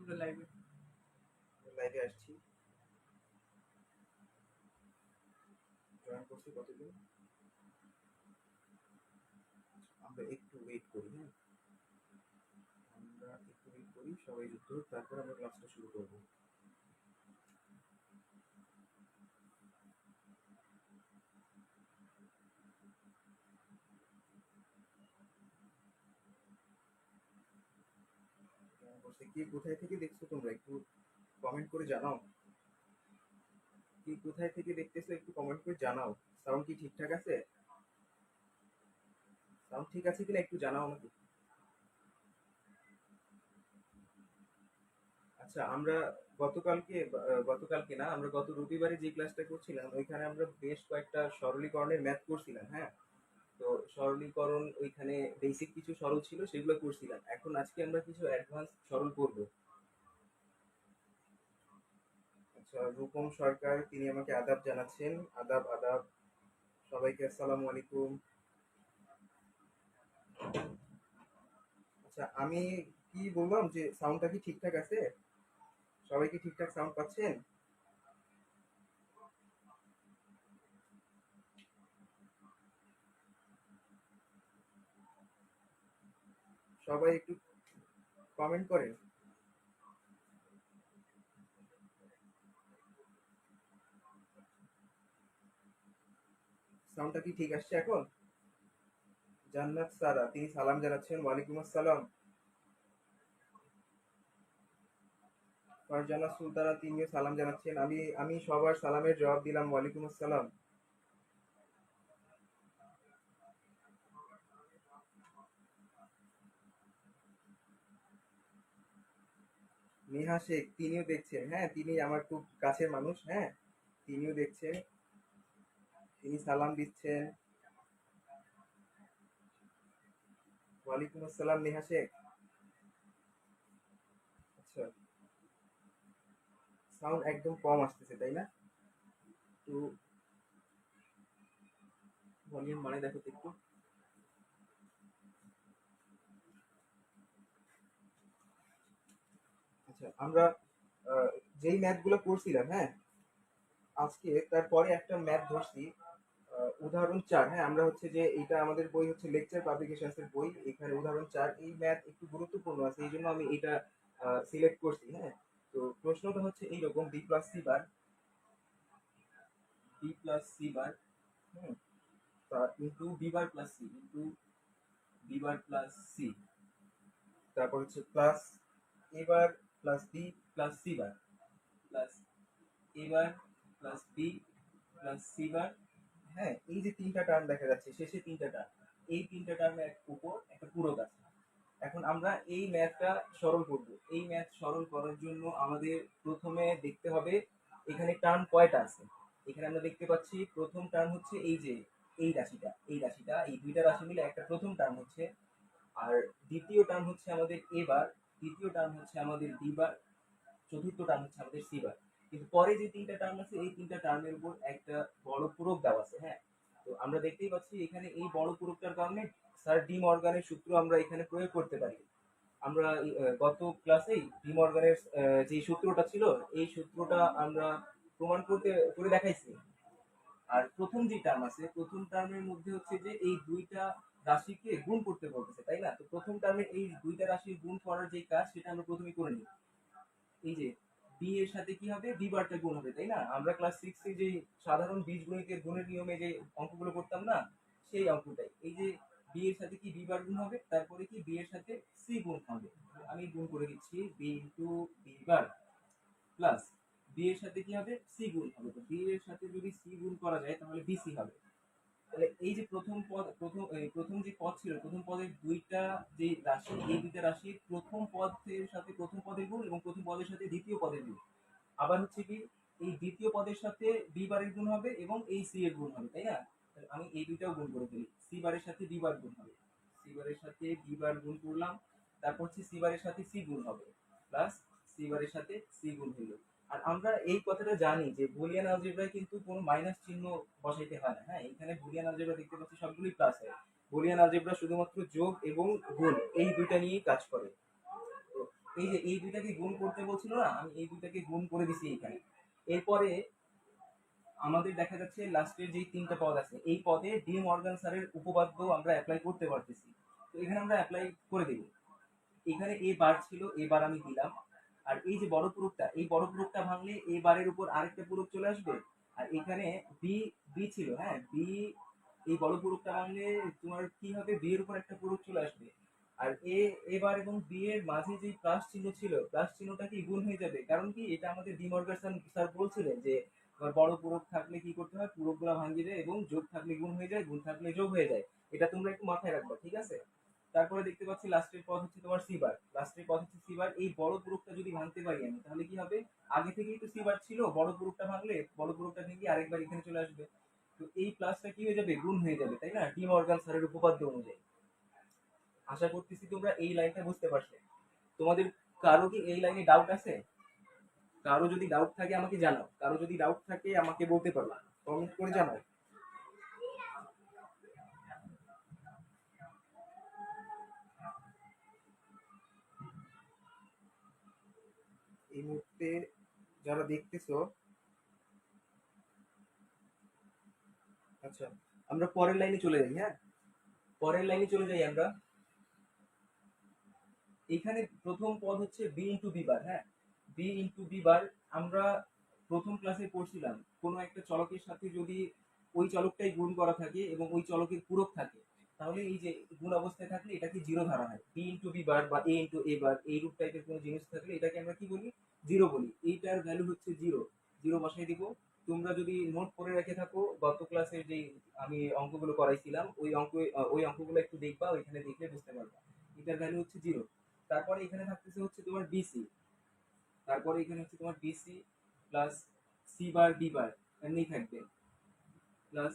আমরা লাইভে লাইভে আসছি। জয়েন করছি কতদিন? আমরা একটু ওয়েট করি, হ্যাঁ, আমরা একটু ওয়েট করি, সবাই যুক্ত হোক, তারপর আমরা ক্লাসটা শুরু করবো। কে কোথায় থেকে দেখছো তোমরা একটু কমেন্ট করে জানাও। কে কোথায় থেকে দেখতেছো একটু কমেন্ট করে জানাও। সাউন্ড কি ঠিকঠাক আছে? সাউন্ড ঠিক আছে কিনা একটু জানাও আমাকে। আচ্ছা, আমরা গতকালকে না, আমরা গত রবিবারে যে ক্লাসটা করছিলাম ওইখানে আমরা বেশ কয়েকটা সরলীকরণের ম্যাথ করছিলাম, হ্যাঁ। তো সরলীকরণ ওইখানে বেসিক কিছু সরল ছিল সেগুলো করছিলাম। এখন আজকে আমরা কিছু অ্যাডভান্স সরল করব। আচ্ছা, রূপম সরকার তিনি আমাকে আদাব জানাচ্ছেন। আদাব আদাব, সবাইকে আসসালামু আলাইকুম। আচ্ছা, আমি কি বললাম যে সাউন্ডটা কি ঠিকঠাক আছে? সবাই কি ঠিকঠাক সাউন্ড পাচ্ছেন? সবাই একটু কমেন্ট করেন। সাউন্ডটা কি ঠিক আসছে এখন? জান্নাত সারা তিনি সালাম জানাচ্ছেন, ওয়ালাইকুম আসসালাম। ফারজানা সুলতানা তিনিও সালাম জানাচ্ছেন। আমি আমি সবার সালামের জবাব দিলাম, ওয়ালাইকুম আসসালাম। নেহা শেখ তিনিও দেখছেন, হ্যাঁ, তিনি আমার খুব কাছের মানুষ, হ্যাঁ, তিনিও দেখছেন, তিনি সালাম দিচ্ছেন। ওয়ালাইকুম আসসালাম নেহা শেখ। আচ্ছা, সাউন্ড একদম কম আসতেছে তাই না? তো ভলিউম মানে দেখো তো একটু। আচ্ছা, আমরা আহ, যেই ম্যাথ গুলো করছিলাম, হ্যাঁ, আজকে তারপরে একটা ম্যাথ ধরছি, উদাহরণ 4, হ্যাঁ, আমরা হচ্ছে যে এটা আমাদের বই হচ্ছে লেকচার পাবলিকেশনস এর বই, এখানে উদাহরণ 4 এই ম্যাথ একটু গুরুত্বপূর্ণ আছে, এই জন্য আমি এটা সিলেক্ট করছি, হ্যাঁ। তো প্রশ্নটা হচ্ছে এইরকম, বি প্লাস সি বার হুম, তা into B bar plus C into B bar plus C, তারপর হচ্ছে plus A bar plus B plus C bar plus A bar plus B plus C bar, হ্যাঁ, এই যে তিনটা টার্ম দেখা যাচ্ছে শেষে তিনটা টার্ম, এই তিনটা টার্মের উপর একটা পূরক আছে। এখন আমরা এই ম্যাথটা সরল করব। এই ম্যাথ সরল করার জন্য আমাদের প্রথমে দেখতে হবে এখানে টার্ম কয়টা আছে। এখানে আমরা দেখতে পাচ্ছি প্রথম টার্ম হচ্ছে এই যে এই রাশিটা এই দুইটা রাশি মিলে একটা প্রথম টার্ম হচ্ছে। আর দ্বিতীয় টার্ম হচ্ছে আমাদের এবার, তৃতীয় টার্ম হচ্ছে আমাদের দ্বিবার, চতুর্থ টার্ম হচ্ছে আমাদের সিবার। কিন্তু পরে যে তিনটা টার্ম আছে এই তিনটা টার্মের উপর একটা বড় পূরক দেওয়া আছে, হ্যাঁ। তো আমরা দেখতেই পাচ্ছি এখানে এই বড় পূরকটার কারণে স্যার ডি মর্গানের সূত্র আমরা এখানে প্রয়োগ করতে পারি। আমরা গত ক্লাসেই ডি মর্গানের যে সূত্রটা ছিল এই সূত্রটা আমরা প্রমাণ করে দেখাইছি। আর প্রথম যে টার্ম আছে প্রথম টার্মের মধ্যে হচ্ছে যে এই দুইটা রাশিকে গুণ করতে বলতেছে, তাই না? তো প্রথম টার্মের এই দুইটা রাশির গুণ করার যে কাজ সেটা আমরা প্রথমে করে নিই। এই যে বি এর সাথে কি হবে, বি বারটা গুণ হবে, তাই না? আমরা ক্লাস 6 এ যে সাধারণ বীজগণিতের গুণের নিয়মে যে অঙ্কগুলো করতাম না, সেই অঙ্কটাই এই যে বি এর সাথে কি বি বার গুণ হবে, তারপরে কি বি এর সাথে সি গুণ হবে। আমি গুণ করে দিচ্ছি, B into B bar plus B এর সাথে কি হবে, সি গুণ হবে। তো বি এর সাথে যদি সি গুণ করা যায় তাহলে বিসি হবে। তাহলে এই যে প্রথম যে পদ ছিল, প্রথম পদের দুইটা যে রাশি, এই দুইটা রাশির প্রথম পদের সাথে প্রথম পদের গুণ এবং প্রথম পদের সাথে দ্বিতীয় পদের গুণ। আবার হচ্ছে কি এই দ্বিতীয় পদের সাথে বি বারের গুণ হবে এবং এই সি এর গুণ হবে, তাই না? তাহলে আমি এই দুইটাও গুণ করে ফেলি, সি বারের সাথে বি বার গুণ হবে, সি বারের সাথে বি বার গুণ করলাম, তারপর হচ্ছে সি বারের সাথে সি গুণ হবে প্লাস সি বারের সাথে সি গুণ হইল। আর আমরা এই কথাটা জানি যে বুলিয়ান অলজেব্রায় কিন্তু কোনো মাইনাস চিহ্ন বসাইতে হয় না, হ্যাঁ। এখানে বুলিয়ান অলজেব্রা দেখতে পাচ্ছি সবগুলোই প্লাস হয়। বুলিয়ান অলজেব্রা শুধুমাত্র যোগ এবং গুণ এই দুইটা নিয়েই কাজ করে। তো এই যে এই দুইটাকে গুণ করতে বলছিল না, আমি এই দুইটাকে গুণ করে দিছি এখানে। এরপরে আমাদের দেখা যাচ্ছে লাস্টের যে তিনটা পদ আছে, এই পদে ডি মর্গান স্যারের উপপাদ্য আমরা অ্যাপ্লাই করতে পারতেছি। তো এখানে আমরা অ্যাপ্লাই করে দেব। এখানে এ বার ছিল, এ বার আমি দিলাম। আর এই যে বড় পুরুষটা, এই বড় পুরুষটা ভাঙলে এ বারের উপর আরেকটা পুরুষ চলে আসবে। আর এখানে বি বি ছিল, হ্যাঁ বি, এই বড় পুরুষটা ভাঙলে তোমার কি হবে, বি এর উপর একটা পুরুষ চলে আসবে। আর এ এবার এবং বি এর মাঝে যে প্লাস চিহ্ন ছিল, প্লাস চিহ্নটা কি গুণ হয়ে যাবে, কারণ কি এটা আমাদের ডি মর্গান স্যার বলছিলেন যে বড় পূরক থাকলে কি করতে হয়, পূরক গুলা ভাঙিয়ে যায়, এবং যোগ থাকলে গুণ হয়ে যায়, গুণ থাকলে যোগ হয়ে যায়। এটা তোমরা একটু মাথায় রাখবা, ঠিক আছে? তারপরে দেখতে পাচ্ছি লাস্টের পদ হচ্ছে তোমার সিবার, লাস্টের পদ হচ্ছে সিবার। এই বড় পুরুষটা যদি ভাঙতে পারি আমি, তাহলে কি হবে, আগে থেকেই তো সিবার ছিল, বড় পুরুষটা ভাঙলে বড় পুরুষটা ভেঙে আরেকবার এখানে চলে আসবে। তো এই প্লাসটা কি হয়ে যাবে, গুণ হয়ে যাবে, তাই না, ডি মর্গান স্যারের উপপাদ্য অনুযায়ী। আশা করতেছি তোমরা এই লাইনটা বুঝতে পারছো। তোমাদের কারো কি এই লাইনে ডাউট আছে? কারো যদি ডাউট থাকে আমাকে জানাও, কারো যদি ডাউট থাকে আমাকে বলতে পারো, কমেন্ট করে জানাও। এই মুহূর্তে যারা দেখতেছো, আচ্ছা আমরা পরের লাইনে চলে যাই, হ্যাঁ পরের লাইনে চলে যাই আমরা। এখানে প্রথম পদ হচ্ছে বি ইন্টু বি বার, হ্যাঁ বি ইন্টু বি বার। আমরা প্রথম ক্লাসে পড়ছিলাম কোনো একটা চলকের সাথে যদি ওই চলকটাই গুণ করা থাকে এবং ওই চলকের পূরক থাকে, তাহলে এই যে গুণ অবস্থায় থাকলে এটাকে জিরো ধরা হয়। বি ইন্টু বি বার বা এ ইন্টু এ বার, এই রূপ টাইপের কোনো জিনিস থাকলে এটাকে আমরা কি বলি, জিরো বলি। এইটার ভ্যালু হচ্ছে জিরো, জিরো বসাই দিব। তোমরা যদি নোট করে রেখে থাকো গত ক্লাসের যে আমি অঙ্কগুলো করাইছিলাম, ওই অঙ্কগুলো একটু দেখবা, ওইখানে দেখলে বুঝতে পারবা। এটার ভ্যালু হচ্ছে জিরো। তারপরে এখানে থাকতেছে হচ্ছে তোমার বিসি, তারপরে এখানে হচ্ছে তোমার BC plus C bar D bar এমনি থাকবে, plus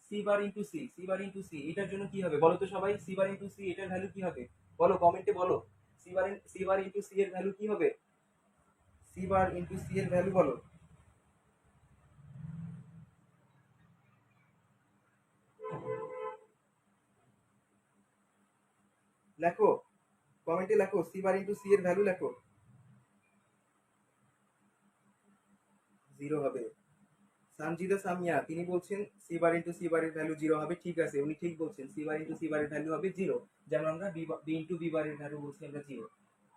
C bar into C, C bar into C. এটার জন্য কি হবে বলো তো সবাই, সি বার ইন্টু সি এটার ভ্যালু কি হবে, বলো কমেন্টে বলো। সি বার ইন্টু সি এর ভ্যালু কি হবে, সি বার ইন্টু সি এর ভ্যালু বলো। লেখো, কমেন্টে লেখো, সি বার ইন্টু সি এর ভ্যালু লেখো। জিরো হবে। সানজিদা সামিয়া তিনি বলছেন সি বার ইন্টু সি বারের ভ্যালু জিরো হবে, ঠিক আছে উনি ঠিক বলছেন, সি বার ইন্টু সি বারের ভ্যালু হবে জিরো। যেমন আমরা বি ইন্টু বি বারের ভ্যালু বলছি আমরা জিরো,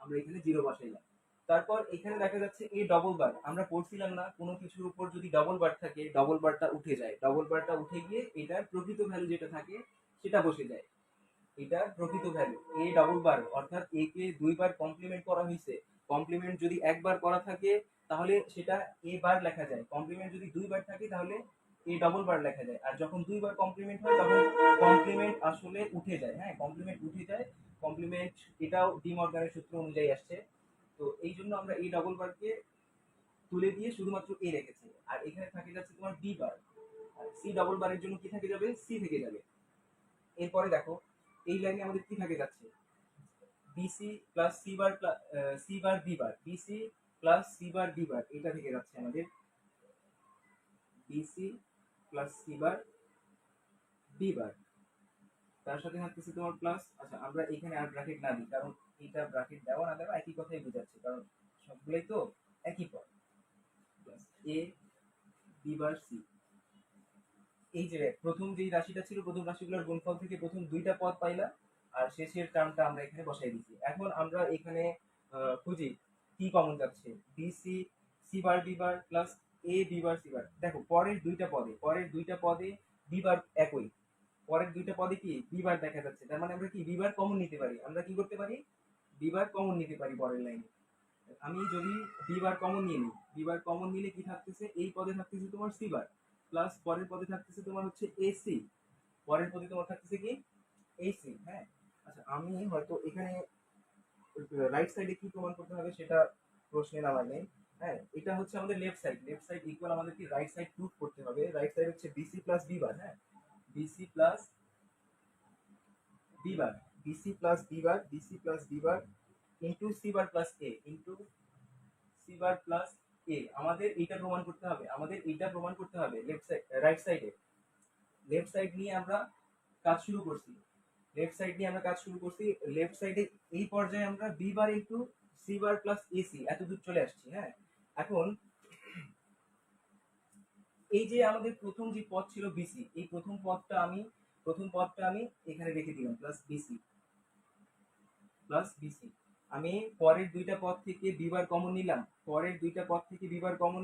আমরা এখানে জিরো বসাইলাম। তারপর এখানে দেখা যাচ্ছে এ ডবল বার, আমরা পড়ছিলাম না কোনো কিছুর উপর যদি ডবল বার থাকে ডবল বারটা উঠে যায়, ডবল বারটা উঠে গিয়ে এটার প্রকৃত ভ্যালু যেটা থাকে সেটা বসে যায়। এটা প্রকৃত ভ্যালু এ ডবল বার, অর্থাৎ এ কে দুইবার কমপ্লিমেন্ট করা হয়েছে। কমপ্লিমেন্ট যদি একবার করা থাকে তাহলে সেটা এ বার লেখা যায়, কমপ্লিমেন্ট যদি দুইবার থাকে তাহলে এ ডবল বার লেখা যায়। আর যখন দুইবার কমপ্লিমেন্ট হয় তখন কমপ্লিমেন্ট আসলে উঠে যায়, হ্যাঁ কমপ্লিমেন্ট উঠে যায়। কমপ্লিমেন্ট এটাও ডি মর্গানের সূত্র অনুযায়ী আসছে। তো এই জন্য আমরা এই ডবল বারকে তুলে দিয়ে শুধুমাত্র এ রেখেছি। আর এখানে থাকে যাচ্ছে তোমার বি বার, আর সি ডবল বারের জন্য কি থেকে যাবে, সি থেকে যাবে। এরপরে দেখো এই লাইনে আমাদের কি থাকে যাচ্ছে, BC plus C bar, C bar B bar, BC plus C bar B bar, এটা থেকে যাচ্ছে আমাদের BC plus C bar B bar. তার সাথে থাকতেছে তোমার প্লাস, আচ্ছা আমরা এখানে আর ব্র্যাকেট না দিই, কারণ এটা ব্র্যাকেট দেওয়া না দেওয়া একই কথাই বোঝাচ্ছে, কারণ সবগুলোই তো একই পদ। Plus A B bar C. এই যে প্রথম যেই রাশিটা ছিল, প্রথম রাশিগুলোর গুণফল থেকে প্রথম দুইটা পদ পাইলা, আর শেষের টার্মটা আমরা এখানে বসাই দিচ্ছি। এখন আমরা এখানে খুঁজি কি কমন যাচ্ছে, B C, C bar B bar plus A B bar C bar. দেখো পরের দুইটা পদে বি বার একই, পরের দুইটা পদে কি বি বার দেখা যাচ্ছে, তার মানে আমরা কি বি বার কমন নিতে পারি, আমরা কি করতে পারি, বি বার কমন নিতে পারি পরের লাইনে। আমি যদি বি বার কমন নিয়ে নিই, বি বার কমন নিলে কি থাকতেছে, এই পদে থাকতেছে তোমার সি বার, প্লাস পরের পদে থাকতেছে তোমার হচ্ছে এসি, পরের পদে তোমার থাকতেছে কি এসি, হ্যাঁ। আচ্ছা আমি হয়তো এখানে রাইট সাইডে কি প্রমাণ করতে হবে সেটা প্রশ্নে নামার নেই। হ্যাঁ এটা হচ্ছে আমাদের left side, left side equal আমাদের কি রাইট সাইড প্রুফ করতে হবে। রাইট সাইড হচ্ছে বিসি প্লাস বি বার, হ্যাঁ BC plus B bar, BC plus B bar, BC plus B bar into C bar plus A, into C bar plus A. আমাদের এইটা প্রমাণ করতে হবে, আমাদের এইটা প্রমাণ করতে হবে লেফট সাইড, রাইট সাইডে। লেফট সাইড নিয়ে আমরা কাজ শুরু করছি, লেফট সাইড নিয়ে আমরা কাজ শুরু করছি। লেফট সাইডে এই পর্যায়ে আমরা B bar into C bar plus AC এত দূর চলে আসছি। হ্যাঁ, এখন এই যে আমাদের প্রথম যে পদ ছিল বিসি, এই প্রথম পদটা আমি এখানে রেখে দিলাম প্লাস বিসি। আমি পরের দুইটা পদ থেকে বিবার কমন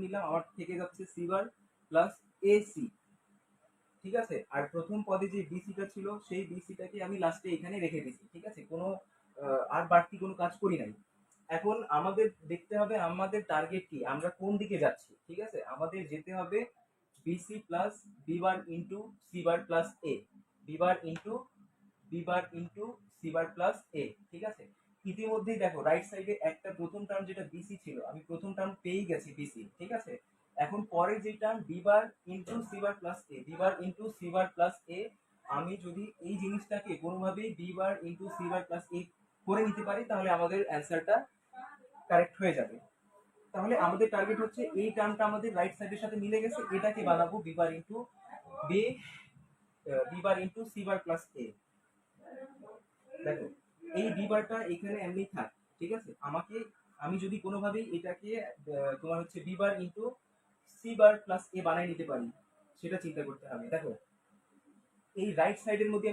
নিলাম, আমার থেকে যাচ্ছে সি বার প্লাস এসি। ঠিক আছে, আর প্রথম পদে যে বিসিটা ছিল সেই বিসিটাকে আমি লাস্টে এখানে রেখে দিছি। ঠিক আছে, কোনো আর বাড়তি কোনো কাজ করি নাই। এখন আমাদের দেখতে হবে আমাদের টার্গেট কি, আমরা কোন দিকে যাচ্ছি। ঠিক আছে, আমাদের যেতে হবে BC plus B bar into C bar plus A, B bar into C bar plus A. ঠিক আছে, ইতিমধ্যেই দেখো রাইট সাইডে একটা প্রথম টার্ম যেটা বিসি ছিল, আমি প্রথম টার্ম পেয়ে গেছি বিসি। ঠিক আছে, এখন পরের যে term B bar into C bar plus A, আমি যদি এই জিনিসটাকে কোনোভাবেই B bar into C bar plus A করে নিতে পারি তাহলে আমাদের অ্যান্সারটা কারেক্ট হয়ে যাবে। তাহলে আমাদের টার্গেট হচ্ছে এই টার্মটা আমাদের রাইট সাইডের সাথে মিলে গেছে, এটাকে বানাবো B bar into B B bar into C bar plus A. দেখো এই বি বারটা এখানে এমনি থাক। ঠিক আছে, আমি যদি কোনোভাবেই এটাকে তোমার হচ্ছে B bar into C bar plus A বানিয়ে নিতে পারি, সেটা চিন্তা করতে হবে। দেখো এই রাইট সাইডের মধ্যে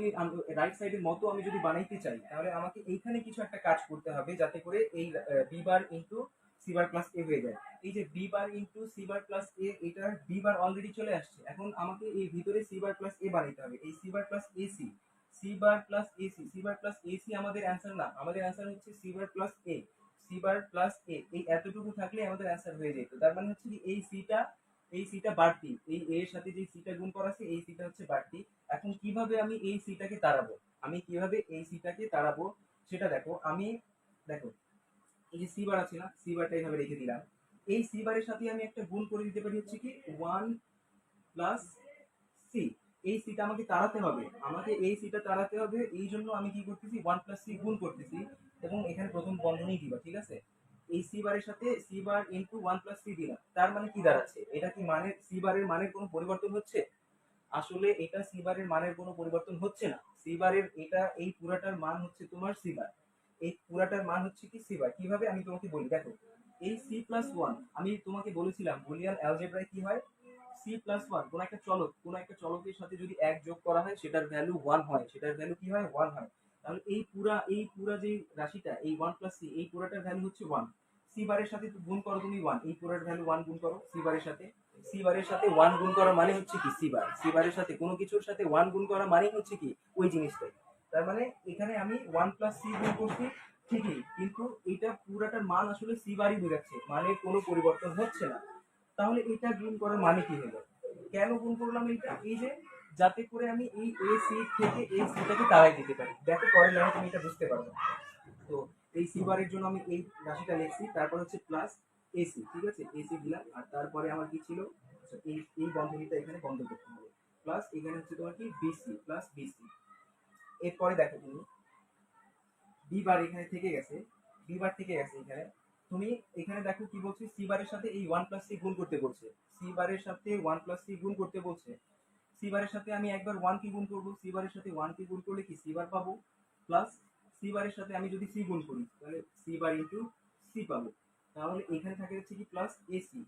রাইট সাইডের মতো আমি যদি বানাইতে চাই তাহলে আমাকে এইখানে কিছু একটা কাজ করতে হবে যাতে করে এই B bar into C bar plus A হয়ে যায়। এই যে B bar into C bar plus A, এটা বি বার অলরেডি চলে আসছে, এখন আমাকে এই ভিতরে সি বার প্লাস এ বানাইতে হবে। এই C bar plus AC, C bar plus AC আমাদের অ্যান্সার না, আমাদের অ্যান্সার হচ্ছে সি বার প্লাস এ। এই এতটুকু থাকলে আমাদের অ্যান্সার হয়ে যেত। তার মানে হচ্ছে কি এই সিটা বাড়তি, এই এর সাথে যে সিটা গুণ করা আছে এই সিটা হচ্ছে বাড়তি। এখন কিভাবে আমি এই সিটাকে তাড়াবো, সেটা দেখো। দেখো এই যে সি বার আছে না, সি বারটা এইভাবে রেখে দিলাম। এই সি বারের সাথে আমি একটা গুণ করে দিতে পারি হচ্ছে কি 1 প্লাস সি। এই সিটা আমাকে তাড়াতে হবে, এই জন্য আমি কি করতেছি 1 প্লাস সি গুণ করতেছি এবং এখানে প্রথম বন্ধনী দিবা। ঠিক আছে, এই সি বারের সাথে C bar into 1 plus C দিলাম। তার মানে কি দাঁড়াচ্ছে, এটা কি মানে সি বারের মানের কোনো পরিবর্তন হচ্ছে? আসলে এটা সি বারের মানের কোনো পরিবর্তন হচ্ছে না। সি বারের এটা এই পুরাটার মান হচ্ছে তোমার সি বার, এই পুরাটার মান হচ্ছে কি সি বার। কিভাবে আমি তোমাকে বলি, দেখো এই সি প্লাস ওয়ান, আমি তোমাকে বলেছিলাম বুলিয়ান অ্যালজেব্রায় কি হয়, সি প্লাস ওয়ান কোনো একটা চলকের সাথে যদি এক যোগ করা হয় সেটার ভ্যালু ওয়ান হয়, সেটার ভ্যালু কি হয়, ওয়ান হয়। তাহলে এই পুরা যে রাশিটা, এই ওয়ান প্লাস সি, এই পুরাটার ভ্যালু হচ্ছে ওয়ান। সি বারের সাথে গুণ করো তুমি ওয়ান, এই পুরার ভ্যালু ওয়ান গুণ করো সি বারের সাথে ওয়ান গুণ করা মানে হচ্ছে কি সি বারের সাথে কোনো কিছুর সাথে ওয়ান গুণ করা মানে হচ্ছে কি ওই জিনিসটাই। তার মানে এখানে আমি ওয়ান প্লাস সি গুণ করছি ঠিকই, কিন্তু এটা পুরাটার মান আসলে সি বারই বোঝাচ্ছে, মানে কোনো পরিবর্তন হচ্ছে না। তাহলে এটা গুণ করার মানে কি হলো, কেন গুণ করলাম এটা, এই যে যাতে করে আমি এই এ সি থেকে এই সিটাকে তাড়াই দিতে পারি। দেখো পরের লাইনে তুমি এটা বুঝতে পারবে। তো এই সি বারের জন্য আমি এই রাশিটা লিখছি, তারপর হচ্ছে প্লাস এসি। ঠিক আছে, এসি দিলাম, আর তারপরে আমার কি ছিল, আচ্ছা, এই বন্ধনীটা এখানে বন্ধ করতে হবে। প্লাস এখানে হচ্ছে তোমার কি বিসি প্লাস বিসি। এরপরে দেখো তুমি বি বার এখানে থেকে গেছে, এখানে তুমি এখানে দেখো কি বলছে, সি বারের সাথে এই ওয়ান প্লাস সি গুণ করতে বলছে, সি বারের সাথে আমি একবার ওয়ান কি গুণ করবো, সি বারের সাথে ওয়ান কি গুণ করলে কি সি বার পাবো, প্লাস সি বারের সাথে আমি যদি সি গুণ করি তাহলে সি বার ইন্টু সি পাবো। তাহলে এখানে থাকে যাচ্ছে কি প্লাস এসি।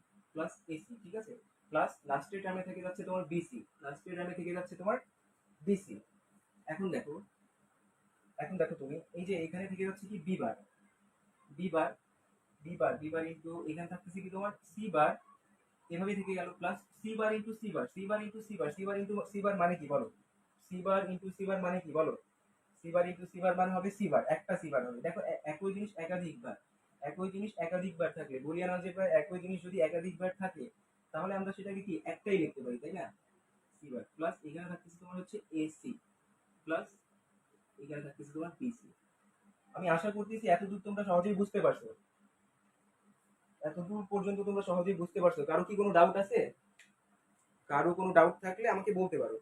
ঠিক আছে, প্লাস লাস্টের টার্মে থেকে যাচ্ছে তোমার বিসি। এখন দেখো তুমি এই যে এখানে থেকে যাচ্ছে কি বি বার ইন্টু এখানে থাকতেছে কি তোমার সি বার, এভাবে থেকে গেল plus C bar into C bar মানে কি বলো, C bar into C bar মানে হবে সি বার, একটা সি বার হবে। দেখো একই জিনিস একাধিকবার থাকলে বুলিয়ান অলজেব্রায় একই জিনিস যদি একাধিকবার থাকে তাহলে আমরা সেটাকে কি একটাই লিখতে পারি, তাই না? সি বার প্লাস এখানে থাকতেছে তোমার হচ্ছে এসি প্লাস এখানে থাকতেছে তোমার বিসি। আমি আশা করতেছি এতদূর তোমরা সহজেই বুঝতে পারছো, এতদূর পর্যন্ত তোমরা সহজেই বুঝতে পারছো। কারো কি কোনো ডাউট আছে? কারো কোনো ডাউট থাকলে আমাকে বলতে পারো।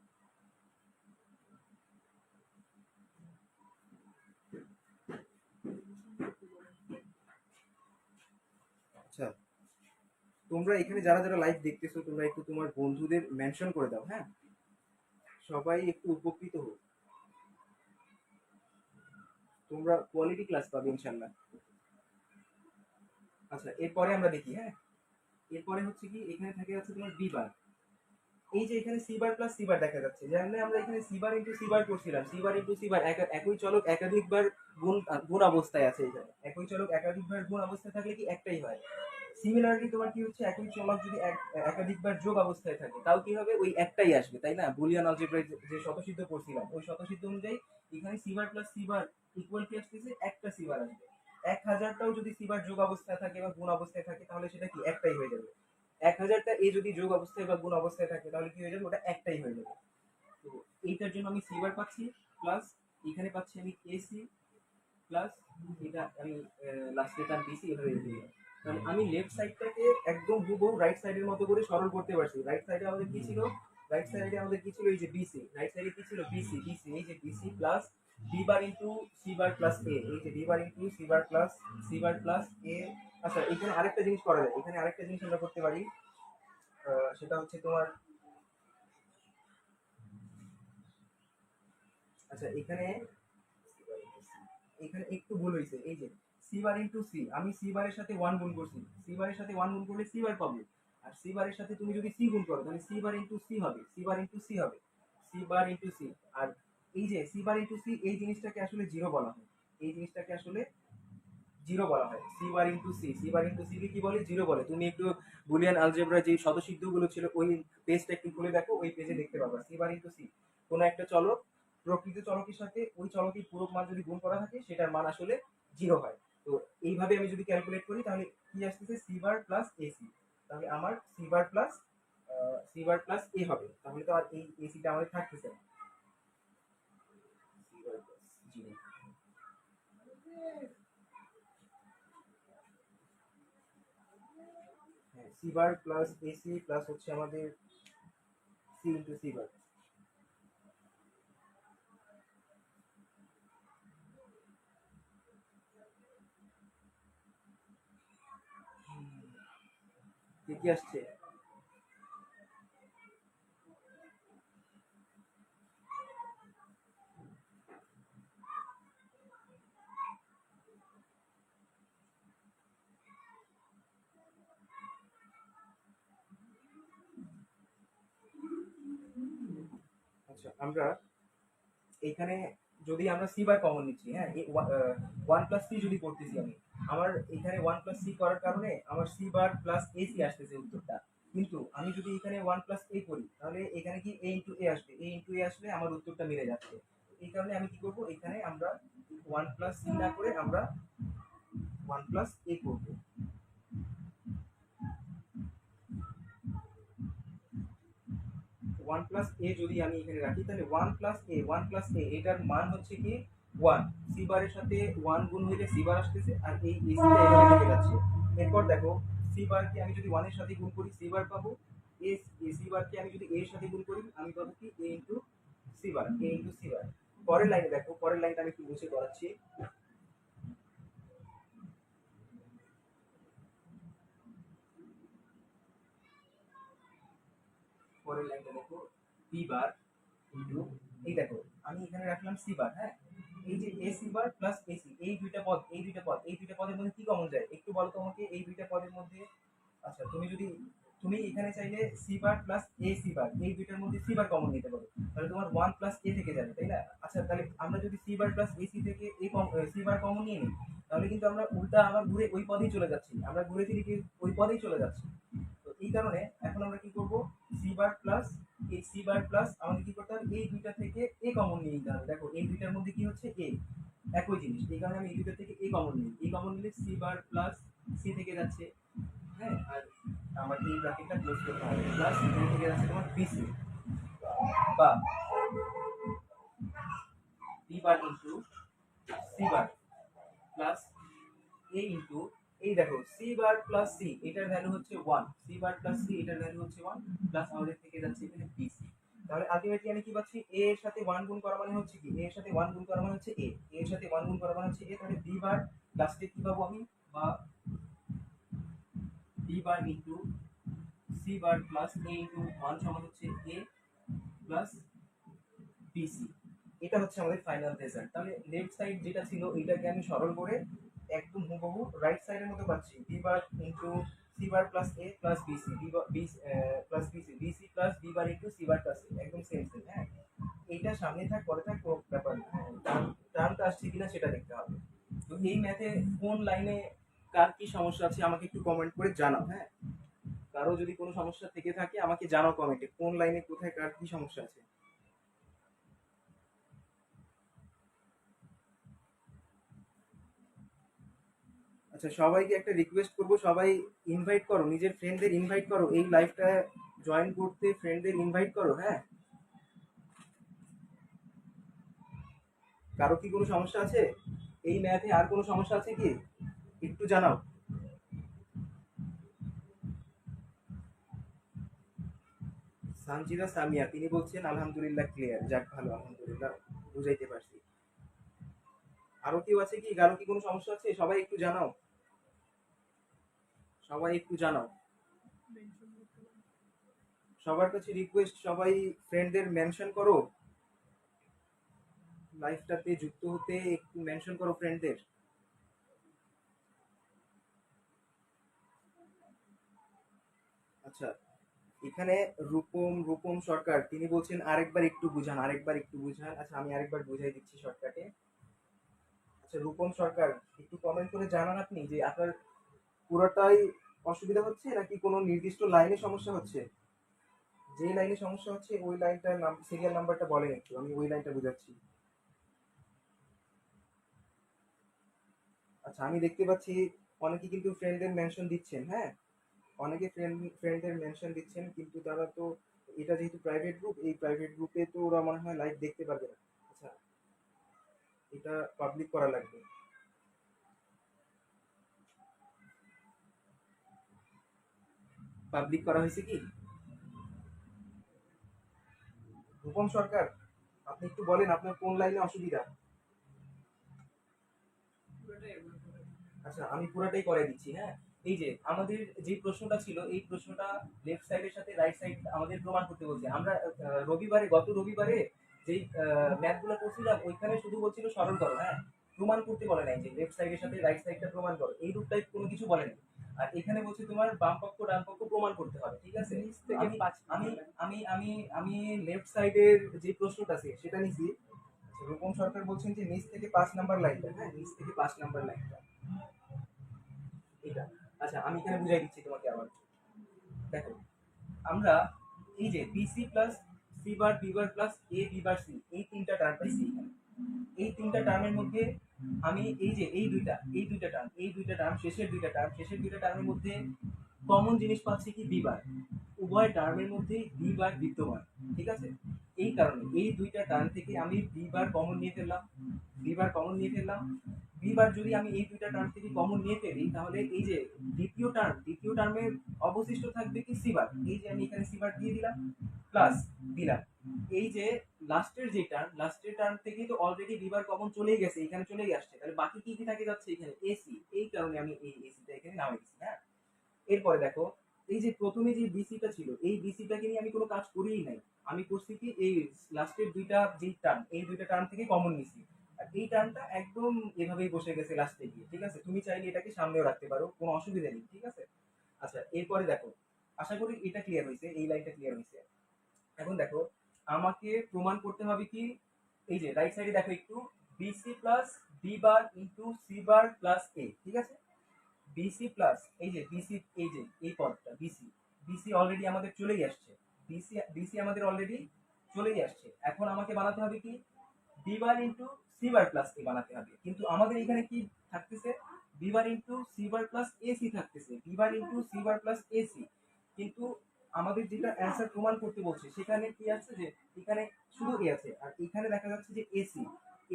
আচ্ছা, তোমরা এখানে যারা যারা লাইভ দেখতেছো তোমরা একটু তোমার বন্ধুদের মেনশন করে দাও, হ্যাঁ, সবাই একটু উপকৃত হোক। তোমরা কোয়ালিটি ক্লাস পাবে ইনশাল্লাহ। আচ্ছা এরপরে আমরা দেখি, হ্যাঁ এরপরে হচ্ছে কি এখানে থাকে হচ্ছে তোমার বি বার। এই যে এখানে C bar plus C bar দেখা যাচ্ছে, যেমন আমরা এখানে C bar into C bar করছিলাম, C bar into C bar একই চলক একাধিকবার গুণ গুণ অবস্থায় আছে। এখানে একই চলক একাধিকবার গুণ অবস্থায় থাকলে কি একটাই হয়। সিমিলারলি তোমার কি হচ্ছে একই চলক যদি একাধিকবার যোগ অবস্থায় থাকে তাও কি হবে, ওই একটাই আসবে, তাই না? বুলিয়ান অলজেব্রায় যে শতসিদ্ধ পড়ছিলাম ওই শতসিদ্ধ অনুযায়ী এখানে C bar plus C bar equal কি আসতেছে, একটা সি বার আসবে। 1000টাও যদি সি বার যোগ অবস্থায় থাকে বা গুণ অবস্থায় থাকে তাহলে সেটা কি একটাই হয়ে যাবে। 1000টা এ যদি যোগ অবস্থায় বা গুণ অবস্থায় থাকে তাহলে কি হয়ে যাবে, ওটা একটাই হয়ে যাবে। তো এইটার জন্য আমি সি বার পাচ্ছি, প্লাস এখানে পাচ্ছি আমি এসি, প্লাস এটা আমি লাস্টে টার্ম বিসি এভাবে লিখে দিলাম। তাহলে আমি লেফট সাইডটাকে একদম হুবহু রাইট সাইডের মতো করে সরল করতে পারছি। রাইট সাইডে আমাদের কি ছিল, রাইট সাইডে আমাদের কি ছিল, এই যে বিসি, রাইট সাইডে কি ছিল বিসি, বিসি এই যে BC plus B bar into C bar plus A, এই যে B bar into C bar plus A. আচ্ছা এখানে আরেকটা জিনিস করা যায়, এখানে আরেকটা জিনিস আমরা করতে পারি, সেটা হচ্ছে তোমার, আচ্ছা এখানে এখানে একটু ভুল হয়েছে। এই যে সি বার ইন্টু সি, আমি সি বারের সাথে ওয়ান গুণ করছি, সি বারের সাথে ওয়ান গুণ করলে সি বার পাবো। আর সি বারের সাথে তুমি যদি সি গুণ করো তাহলে সি বার ইন্টু সি হবে, সি বার ইন্টু সি হবে, সি বার ইন্টু সি। আর এই যে সি বার ইন্টু সি এই জিনিসটাকে আসলে জিরো বলা হয়, এই জিনিসটাকে আসলে জিরো বলা হয়। C bar into C, C bar into C কে কি বলে, জিরো বলে। তুমি একটু বুলিয়ান আলজেব্রা যে শতসিদ্ধগুলো ছিল ওই পেজটা একটু খুলে দেখো, ওই পেজে দেখতে পাবা সি বার ইন্টু সি। কোনো একটা চলক প্রকৃত চলকের সাথে ওই চলকের পূরক মান যদি গুণ করা থাকে সেটার মান আসলে জিরো হয়। তো এইভাবে আমি যদি ক্যালকুলেট করি তাহলে কি আসতেছে, সি বার প্লাস এসি। তাহলে আমার সি বার প্লাস এ হবে, তাহলে তো আর এই এসিটা আমাদের থাকতেছে না। সি বার প্লাস জিরো, হ্যাঁ C bar plus AC plus হচ্ছে আমাদের সি ইন্টু সি বার। কি কি আসছে, আচ্ছা আমরা এইখানে যদি আমরা সি বাই কমন নিচ্ছি, হ্যাঁ ওয়ান প্লাস সি যদি করতেছি আমি, আমার এখানে ওয়ান প্লাস সি করার কারণে আমার C bar plus A C আসতেছে উত্তরটা। কিন্তু আমি যদি এখানে ওয়ান প্লাস এ করি তাহলে এখানে কি এ ইন্টু এ আসবে, এ ইন্টু এ আসলে আমার উত্তরটা মিলে যাচ্ছে। এই কারণে আমি কি করব, এখানে আমরা ওয়ান প্লাস সি না করে আমরা ওয়ান প্লাস এ করবো। ওয়ান প্লাস এ যদি আমি এখানে রাখি তাহলে ওয়ান প্লাস এ এটার মান হচ্ছে কি ওয়ান, সি বারের সাথে ওয়ান গুণ হইলে সি বার আসতেছে আর এই এসিটা এখানে ঢুকে যাচ্ছে। এরপর দেখো সি বারকে আমি যদি ওয়ানের সাথে গুণ করি সি বার পাবো, এ সি বারকে আমি যদি এর সাথে গুণ করি আমি পাবো কি এ ইন্টু সি বার, এ ইন্টু সি বার। পরের লাইনে দেখো, পরের লাইনটা আমি একটু মুছে করাচ্ছি। পরের লাইনটা দেখো, বি বার ইন্টু, এই দেখো আমি এখানে রাখলাম সি বার, হ্যাঁ এই যে A C bar plus AC এই দুইটা পদ, এই দুইটা পদের মধ্যে কি কমন যায় একটু বলো তো আমাকে, এই দুইটা পদের মধ্যে। আচ্ছা তুমি যদি তুমি এখানে চাইলে C bar plus A C bar এই দুইটার মধ্যে সি বার কমন নিতে পারো, তাহলে তোমার ওয়ান প্লাস এ থেকে যাবে, তাই না? আচ্ছা তাহলে আমরা যদি সি বার প্লাস এসি থেকে এই সি বার কমন নিয়ে নিই তাহলে কিন্তু আমরা উল্টা আবার ঘুরে ওই পদেই চলে যাচ্ছি, আমরা ঘুরে ফিরে কি ওই পদেই চলে যাচ্ছি। তো এই কারণে এখন আমরা কি করব, সি বার প্লাস এই সি বার প্লাস আমাদের কি করতে হবে, এই দুইটা থেকে এ কমন নিয়ে নিতে হবে। দেখো এই দুইটার মধ্যে কি হচ্ছে এ, একই জিনিস, এই কারণে আমি এই দুইটা থেকে এ কমন নিই, এ কমন নিলে সি বার প্লাস সি থেকে যাচ্ছে, হ্যাঁ আর আমার এই ব্র্যাকেটটা ক্লোজ করতে হবে, প্লাস এখানে থেকে যাচ্ছে তোমার বিসি বা B bar into C bar plus A into, এই দেখো সি বার প্লাস সি এটার ভ্যালু হচ্ছে one, C bar plus C এটার ভ্যালু হচ্ছে ওয়ান, প্লাস আমাদের থেকে যাচ্ছে এখানে বিসি। তাহলে আলটিমেটলি আমি কি পাচ্ছি, এ এর সাথে ওয়ান গুণ করা মানে হচ্ছে কি, এ এর সাথে ওয়ান গুণ করা মানে হচ্ছে এ, এর সাথে ওয়ান গুণ করা মানে হচ্ছে এ, তাহলে বি বার লাস্টে কি পাবো আমি, বা B bar into C bar plus A into one সমান হচ্ছে এ প্লাস বিসি। এটা হচ্ছে আমাদের ফাইনাল রেজাল্ট। তাহলে লেফট সাইড যেটা ছিল এটাকে আমি সরল করে একদম হুবহু রাইট সাইডের মতো পাচ্ছি, B bar into C bar plus A plus BC, B plus BC, BC plus B bar into C bar plus A, একদম সেম সেম। হ্যাঁ, এইটা সামনে থাক পরে থাক কোনো ব্যাপার না, হ্যাঁ, টার্মটা আসছে কিনা সেটা দেখতে হবে। তো এই ম্যাথে কোন লাইনে কার কি সমস্যা আছে আমাকে একটু কমেন্ট করে জানাও। হ্যাঁ, কারো যদি কোনো সমস্যা থেকে থাকে আমাকে জানাও কমেন্টে, কোন লাইনে কোথায় কার কি সমস্যা আছে। আচ্ছা, সবাইকে একটা রিকোয়েস্ট করব, সবাই ইনভাইট করো, নিজের ফ্রেন্ডদের ইনভাইট করো, এই লাইভটা জয়েন করতে ফ্রেন্ডদের ইনভাইট করো। হ্যাঁ, কারো কি কোনো সমস্যা আছে এই ম্যাথে, আর কোনো সমস্যা আছে কি একটু জানাও। সানজিদা সামিয়া তিনি বলছেন আলহামদুলিল্লাহ ক্লিয়ার, যাক ভালো, আলহামদুলিল্লাহ বুঝাইতে পারছি। আরো কেউ আছে কি, কারো কি কোনো সমস্যা আছে, সবাই একটু জানাও, সবাই একটু জানাও। সবার কাছে রিকোয়েস্ট, সবাই ফ্রেন্ডদের মেনশন করো, লাইভটাতে যুক্ত হতে একটু মেনশন করো ফ্রেন্ডদের। আচ্ছা, এখানে রূপম রূপম সরকার তিনি বলছেন আরেকবার একটু বুঝান, আরেকবার একটু বুঝান। আচ্ছা, আমি আরেকবার বুঝাই দিচ্ছি শর্টকাটে। আচ্ছা, রূপম সরকার একটু কমেন্ট করে জানান আপনি যে আপনার পুরোটাই অসুবিধা হচ্ছে নাকি কোনো নির্দিষ্ট লাইনে সমস্যা হচ্ছে। যে লাইনে সমস্যা হচ্ছে ওই লাইনটার নাম, সিরিয়াল নাম্বারটা বলেন একটু, আমি ওই লাইনটা বুঝাচ্ছি। আচ্ছা, আমি দেখতে পাচ্ছি অনেকে কিন্তু ফ্রেন্ডদের মেনশন দিচ্ছেন। হ্যাঁ, অনেকে ফ্রেন্ডদের মেনশন দিচ্ছেন, কিন্তু তারা তো, এটা যেহেতু প্রাইভেট গ্রুপ, এই প্রাইভেট গ্রুপে তো ওরা মনে হয় লাইভ দেখতে পারবে না। আচ্ছা, এটা পাবলিক করা লাগবে। পাবলিক করা হয়েছে কি রূপম সরকার, আপনি একটু বলেন আপনার কোন লাইনে অসুবিধা। আচ্ছা, আমি পুরাটাই করে দিচ্ছি। হ্যাঁ, এই যে আমাদের যে প্রশ্নটা ছিল, এই প্রশ্নটা লেফট সাইডের সাথে রাইট সাইড আমাদের প্রমাণ করতে বলছে। আমরা রবিবারে, গত রবিবারে যেই ম্যাথগুলো করছিলাম ওইখানে শুধু বলছিল সরল করো। হ্যাঁ, প্রমাণ করতে বলে নাই যে লেফট সাইডের সাথে রাইট সাইডটা প্রমাণ করো, এই রূপ টাইপ কোনো কিছু বলে নাই। আর এখানে বলছে তোমার বাম পক্ষ ডান পক্ষ প্রমাণ করতে হবে। ঠিক আছে, আমি আমি আমি আমি আমি লেফট সাইডের যে প্রশ্নটা আছে সেটা নিছি। আচ্ছা, রূপম সরকার বলছেন যে নিচ থেকে 5 নাম্বার লাইনটা, হ্যাঁ, নিচ থেকে 5 নাম্বার লাইনটা এটা। আচ্ছা, আমি এখানে বুঝাই দিচ্ছি তোমাকে আবার। দেখো, আমরা এই যে BC plus C bar B bar plus A B bar C, এই তিনটা টার্ম পাইছি এখানে। এই তিনটা টার্মের মধ্যে আমি এই যে এই দুইটা টার্ম, এই দুইটা টার্ম, শেষের দুইটা টার্মের মধ্যে কমন জিনিস পাচ্ছি কি বি বার। উভয় টার্মের মধ্যে বি বার বিদ্যমান। ঠিক আছে, এই কারণে এই দুইটা টার্ম থেকে আমি বি বার কমন নিয়ে ফেললাম, বি বার কমন নিয়ে ফেললাম। বি বার যদি আমি এই দুইটা টার্ম থেকে কমন নিয়ে ফেলি, তাহলে এই যে দ্বিতীয় টার্মের অবশিষ্ট থাকবে কি সি বার। এই যে আমি এখানে সি বার দিয়ে দিলাম, প্লাস দিলাম এই যে লাস্টের টার্ম থেকে তো অলরেডি বি বার কমন চলেই গেছে, এখানে চলেই আসছে, তাহলে বাকি কি কি থাকে যাচ্ছে এখানে এসি, এই কারণে আমি এই এসিটা এখানে নামিয়ে দিচ্ছি। হ্যাঁ, এরপরে দেখো, এই যে প্রথমে যে বিসিটা ছিল, এই বিসিটাকে নিয়ে আমি কোনো কাজ করিই নাই। আমি করছি কি, এই লাস্টের দুইটা যে টার্ম, এই দুইটা টার্ম থেকে কমন নিছি, আর এই টার্মটা একদম এভাবেই বসে গেছে লাস্টে গিয়ে। ঠিক আছে, তুমি চাইলে এটাকে সামনেও রাখতে পারো, কোনো অসুবিধা নেই। ঠিক আছে, আচ্ছা, এরপরে দেখো, আশা করি এটা ক্লিয়ার হয়েছে, এই লাইনটা ক্লিয়ার হয়েছে। এখন দেখো, আমাকে প্রমাণ করতে হবে কি, এই যে রাইট সাইডে দেখো একটু, BC plus B bar into C bar plus A. ঠিক আছে, বিসি প্লাস এই যে বিসি, এই যে এই পদটা বিসি, বিসি অলরেডি আমাদের চলেই আসছে, বিসি আমাদের অলরেডি চলেই আসছে। এখন আমাকে বানাতে হবে কি, B bar into C bar plus A বানাতে হবে, কিন্তু আমাদের এখানে কি থাকতেছে, B bar into C bar plus AC থাকতেছে, B bar into C bar plus AC. কিন্তু আমাদের যেটা অ্যান্সার প্রমাণ করতে বলছে সেখানে কি আছে, যে এখানে শুধু এ আছে, আর এখানে দেখা যাচ্ছে যে এসি।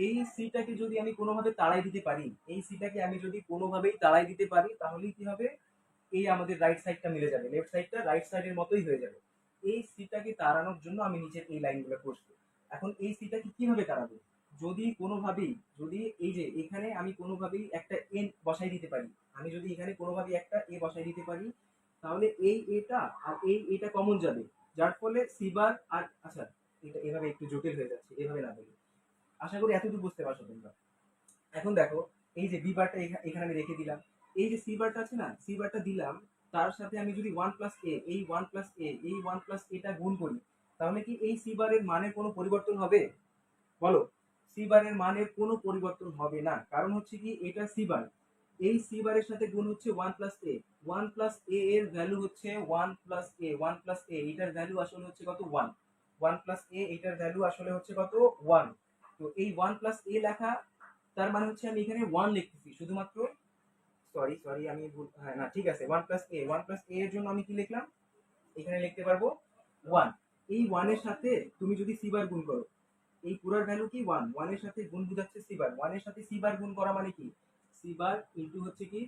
এই সিটাকে যদি আমি কোনোভাবে তাড়াই দিতে পারি, এই সিটাকে আমি যদি কোনোভাবেই তাড়াই দিতে পারি, তাহলে কি হবে, এই আমাদের রাইট সাইডটা মিলে যাবে, লেফট সাইডটা রাইট সাইডের মতোই হয়ে যাবে। এই সিটাকে তাড়ানোর জন্য আমি নিচের এই লাইনগুলো করছি। এখন এই সিটাকে কিভাবে তাড়াবো, যদি কোনোভাবেই, যদি এই যে এখানে আমি কোনোভাবেই একটা এন বসাই দিতে পারি, আমি যদি এখানে কোনোভাবেই একটা এ বসাই দিতে পারি, তাহলে এই এটা আর এই এটা কমন যাবে, যার ফলে সিবার আর, আচ্ছা, এটা এভাবে একটু জটিল হয়ে যাচ্ছে, এভাবে না বলি। আশা করি এতটুকু বুঝতে পারছো তোমরা। এখন দেখো, এই যে বি বারটা এখানে আমি রেখে দিলাম। এই যে সি বারটা আছে না, সি বারটা দিলাম, তার সাথে আমি যদি ওয়ান প্লাস এ, এই ওয়ান প্লাস এ, এই ওয়ান প্লাস এটা গুণ করি, তাহলে কি এই সি বারের মানের কোনো পরিবর্তন হবে? বলো। সি বারের মানের কোনো পরিবর্তন হবে না, কারণ হচ্ছে কি এটা সি বার, এই সি বারের সাথে গুণ হচ্ছে ওয়ান প্লাস এ, ওয়ান প্লাস এ এর ভ্যালু হচ্ছে ওয়ান প্লাস এ, ওয়ান প্লাস এ এটার ভ্যালু আসলে হচ্ছে কত? ওয়ান। ওয়ান প্লাস এ এটার ভ্যালু আসলে হচ্ছে কত? ওয়ান। তো এই ওয়ান প্লাস এ লেখা, তার মানে হচ্ছে আমি এখানে ওয়ান লিখতেছি শুধুমাত্র। সরি সরি আমি হ্যাঁ না ঠিক আছে, ওয়ান প্লাস এ, ওয়ান প্লাস এ এর জন্য আমি কি লিখলাম? এখানে লিখতে পারবো ওয়ান। এই ওয়ানের সাথে তুমি যদি সি বার গুণ করো, এই পুরার ভ্যালু কি? ওয়ান। ওয়ানের সাথে গুণ বুঝাচ্ছে সি বার, ওয়ানের সাথে সি বার গুণ করা মানে কি? সি বার ইন্টু হচ্ছে কি,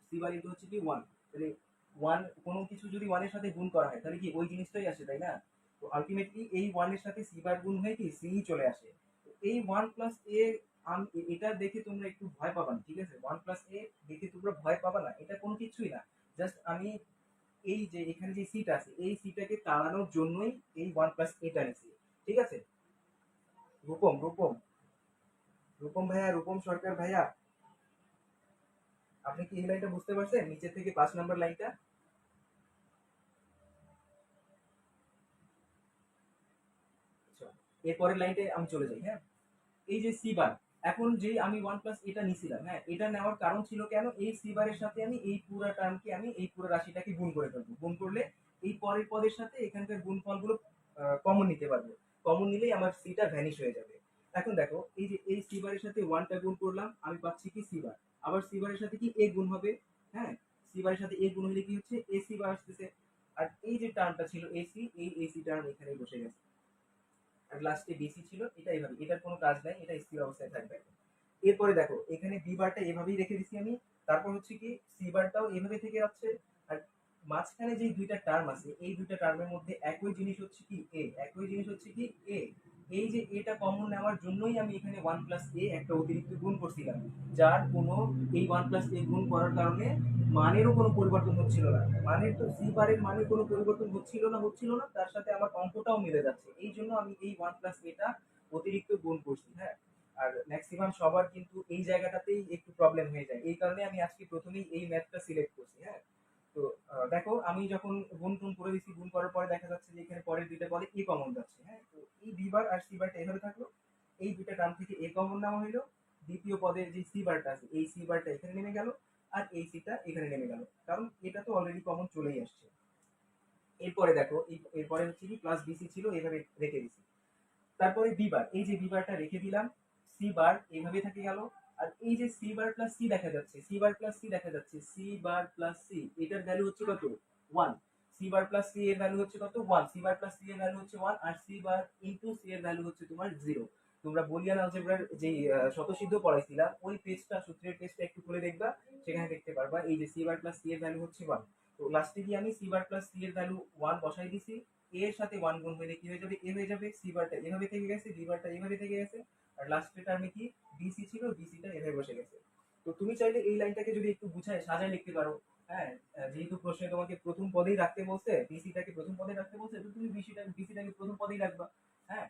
সি বার ইন্টু হচ্ছে কি ওয়ান। তাহলে ওয়ান, কোনো কিছু যদি ওয়ানের সাথে গুণ করা হয় তাহলে কি ওই জিনিসটাই আসে, তাই না? তো আলটিমেটলি এই ওয়ানের সাথে সি বার গুণ হয়ে কি সি চলে আসে। তো এই ওয়ান প্লাস এ, এটা দেখে তোমরা একটু ভয় পাবা না, ঠিক আছে? ওয়ান প্লাস এ দেখে তোমরা ভয় পাবা না, এটা কোনো কিছুই না। জাস্ট আমি এই যে এখানে যে সিটা আছে, এই সিটাকে তাড়ানোর জন্যই এই ওয়ান প্লাস এটা নিছি, ঠিক আছে? রূপম রূপম রূপম ভাইয়া, রূপম সরকার ভাইয়া, আপনি কি এই লাইনটা বুঝতে পারছেন? নিচে থেকে 5 নম্বর লাইনটা। আচ্ছা, এরপরের লাইনটা আমি চলে যাই, হ্যাঁ। এই যে সি বার, এখন যে আমি ওয়ান প্লাস এটা নিছিলাম, হ্যাঁ, এটা নেওয়ার কারণ ছিল কেন? এই সি বারের সাথে আমি এই পুরো টার্মকে, আমি এই পুরো রাশিটাকে গুণ করে ফেলবো। গুণ করলে এই পরের পদের সাথে এখানকার গুণফলগুলো কমন নিতে পারবো। কমন নিলেই আমার সিটা ভ্যানিশ হয়ে যাবে। এখন দেখো, এই যে এই সি বারের সাথে ওয়ানটা গুণ করলাম, আমি পাচ্ছি কি সি বার। আবার সি বারের সাথে কি এ গুণ হবে, হ্যাঁ। সি বারের সাথে এ গুণ হলে কি হচ্ছে? এসি বার আসতেছে। আর এই যে টার্মটা ছিল এসি, এই এসি টার্ম এখানে বসে গেছে। আর লাস্টে ডিসি ছিল, এটা এইভাবে, এটার কোনো কাজ নাই, এটা স্থির অবস্থায় থাকবে। এরপরে দেখো, এখানে বি বারটা এভাবেই রেখে দিছি আমি। তারপর হচ্ছে কি সি বারটাও এভাবে থেকে যাচ্ছে। আর মাঝখানে যে দুইটা টার্ম আছে, এই দুইটা টার্মের মধ্যে একই জিনিস হচ্ছে কি এ, একই জিনিস হচ্ছে কি এ। এই যে এটা কমন নেওয়ার জন্যই আমি এখানে ওয়ান প্লাস এ একটা অতিরিক্ত গুণ করছিলাম, যার কোনো, এই ওয়ান প্লাস এ গুণ করার কারণে মানেরও কোনো পরিবর্তন হচ্ছিল না। মানের তো সি বারের মানের কোনো পরিবর্তন হচ্ছিল না, তার সাথে আমার অঙ্কটাও মিলে যাচ্ছে, এই জন্য আমি এই ওয়ান প্লাস এটা অতিরিক্ত গুণ করছি, হ্যাঁ। আর ম্যাক্সিমাম সবার কিন্তু এই জায়গাটাতেই একটু প্রবলেম হয়ে যায়, এই কারণে আমি আজকে প্রথমেই এই ম্যাথটা সিলেক্ট করছি, হ্যাঁ। তো দেখো, আমি যখন গুণ টুন করে দিচ্ছি, গুণ করার পরে দেখা যাচ্ছে যে এখানে পরের দুইটা পদে এ কমন যাচ্ছে, হ্যাঁ। তো এই বি বার আর সি বারটা এভাবে থাকলো, এই দুইটা টার্ম থেকে এ কমন নেওয়া হইলো, দ্বিতীয় পদের যে সি বারটা আছে, এই সি বারটা এখানে নেমে গেল, আর এই সিটা এখানে নেমে গেল, কারণ এটা তো অলরেডি কমন চলেই আসছে। এরপরে দেখো, এরপরে হচ্ছে কি প্লাস বিসি ছিল, এভাবে রেখে দিছি। তারপরে বি বার, এই যে বি বারটা রেখে দিলাম, সি বার এইভাবে থেকে গেল। আর এই যে সি বার প্লাস সি দেখা যাচ্ছে, সি বার প্লাস সি দেখা যাচ্ছে, সি বার প্লাস সি এটার ভ্যালু হচ্ছে কত? One. C bar plus C এর ভ্যালু হচ্ছে কত? One. C bar plus C এর ভ্যালু হচ্ছে ওয়ান, আর সি বার ইন্টু সি এর ভ্যালু হচ্ছে তোমার জিরো। তোমরা বুলিয়ান অলজেব্রার যে শতসিদ্ধ পড়াইছিলাম, ওই পেজটা, সূত্রের পেজটা একটু খুলে দেখবা, সেখানে দেখতে পারবা এই যে সি বার প্লাস সি এর ভ্যালু হচ্ছে ওয়ান। তো লাস্টে গিয়ে আমি সি বার প্লাস সি এর ভ্যালু ওয়ান বসাই দিছি। এ এর সাথে ওয়ান গুণ হলে কি হয়ে যাবে? এ হয়ে যাবে। সি বারটা এভাবে থেকে গেছে, বি বারটা এভাবে থেকে গেছে, আর লাস্টের টার্মে কি বিসি ছিল, বিসিটা এভাবে বসে গেছে। তো তুমি চাইলে এই লাইনটাকে যদি একটু গুছায় সাজায় লিখতে পারো, হ্যাঁ। যেহেতু প্রশ্নে তোমাকে প্রথম পদেই রাখতে বলছে, বিসিটাকে প্রথম পদে রাখতে বলছে, তো তুমি বিসিটাকে প্রথম পদেই রাখবা, হ্যাঁ।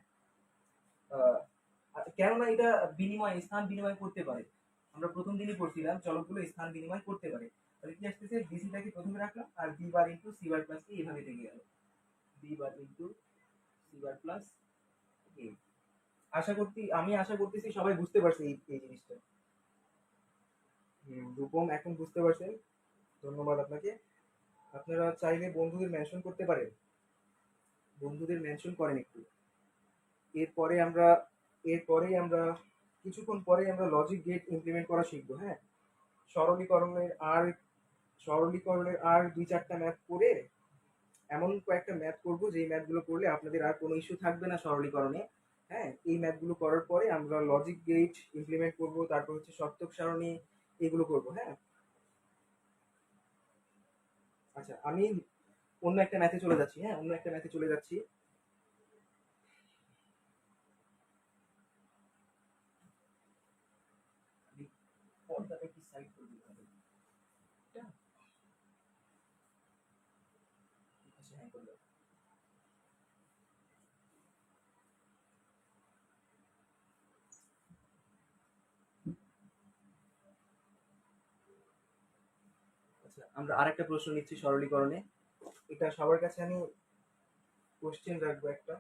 আহ, কেননা এটা বিনিময়, স্থান বিনিময় করতে পারে। আমরা প্রথম দিনই পড়ছিলাম চলকগুলো স্থান বিনিময় করতে পারে। তাহলে কি আসতেছে? বিসিটাকে প্রথমে রাখলাম, আর B bar into C bar plus A এভাবে থেকে গেল। B bar into C bar plus A. আশা করতেছি সবাই বুঝতে পারছে এই জিনিসটা। রূপম এখন বুঝতে পারছেন, ধন্যবাদ আপনাকে। আপনারা চাইলে বন্ধুদের মেনশন করতে পারেন, বন্ধুদের মেনশন করেন একটু। এরপরে আমরা এরপরেই আমরা কিছুক্ষণ পরে আমরা লজিক গেট ইমপ্লিমেন্ট করা শিখবো, হ্যাঁ। সরলীকরণের আর সরলীকরণের আর 2-4টা ম্যাথ করে এমন কয়েকটা ম্যাথ করবো, যেই ম্যাথগুলো করলে আপনাদের আর কোনো ইস্যু থাকবে না সরলীকরণে, হ্যাঁ। এই ম্যাথগুলো করার পরে আমরা লজিক গেট ইমপ্লিমেন্ট করব, তারপর হচ্ছে সত্যক সারণী, এগুলো করব, হ্যাঁ। আচ্ছা, আমি অন্য একটা ম্যাথে চলে যাচ্ছি, হ্যাঁ, অন্য একটা ম্যাথে চলে যাচ্ছি। আমি পর্দাটা কি সাইড করে দিতে হবে? এটা? আচ্ছা, হ্যাঁ, করে দাও। আচ্ছা, আমরা আরেকটা প্রশ্ন নিচ্ছি সরলীকরণে। এটা সবার কাছে আমি কোশ্চেন রাখবো একটা।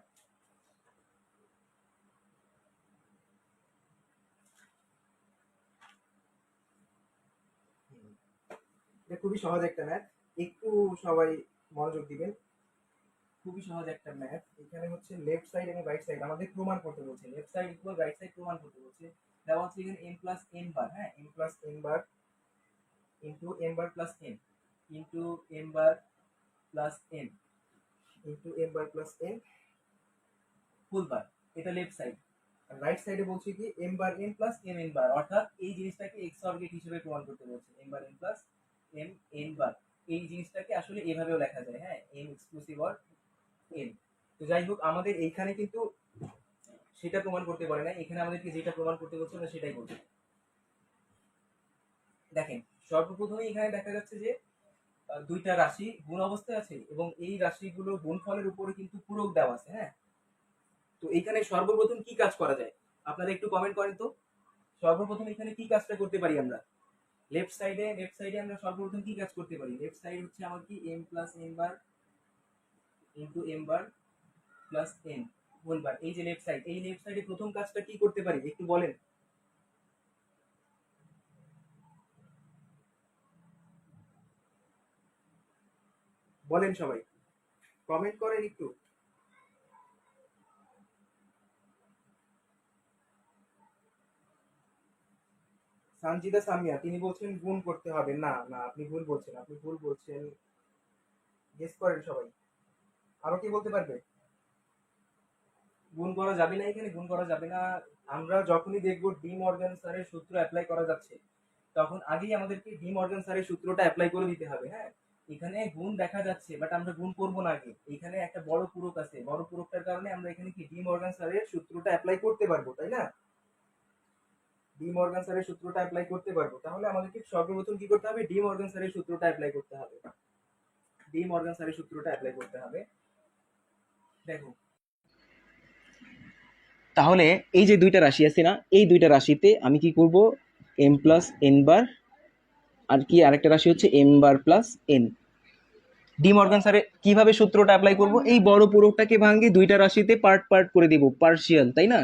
এটা খুবই সহজ একটা ম্যাথ, একটু সবাই মনোযোগ দিবেন। খুবই সহজ একটা ম্যাথ। এখানে হচ্ছে লেফট সাইড এবং রাইট সাইড আমাদের প্রমাণ করতে বলছে, left side equal right side প্রমাণ করতে বলছে। দেওয়া হচ্ছে এখানে m প্লাস n বার, হ্যাঁ, m প্লাস n বার ইন্টু m বার প্লাস n ইন্টু m বার প্লাস n ইন্টু m বার প্লাস n ফুল বার। এটা লেফট সাইড। আর রাইট সাইডে বলছে কি m বার n প্লাস m n বার, অর্থাৎ এই জিনিসটাকে এক্স অর গেট হিসেবে প্রমাণ করতে বলছে, m বার n প্লাস m n বার। এই জিনিসটাকে আসলে এভাবেও লেখা যায়, হ্যাঁ, m এক্সক্লুসিভ অর n। তো যাই হোক, আমাদের এইখানে কিন্তু সেটা প্রমাণ করতে পারে না, এখানে আমাদেরকে যেটা প্রমাণ করতে বলছে আমরা সেটাই করব। দেখেন, সর্বপ্রথমে এখানে দেখা যাচ্ছে যে দুইটা রাশি গুণ অবস্থায় আছে এবং এই রাশিগুলো গুণফলের উপরে কিন্তু পূরক দেওয়া আছে, হ্যাঁ। তো এইখানে সর্বপ্রথম কি কাজ করা যায় আপনারা একটু কমেন্ট করেন তো। সর্বপ্রথম এখানে কি কাজটা করতে পারি আমরা? লেফট সাইডে আমরা সর্বপ্রথম কি কাজ করতে পারি? লেফট সাইড হচ্ছে আমার কি m প্লাস n বার ইন্টু m বার প্লাস n হোল বার। এই যে লেফট সাইড, এই লেফট সাইডে প্রথম কাজটা কি করতে পারি একটু বলেন। বলেন সবাই, কমেন্ট করেন একটু। সানজিদা সামিয়া তিনি বলছেন গুণ করতে হবে। না না, আপনি ভুল বলছেন, আপনি ভুল বলছেন। গেস করেন সবাই, আরো কি বলতে পারবে? গুণ করা যাবে না, এখানে গুণ করা যাবে না। আমরা যখনই দেখবো ডি মর্গান স্যারের সূত্র অ্যাপ্লাই করা যাচ্ছে, তখন আগেই আমাদেরকে ডি মর্গান স্যারের সূত্রটা অ্যাপ্লাই করে দিতে হবে, হ্যাঁ। এখানে গুণ দেখা যাচ্ছে বাট আমরা গুণ করবো না আগে। এখানে একটা বড় পূরক আছে, বড় পূরকটার কারণে আমরা এখানে কি ডি মর্গান স্যারের সূত্রটা অ্যাপ্লাই করতে পারবো, তাই না? ডি মর্গান স্যারের সূত্রটা অ্যাপ্লাই করতে পারবো, তাহলে আমাদেরকে সর্বপ্রথম কি করতে হবে? ডি মর্গান স্যারের সূত্রটা অ্যাপ্লাই করতে হবে। ডি মর্গান স্যারের সূত্রটা অ্যাপ্লাই করতে হবে। দেখো, তাহলে এই যে দুইটা রাশি আছে না, এই দুইটা রাশিতে আমি কি করব? m প্লাস n বার আর কি আরেকটা রাশি হচ্ছে m বার প্লাস n। ডি মর্গান স্যারে কিভাবে সূত্রটা অ্যাপ্লাই করব? এই বড় পুরকটাকে ভাঙি দুইটা রাশিতে পার্ট পার্ট করে দিব, পার্শিয়াল, তাই না?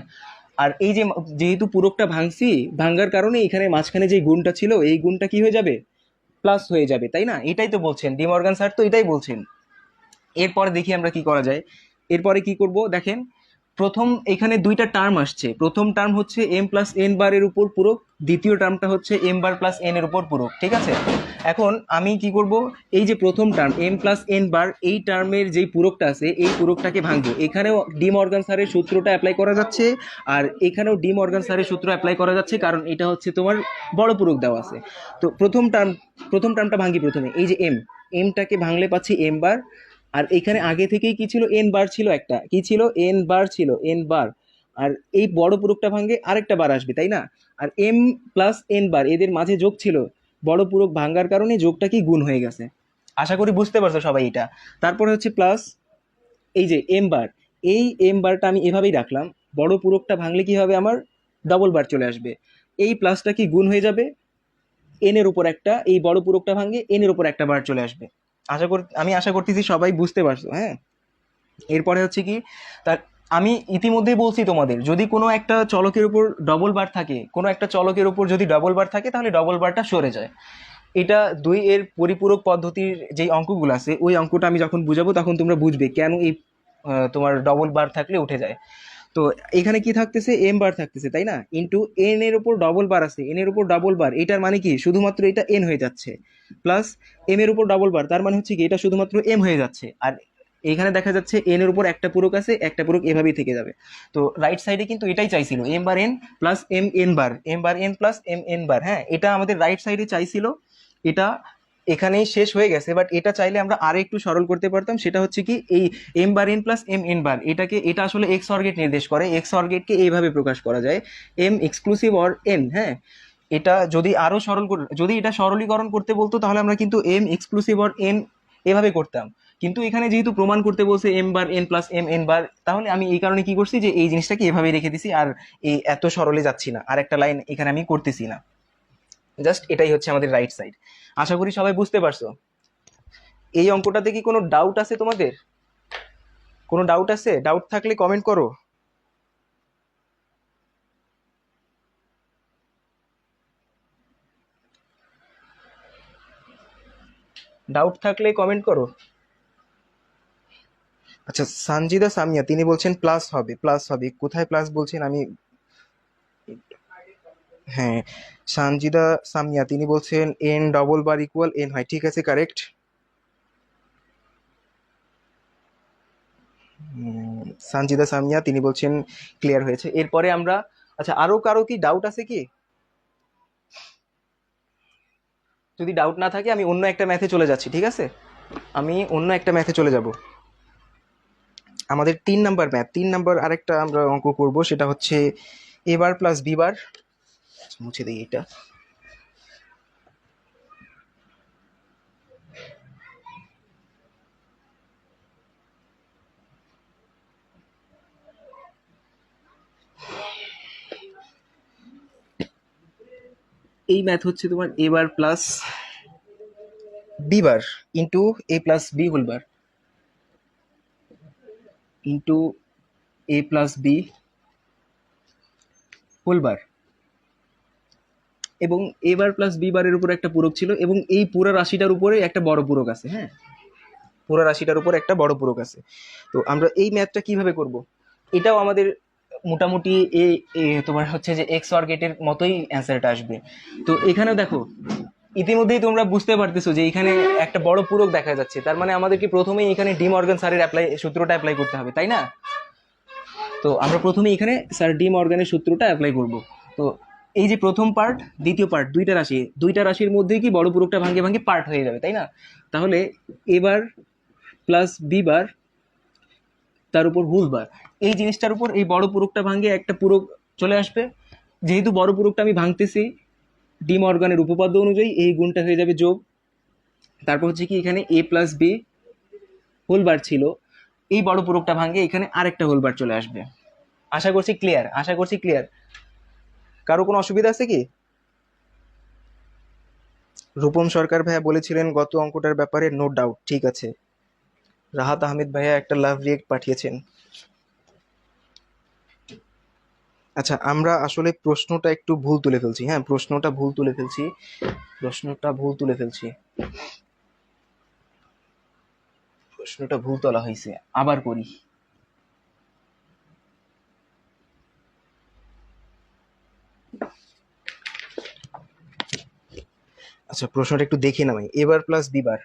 আর এই যে যেহেতু পুরকটা ভাঙছি, ভাঙার কারণে এখানে মাঝখানে যে গুণটা ছিল এই গুণটা কি হয়ে যাবে? প্লাস হয়ে যাবে, তাই না? এটাই তো বলছেন ডি মর্গান স্যার, তো এটাই বলছেন। এরপরে দেখি আমরা কি করা যায়। এরপরে কি করব দেখেন, প্রথম এখানে দুইটা টার্ম আসছে। প্রথম টার্ম হচ্ছে m প্লাস n বারের উপর পূরক, দ্বিতীয় টার্মটা হচ্ছে m বার প্লাস n এর উপর পূরক, ঠিক আছে? এখন আমি কি করব, এই যে প্রথম টার্ম m প্লাস n বার, এই টার্মের যেই পূরকটা আছে এই পূরকটাকে ভাঙবো। এখানেও ডি মর্গান স্যারের সূত্রটা অ্যাপ্লাই করা যাচ্ছে আর এখানেও ডি মর্গান স্যারের সূত্র অ্যাপ্লাই করা যাচ্ছে, কারণ এটা হচ্ছে তোমার বড় পূরক দেওয়া আছে। তো প্রথম টার্মটা ভাঙি প্রথমে। এই যে এমটাকে ভাঙলে পাচ্ছি m বার, আর এখানে আগে থেকেই কি ছিল? এন বার ছিল, একটা কি ছিল? এন বার ছিল, এন বার। আর এই বড় পুরকটা ভাঙে আরেকটা বার আসবে, তাই না? আর এম প্লাস এন বার এদের মাঝে যোগ ছিল, বড় পুরক ভাঙ্গার কারণে যোগটা কি গুণ হয়ে গেছে। আশা করি বুঝতে পারছো সবাই এটা। তারপরে হচ্ছে প্লাস এই যে এম বার, এই এম বারটা আমি এভাবেই রাখলাম। বড় পুরকটা ভাঙলে কি হবে? আমার ডবল বার চলে আসবে। এই প্লাসটা কি গুণ হয়ে যাবে এন এর উপর একটা, এই বড় পুরকটা ভাঙে এন এর উপর একটা বার চলে আসবে। আমি আশা করতেছি সবাই বুঝতে পারছো, হ্যাঁ। এরপরে হচ্ছে কি, তার আমি ইতিমধ্যেই বলছি তোমাদের, যদি কোনো একটা চলকের উপর ডবল বার থাকে, কোনো একটা চলকের উপর যদি ডবল বার থাকে তাহলে ডবল বারটা সরে যায়। এটা 2 এর পরিপূরক পদ্ধতির যেই অঙ্কগুলো আছে ওই অঙ্কটা আমি যখন বুঝাবো তখন তোমরা বুঝবে কেন এই তোমার ডবল বার থাকলে উঠে যায়। তো এখানে কি থাকতেছে? এম বার থাকতেছে, তাই না? ইন্টু এন এর উপর ডবল বার আছে, এন এর উপর ডবল বার, এটার মানে কি শুধুমাত্র এটা এন হয়ে যাচ্ছে। প্লাস এম এর উপর ডবল বার, তার মানে হচ্ছে কি এটা শুধুমাত্র এম হয়ে যাচ্ছে। আর এখানে দেখা যাচ্ছে এন এর উপর একটা পূরক আছে, একটা পূরক এভাবেই থেকে যাবে। তো রাইট সাইডে কিন্তু এটাই চাইছিল, এম বার এন প্লাস এম এন বার, এম বার এন প্লাস এম এন বার, হ্যাঁ, এটা আমাদের রাইট সাইডে চাইছিল। এটা এখানেই শেষ হয়ে গেছে, বাট এটা চাইলে আমরা আরো একটু সরল করতে পারতাম। সেটা হচ্ছে কি, এই এম বার এন প্লাস এম এন বার এটা আসলে এক্স অর গেট নির্দেশ করে। এক্স অর গেটকে এইভাবে প্রকাশ করা যায়, এম এক্সক্লুসিভ অর এন, হ্যাঁ। এটা যদি আরো যদি এটা সরলীকরণ করতে বলতো তাহলে আমরা কিন্তু এম এক্সক্লুসিভ অর এন এভাবে করতাম। কিন্তু এখানে যেহেতু প্রমাণ করতে বলছে এম বার এন প্লাস এম এন বার, তাহলে আমি এই কারণে কি করছি যে এই জিনিসটাকে এভাবে রেখে দিছি, আর এই এত সরলে যাচ্ছি না, আর একটা লাইন এখানে আমি করতেছি না। জাস্ট এটাই হচ্ছে আমাদের রাইট সাইড। আশা করি সবাই বুঝতে পারছো। এই অঙ্কটাতে কি কোনো ডাউট আছে তোমাদের? কোনো ডাউট আছে? ডাউট থাকলে কমেন্ট করো। ডাউট থাকলে কমেন্ট করো। আচ্ছা, সানজিদা সামিয়া তিনি বলছেন প্লাস হবে, প্লাস হবে, কোথায় প্লাস বলছেন আমি? হ্যাঁ, সানজিদা সামিয়া তিনি বলছেন এন ডবল বার ইকুয়াল এন হয়, ঠিক আছে, কারেক্ট। সানজিদা সামিয়া তিনি বলছেন ক্লিয়ার হয়েছে। এরপরে আমরা, আচ্ছা আরো কারো কি ডাউট আছে কি? যদি ডাউট না থাকে আমি অন্য একটা ম্যাথে চলে যাচ্ছি, ঠিক আছে? আমি অন্য একটা ম্যাথে চলে যাব। আমাদের 3 নাম্বার ম্যাথ, 3 নাম্বার আরেকটা আমরা অঙ্ক করব, সেটা হচ্ছে এ বার প্লাস বি বার। মুছে দিই এটা। এই ম্যাথ হচ্ছে তোমার A bar plus B bar into A plus B whole bar into A plus B whole bar, এবং এ বার প্লাস বি বারের উপর একটা পূরক ছিল, এবং এই পুরো রাশিটার উপরে একটা বড় পূরক আছে। হ্যাঁ, পুরো রাশিটার উপর একটা বড় পূরক আছে। তো আমরা এই ম্যাথটা কিভাবে করব? এটাও আমাদের মোটামুটি তোমার হচ্ছে যে এক্স অর গেটের মতোই অ্যান্সারটা আসবে। তো এখানেও দেখো, ইতিমধ্যেই তোমরা বুঝতে পারতেছো যে এখানে একটা বড় পূরক দেখা যাচ্ছে, তার মানে আমাদেরকে প্রথমেই এখানে ডি মর্গান স্যারের সূত্রটা অ্যাপ্লাই করতে হবে, তাই না? তো আমরা প্রথমে এখানে স্যার ডি মর্গানের সূত্রটা অ্যাপ্লাই করব। তো এই যে প্রথম পার্ট, দ্বিতীয় পার্ট, দুইটা রাশির মধ্যে কি বড় পূরকটা ভাঙে ভাঙে পার্ট হয়ে যাবে, তাই না? তাহলে এবার প্লাস বি বার তার উপর হোল বার, এই জিনিসটার উপর এই বড় পূরকটা ভাঙে একটা পূরক চলে আসবে। যেহেতু বড় পূরকটা আমি ভাঙতেছি, ডি মর্গানের উপপাদ্য অনুযায়ী এই গুণটা হয়ে যাবে যোগ। তারপর হচ্ছে কি, এখানে এ প্লাস বি হোল বার ছিল, এই বড় পূরকটা ভাঙে এখানে আরেকটা হোল বার চলে আসবে। আশা করছি ক্লিয়ার, আশা করছি ক্লিয়ার। কারো কোনো অসুবিধা আছে কি? রূপম সরকার ভাইয়া বলেছিলেন গত অঙ্কটার ব্যাপারে নো ডাউট, ঠিক আছে। রাহাত আহমেদ ভাইয়া একটা লাভ রিয়েক্ট পাঠিয়েছেন। আচ্ছা, আমরা আসলে প্রশ্নটা একটু ভুল তুলে ফেলছি। হ্যাঁ, প্রশ্নটা ভুল তুলে ফেলছি, প্রশ্নটা ভুল তুলে ফেলছি, প্রশ্নটা ভুল তোলা হয়েছে। আবার করি। আচ্ছা, প্রশ্নটা একটু দেখে নামাই। এবার প্লাস বি বার,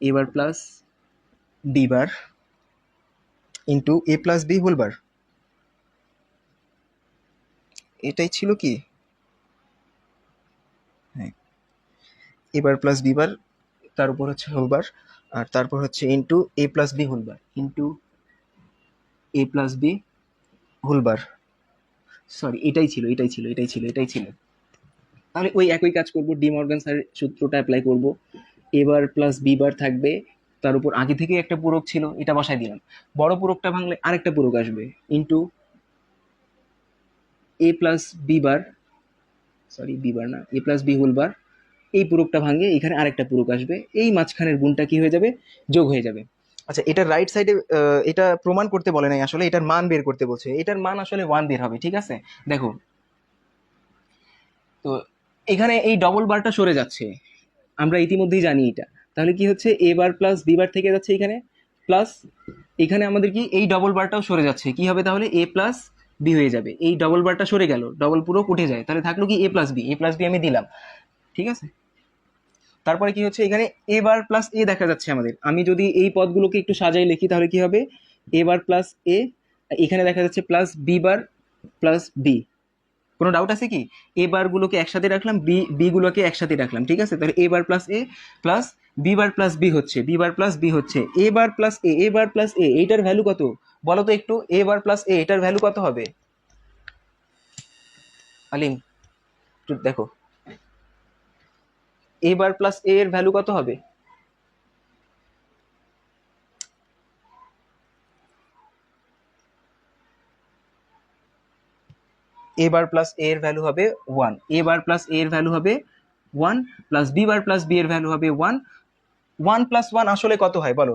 এবার plus B bar into A plus B whole বার, এটাই ছিল কি? হ্যাঁ, এবার প্লাস বি বার তার উপর হচ্ছে হোল বার, আর তারপর হচ্ছে into A plus B whole bar into A plus B whole bar. Sorry, এটাই ছিল। তাহলে ওই একই কাজ করব, ডি মর্গান স্যারের সূত্রটা অ্যাপ্লাই করব। এবার প্লাস বি বার থাকবে, তার উপর আগে থেকে একটা পূরক ছিল, এটা বসাই দিলাম। বড় পূরকটা ভাঙলে আরেকটা পূরক আসবে, into A plus B bar, sorry B bar না, A plus B whole bar. এই পূরকটা ভাঙে এখানে আরেকটা পূরক আসবে, এই মাঝখানের গুণটা কি হয়ে যাবে? যোগ হয়ে যাবে। আচ্ছা, এটা রাইট সাইডে, এটা প্রমাণ করতে বলে নাই, আসলে এটার মান বের করতে বলছে। এটার মান আসলে 1 বের হবে, ঠিক আছে। দেখো, তো এখানে এই ডবল বারটা সরে যাচ্ছে, আমরা ইতিমধ্যেই জানি এটা। তাহলে কি হচ্ছে, এ বার প্লাস বি বার থেকে যাচ্ছে এখানে প্লাস, এখানে আমাদের কি এই ডবল বারটাও সরে যাচ্ছে, কি হবে তাহলে? এ প্লাস বি হয়ে যাবে। এই ডবল বারটা সরে গেল, ডবল পুরো উঠে যায়, তাহলে থাকলো কি এ প্লাস বি। এ প্লাস বি আমি দিলাম, ঠিক আছে। তারপরে কি হচ্ছে, এখানে এ বার প্লাস এ দেখা যাচ্ছে আমাদের। আমি যদি এই পদগুলোকে একটু সাজাই লিখি তাহলে কি হবে? এ বার প্লাস এ, এখানে দেখা যাচ্ছে plus B bar plus B. কোনো ডাউট আছে কি? এ বার গুলোকে একসাথে রাখলাম, বি গুলোকে একসাথে রাখলাম, ঠিক আছে। তাহলে A bar plus A plus B bar plus B হচ্ছে, বি বার প্লাস বি হচ্ছে A bar plus A, A bar plus এ, এইটার ভ্যালু কত বলো তো একটু? এ বার প্লাস এ, এটার ভ্যালু কত হবে? আলিম, একটু দেখো, এ বার প্লাস এ এর ভ্যালু কত হবে? এ বার প্লাস এ এর ভ্যালু হবে 1, এ বার প্লাস এ এর ভ্যালু হবে 1, plus B bar plus B এর ভ্যালু হবে 1। 1 + 1 আসলে কত হয় বলো?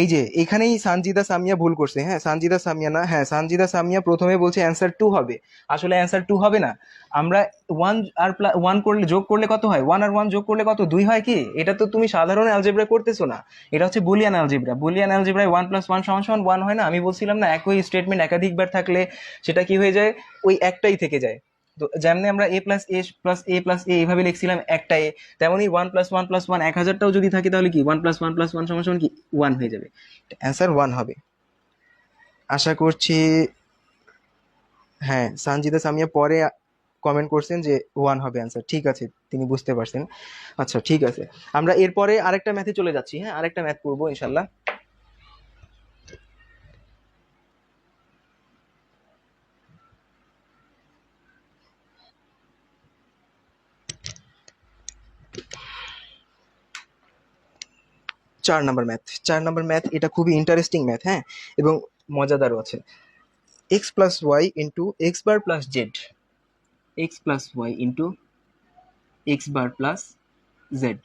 এই যে এখানেই সানজিদা সামিয়া ভুল করছে। হ্যাঁ, সানজিদা সামিয়া না, হ্যাঁ সানজিদা সামিয়া প্রথমে বলছে অ্যান্সার 2 হবে, আসলে অ্যান্সার 2 হবে না। আমরা 1 আর 1 করলে, যোগ করলে কত হয়? 1 আর 1 যোগ করলে কত? 2 হয় কি? এটা তো তুমি সাধারণ অ্যালজেব্রা করতেছো না, এটা হচ্ছে বুলিয়ান অ্যালজেব্রা। বুলিয়ান অ্যালজেব্রায় 1 + 1 = 1 হয় না? আমি বলছিলাম না, একই স্টেটমেন্ট একাধিকবার থাকলে সেটা কি হয়ে যায়, ওই একটাই থেকে যায়। তো যেমনি আমরা a plus A plus A plus A এইভাবে লিখছিলাম একটা এ, তেমনই 1 + 1 + 1 1000টাও যদি থাকে তাহলে কি 1 + 1 + 1 = কি 1 হয়ে যাবে, অ্যান্সার 1 হবে। আশা করছি। হ্যাঁ, সানজিদা সামিয়া পরে কমেন্ট করছেন যে 1 হবে অ্যান্সার, ঠিক আছে, তিনি বুঝতে পারছেন। আচ্ছা ঠিক আছে, আমরা এরপরে আরেকটা ম্যাথে চলে যাচ্ছি। হ্যাঁ, আরেকটা ম্যাথ করবো ইনশাল্লাহ। 4 নম্বর ম্যাথ। 4 নম্বর ম্যাথ, এটা খুবই ইন্টারেস্টিং ম্যাথ, হ্যাঁ, এবং মজাদারও আছে। X plus Y into X bar plus Z, X plus Y into X bar plus Z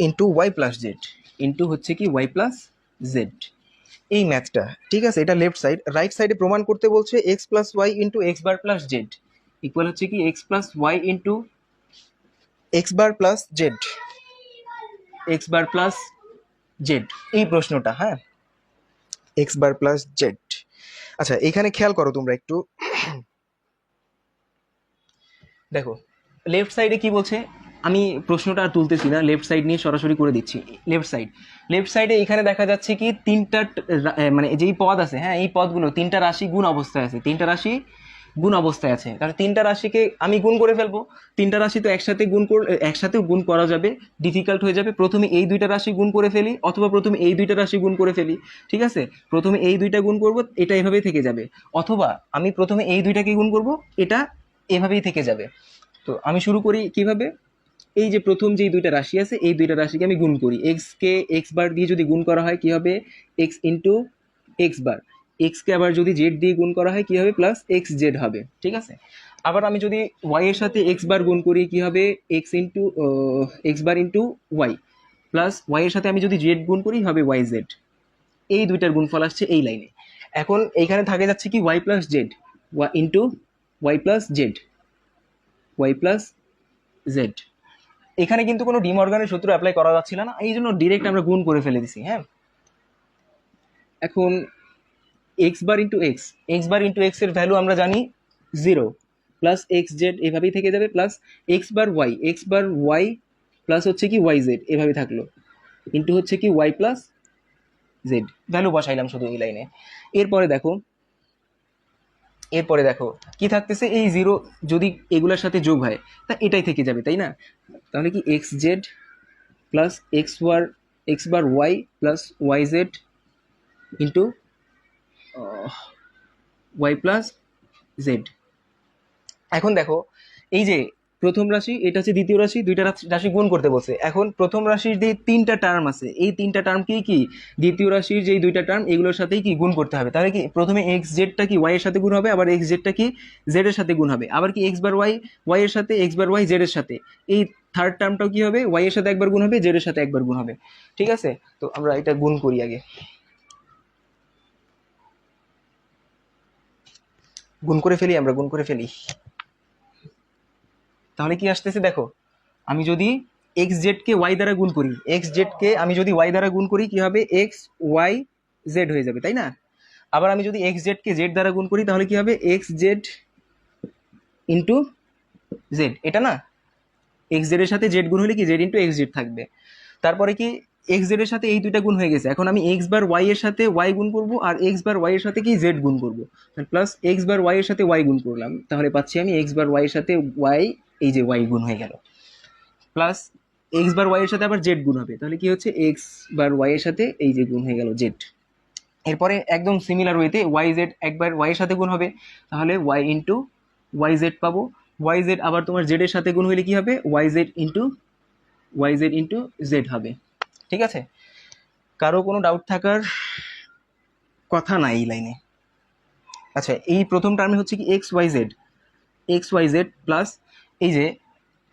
into Y plus Z, into হচ্ছে কি ওয়াই প্লাস জেড। এই ম্যাথটা ঠিক আছে, এটা লেফট সাইড। রাইট সাইডে প্রমাণ করতে বলছে X plus Y into X bar plus Z equal হচ্ছে কি X plus Y into X bar plus Z, X bar plus Z, এই প্রশ্নটা। হ্যাঁ, এক্স বার প্লাস জেড। আচ্ছা, এখানে খেয়াল করো তোমরা একটু, দেখো লেফট সাইডে কি বলছে, আমি প্রশ্নটা আর তুলতেছি না, লেফট সাইড নিয়ে সরাসরি করে দিচ্ছি। লেফট সাইডে এখানে দেখা যাচ্ছে কি তিনটা মানে যেই পদ আছে, হ্যাঁ এই পদগুলো তিনটা রাশি গুণ অবস্থায় আছে, তিনটা রাশি গুণ অবস্থায় আছে, তাহলে তিনটা রাশিকে আমি গুণ করে ফেলবো। তিনটা রাশি তো একসাথে গুণ একসাথেও গুণ করা যাবে, ডিফিকাল্ট হয়ে যাবে। প্রথমে এই দুইটা রাশি গুণ করে ফেলি, অথবা প্রথমে এই দুইটা রাশি গুণ করে ফেলি। ঠিক আছে, প্রথমে এই দুইটা গুণ করব, এটা এভাবেই থেকে যাবে, অথবা আমি প্রথমে এই দুইটাকে গুণ করব, এটা এভাবেই থেকে যাবে। তো আমি শুরু করি কিভাবে, এই যে প্রথম যেই দুইটা রাশি আছে এই দুইটা রাশিকে আমি গুণ করি, এক্স কে এক্স বার দিয়ে যদি গুণ করা হয় কি হবে, এক্স ইন্টু এক্স বার। এক্স কে আবার যদি জেড দিয়ে গুণ করা হয় কি হবে, প্লাস এক্স জেড হবে। ঠিক আছে, আবার আমি যদি ওয়াই এর সাথে এক্স বার গুণ করি কি হবে, X into X bar into Y, plus Y এর সাথে আমি যদি জেড গুণ করি হবে ওয়াই জেড। এই দুইটার গুণফল আসছে এই লাইনে। এখন এইখানে থাকে যাচ্ছে কি Y plus Z, into Y plus Z, Y plus Z. এখানে কিন্তু কোনো ডিমর্গানের সূত্র অ্যাপ্লাই করা যাচ্ছিল না, এই জন্য ডিরেক্ট আমরা গুণ করে ফেলে দিছি। হ্যাঁ, এখন x bar into x, x bar into x এর ভ্যালু আমরা জানি 0, প্লাস এক্স জেড এভাবেই থেকে যাবে, plus X bar Y, x bar Y plus হচ্ছে কি ওয়াই জেড এভাবে থাকলো, ইন্টু হচ্ছে কি ওয়াই প্লাস জেড, ভ্যালু বসাইলাম শুধু এই লাইনে। এরপরে দেখো, এরপরে দেখো কি থাকতেছে, এই 0 যদি এগুলোর সাথে যোগ হয় তা এটাই থেকে যাবে, তাই না? তাহলে কি X Z plus X bar Y plus Y Z into Y plus Z. এখন দেখো, এই যে প্রথম রাশি এটা হচ্ছে দ্বিতীয় রাশি, দুইটা রাশি গুণ করতে বলছে। এখন প্রথম রাশির যে তিনটা টার্ম আছে, এই তিনটা টার্ম কি দ্বিতীয় রাশির যেই দুইটা টার্ম এগুলোর সাথেই কি গুণ করতে হবে। তাহলে কি প্রথমে এক্স জেডটা কি ওয়াই এর সাথে গুণ হবে, আবার এক্স জেডটা কি জেড এর সাথে গুণ হবে, আবার কি এক্স বার ওয়াই ওয়াই এর সাথে, এক্স বার ওয়াই জেড এর সাথে। এই থার্ড টার্মটাও কি হবে, ওয়াই এর সাথে একবার গুণ হবে, জেড এর সাথে একবার গুণ হবে। ঠিক আছে, তো আমরা এটা গুণ করি আগে, গুণ করে ফেলি, আমরা গুণ করে ফেলি। তাহলে কি আসতেছে দেখো, আমি যদি এক্স জেড কে ওয়াই দ্বারা গুণ করি, এক্স জেড কে আমি যদি ওয়াই দ্বারা গুণ করি কি হবে, এক্স ওয়াই জেড হয়ে যাবে, তাই না? আবার আমি যদি এক্স জেড কে জেড দ্বারা গুণ করি তাহলে কি হবে, এক্স জেড ইন্টু জেড, এটা না? এক্স জেড এর সাথে জেড গুণ হলে কি জেড ইন্টু এক্স জেড থাকবে। তারপরে কি এক্স জেড এর সাথে এই দুইটা গুণ হয়ে গেছে, এখন আমি এক্স বার ওয়াই এর সাথে ওয়াই গুণ করবো, আর এক্স বার ওয়াই এর সাথে কি জেড গুণ করবো, প্লাস এক্স বার ওয়াই এর সাথে ওয়াই গুণ করলাম, তাহলে পাচ্ছি আমি এক্স বার ওয়াই এর সাথে ওয়াই, এই যে ওয়াই গুণ হয়ে গেল, প্লাস এক্স বার ওয়াই এর সাথে আবার জেড গুণ হবে, তাহলে কি হচ্ছে এক্স বার ওয়াই এর সাথে এই যে গুণ হয়ে গেল জেড। এরপরে একদম সিমিলার ওয়েতে ওয়াই জেড একবার ওয়াই এর সাথে গুণ হবে, তাহলে ওয়াই ইন্টু ওয়াই জেড পাবো। ওয়াই জেড আবার তোমার জেড এর সাথে গুণ হলে কি হবে, ওয়াই জেড ইন্টু জেড হবে। ঠিক আছে, কারো কোনো ডাউট থাকার কথা নাই এই লাইনে? আচ্ছা, এই প্রথম টার্মে হচ্ছে কি এক্স ওয়াই জেড প্লাস এই যে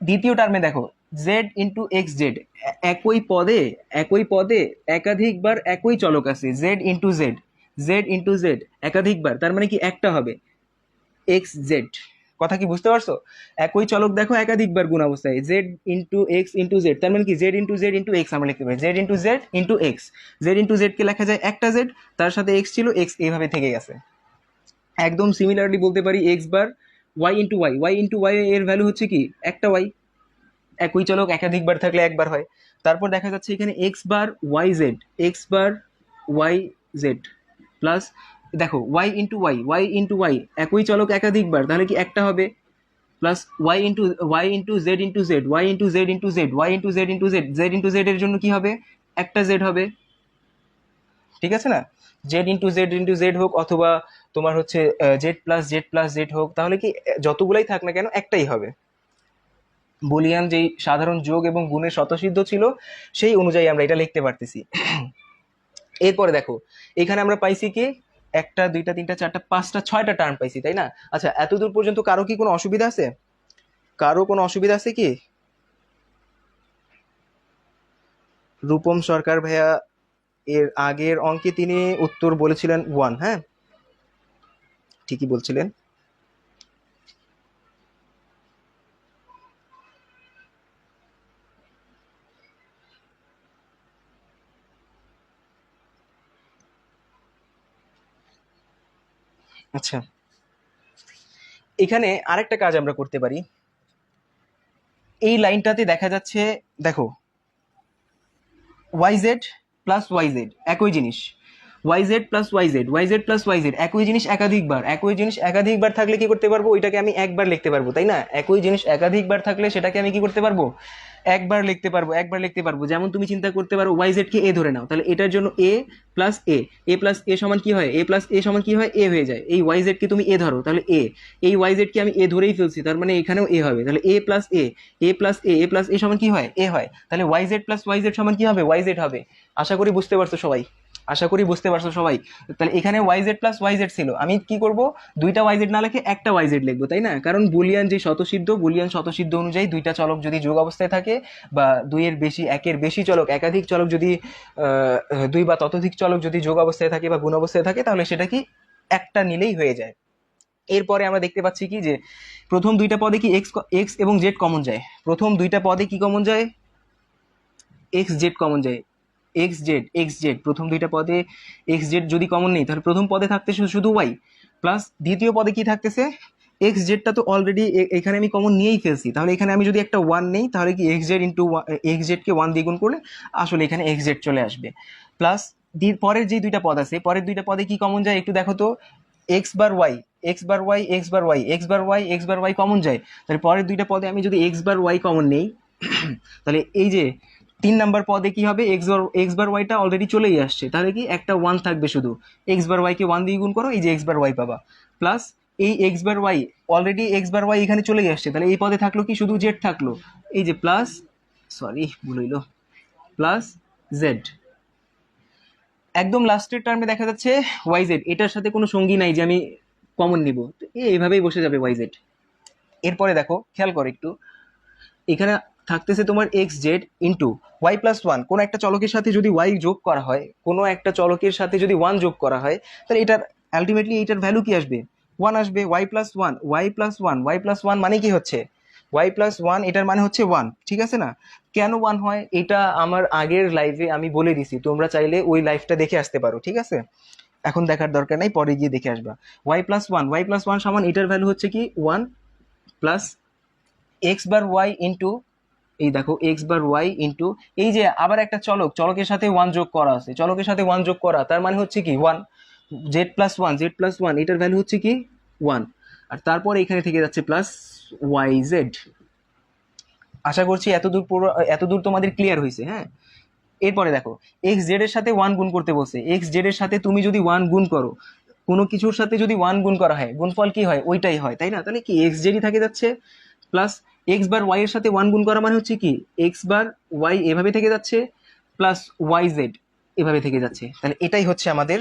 দ্বিতীয় টার্মে দেখো জেড ইন্টু এক্স জেড, একই পদে একাধিকবার একই চলক আছে, জেড ইন্টু জেড একাধিকবার, তার মানে কি একটা হবে এক্স জেড। কথা কি বুঝতে পারছো? একই চলক দেখো একাধিকবার গুণ অবস্থায়, জেড তার মানে কি Z into Z into X আমরা লিখতে পারি, Z into Z into X. Z কে লেখা যায় একটা জেড, তার সাথে এক্স ছিল, এক্স এইভাবে থেকে গেছে। একদম সিমিলারলি বলতে পারি x bar Y into Y এর ভ্যালু হচ্ছে কি একটা ওয়াই, একই চলক একাধিকবার থাকলে একবার হয়। তারপর দেখা যাচ্ছে এখানে X bar Y Z plus দেখো ওয়াই ইন্টু ওয়াই একই চলক একাধিকবার তাহলে কি একটা হবে, plus Y into Z into Z এর জন্য কি হবে, একটা জেড হবে, ঠিক আছে না? জেড ইন্টু জেড হোক অথবা তোমার হচ্ছে জেড প্লাস জেড হোক, তাহলে কি যতগুলাই থাক না কেন একটাই হবে। বুলিয়ান যেই সাধারণ যোগ এবং গুণের স্বতঃসিদ্ধ ছিল সেই অনুযায়ী আমরা এটা লিখতে পারতেছি। এরপরে দেখো এখানে আমরা পাইছি কি একটা দুইটা তিনটা চারটা পাঁচটা ছয়টা টার্ম পাইছি, তাই না? আচ্ছা, এতদূর পর্যন্ত কারো কি কোনো অসুবিধা আছে? কারো কোনো অসুবিধা আছে কি? রূপম সরকার ভাইয়া এর আগের অঙ্কে তিনি উত্তর বলেছিলেন 1, হ্যাঁ ঠিকই বলছিলেন। আচ্ছা, এখানে আরেকটা কাজ আমরা করতে পারি। এই লাইনটাতে দেখা যাচ্ছে দেখো ওয়াই জেড একই জিনিস, ওয়াই জেড একই জিনিস একাধিকবার থাকলে কি করতে পারবো, ওইটাকে আমি একবার লিখতে পারবো, তাই না? একই জিনিস একাধিকবার থাকলে সেটাকে আমি কি করতে পারবো, একবার লিখতে পারবো। যেমন তুমি চিন্তা করতে পারো ওয়াই জেড কে এ ধরে নাও, তাহলে এটার জন্য এ প্লাস এ সমান কি হয়, এ হয়ে যায়। এই ওয়াই জেড কে তুমি এ ধরো, তাহলে এই ওয়াই জেড কে আমি এ ধরেই ফেলছি, তার মানে এখানেও এ হবে, তাহলে এ প্লাস এ সমান কি হয়, এ হয়। তাহলে ওয়াই জেড সমান কি হবে, ওয়াই জেড হবে। আশা করি বুঝতে পারছো সবাই। তাহলে এখানে ওয়াই জেড ছিল, আমি কি করব, দুইটা ওয়াইজেড না লিখে একটা ওয়াইজেড লিখবো, তাই না? কারণ বুলিয়ান স্বতঃসিদ্ধ অনুযায়ী দুইটা চলক যদি যোগ অবস্থায় থাকে বা একের বেশি চলক একাধিক চলক যদি দুই বা ততোধিক চলক যদি যোগ অবস্থায় থাকে বা গুণ অবস্থায় থাকে, তাহলে সেটা কি একটা নিলেই হয়ে যায়। এরপরে আমরা দেখতে পাচ্ছি কি যে প্রথম দুইটা পদে কি এক্স এক্স এবং জেড কমন যায়, প্রথম দুইটা পদে কি কমন যায়, এক্স জেড কমন যায়, এক্স জেড প্রথম দুইটা পদে এক্স জেড যদি কমন নেই, তাহলে প্রথম পদে থাকতেছে শুধু ওয়াই, প্লাস দ্বিতীয় পদে কি থাকতেছে, এক্স জেডটা তো অলরেডি এখানে আমি কমন নিয়েই ফেলছি, তাহলে এখানে আমি যদি একটা ওয়ান নেই, তাহলে কি এক্স জেডকে ওয়ান দিয়ে গুণ করলে আসলে এখানে এক্স জেড চলে আসবে। প্লাস পরের যে দুইটা পদ আছে, পরের দুইটা পদে কি কমন যায় একটু দেখো তো, এক্স বার ওয়াই কমন যায়, তাহলে পরের দুইটা পদে আমি যদি এক্স বার ওয়াই কমন নেই, তাহলে এই যে 3 নাম্বার পদে কি হবে, এক্স বার ওয়াইটা অলরেডি চলেই আসছে, তাহলে কি একটা ওয়ান থাকবে শুধু, এক্স বার ওয়াই কে ওয়ান দিয়ে গুণ করো, এই যে এক্স বার ওয়াই পাবা। প্লাস এই এক্স বার ওয়াই এখানে চলেই আসছে, তাহলে এই পদে থাকলো কি শুধু জেড থাকলো, এই যে প্লাস, সরি ভুল হইলো, প্লাস জেড। একদম লাস্টের টার্মে দেখা যাচ্ছে ওয়াই জেড, এটার সাথে কোনো সঙ্গী নাই যে আমি কমন নিব, তো এইভাবেই বসে যাবে ওয়াই জেড। এরপরে দেখো খেয়াল করো একটু, এখানে থাকতেছে তোমার X Z into Y plus 1, কোনো একটা চলকের সাথে যদি ওয়াই যোগ করা হয়, কোনো একটা চলকের সাথে যদি 1 যোগ করা হয়, তাহলে এটার আলটিমেটলি এইটার ভ্যালু কি আসবে, 1 আসবে। ওয়াই প্লাস ওয়ান মানে কি হচ্ছে, ওয়াই প্লাস 1 এটার মানে হচ্ছে 1, ঠিক আছে না? কেন 1 হয় এটা আমার আগের লাইভে আমি বলে দিছি, তোমরা চাইলে ওই লাইভটা দেখে আসতে পারো, ঠিক আছে? এখন দেখার দরকার নাই, পরে গিয়ে দেখে আসবা। ওয়াই প্লাস ওয়ান সমান এটার ভ্যালু হচ্ছে কি 1 plus X bar Y into, এই দেখো এক্স বার ওয়াই ইন্টু এই যে আবার একটা চলকের সাথে 1 যোগ করা আছে, তার মানে হচ্ছে কি 1, জেড প্লাস ওয়ান এটার ভ্যালু হচ্ছে কি 1, আর তারপর এখানে থেকে যাচ্ছে প্লাস ওয়াই জেড। আশা করছি এতদূর তোমাদের ক্লিয়ার হয়েছে, হ্যাঁ? এরপরে দেখো এক্স জেড এর সাথে 1 গুণ করতে বলছে, এক্স জেড এর সাথে তুমি যদি 1 গুণ করো, কোনো কিছুর সাথে যদি 1 গুণ করা হয় গুণফল কি হয়, ওইটাই হয়, তাই না? তাহলে কি এক্স জেডই থাকে যাচ্ছে, প্লাস এক্স বার ওয়াই এর সাথে 1 গুণ করা মানে হচ্ছে কি এক্স বার ওয়াই এভাবে থেকে যাচ্ছে, প্লাস ওয়াই জেড এভাবে থেকে যাচ্ছে, তাহলে এটাই হচ্ছে আমাদের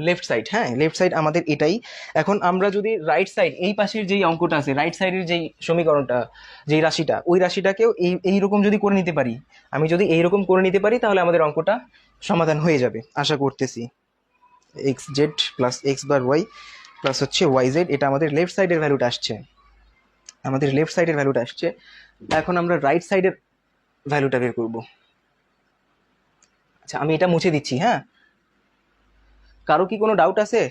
লেফট সাইড, হ্যাঁ লেফট সাইড আমাদের এটাই। এখন আমরা যদি রাইট সাইড এই পাশের যেই অঙ্কটা আছে, রাইট সাইডের যেই সমীকরণটা, যেই রাশিটা, ওই রাশিটাকেও এইরকম যদি করে নিতে পারি, আমি যদি এইরকম করে নিতে পারি, তাহলে আমাদের অঙ্কটা সমাধান হয়ে যাবে আশা করতেছি। X Z plus X bar Y plus হচ্ছে ওয়াই জেড, এটা আমাদের লেফট সাইডের ভ্যালুটা আসছে, আমাদের লেফট সাইডের ভ্যালুটা আসছে। এখন আমরা রাইট সাইডের ভ্যালুটা বের করব। আচ্ছা আমি এটা মুছে দিচ্ছি, হ্যাঁ। কারো কি কোনো ডাউট আছে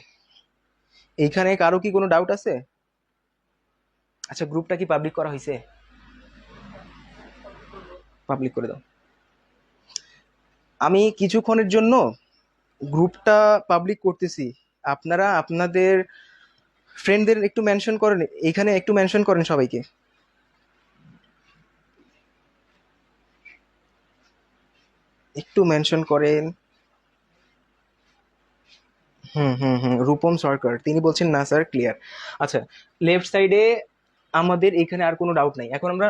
এইখানে? কারো কি কোনো ডাউট আছে? আচ্ছা গ্রুপটা কি পাবলিক করা হয়েছে? পাবলিক করে দাও। আমি কিছুক্ষণের জন্য গ্রুপটা পাবলিক করতেছি, আপনারা আপনাদের ফ্রেন্ডদের একটু মেনশন করেন, এখানে একটু মেনশন করেন সবাইকে, একটু মেনশন করেন। রূপম সরকার তিনি বলছেন না স্যার ক্লিয়ার। আচ্ছা লেফট সাইডে আমাদের এখানে আর কোনো ডাউট নাই। এখন আমরা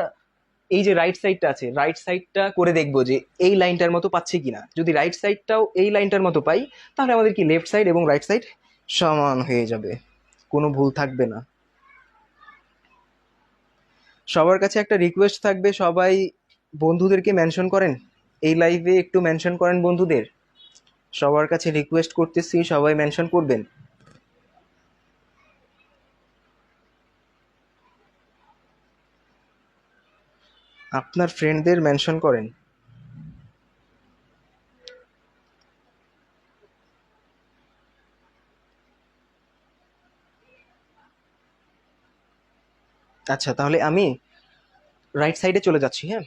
এই যে রাইট সাইডটা আছে, রাইট সাইডটা করে দেখবো যে এই লাইনটার মতো পাচ্ছি কিনা। যদি রাইট সাইডটাও এই লাইনটার মতো পাই, তাহলে আমাদের কি লেফট সাইড এবং রাইট সাইড সমান হয়ে যাবে, কোনো ভুল থাকবে না। সবার কাছে একটা রিকোয়েস্ট থাকবে, সবাই বন্ধুদেরকে মেনশন করেন, এই লাইভে একটু মেনশন করেন বন্ধুদের, সবার কাছে রিকোয়েস্ট করতেছি সবাই মেনশন করবেন। আপনার ফ্রেন্ডদের মেনশন করেন। আচ্ছা তাহলে আমি রাইট সাইডে চলে যাচ্ছি, হ্যাঁ।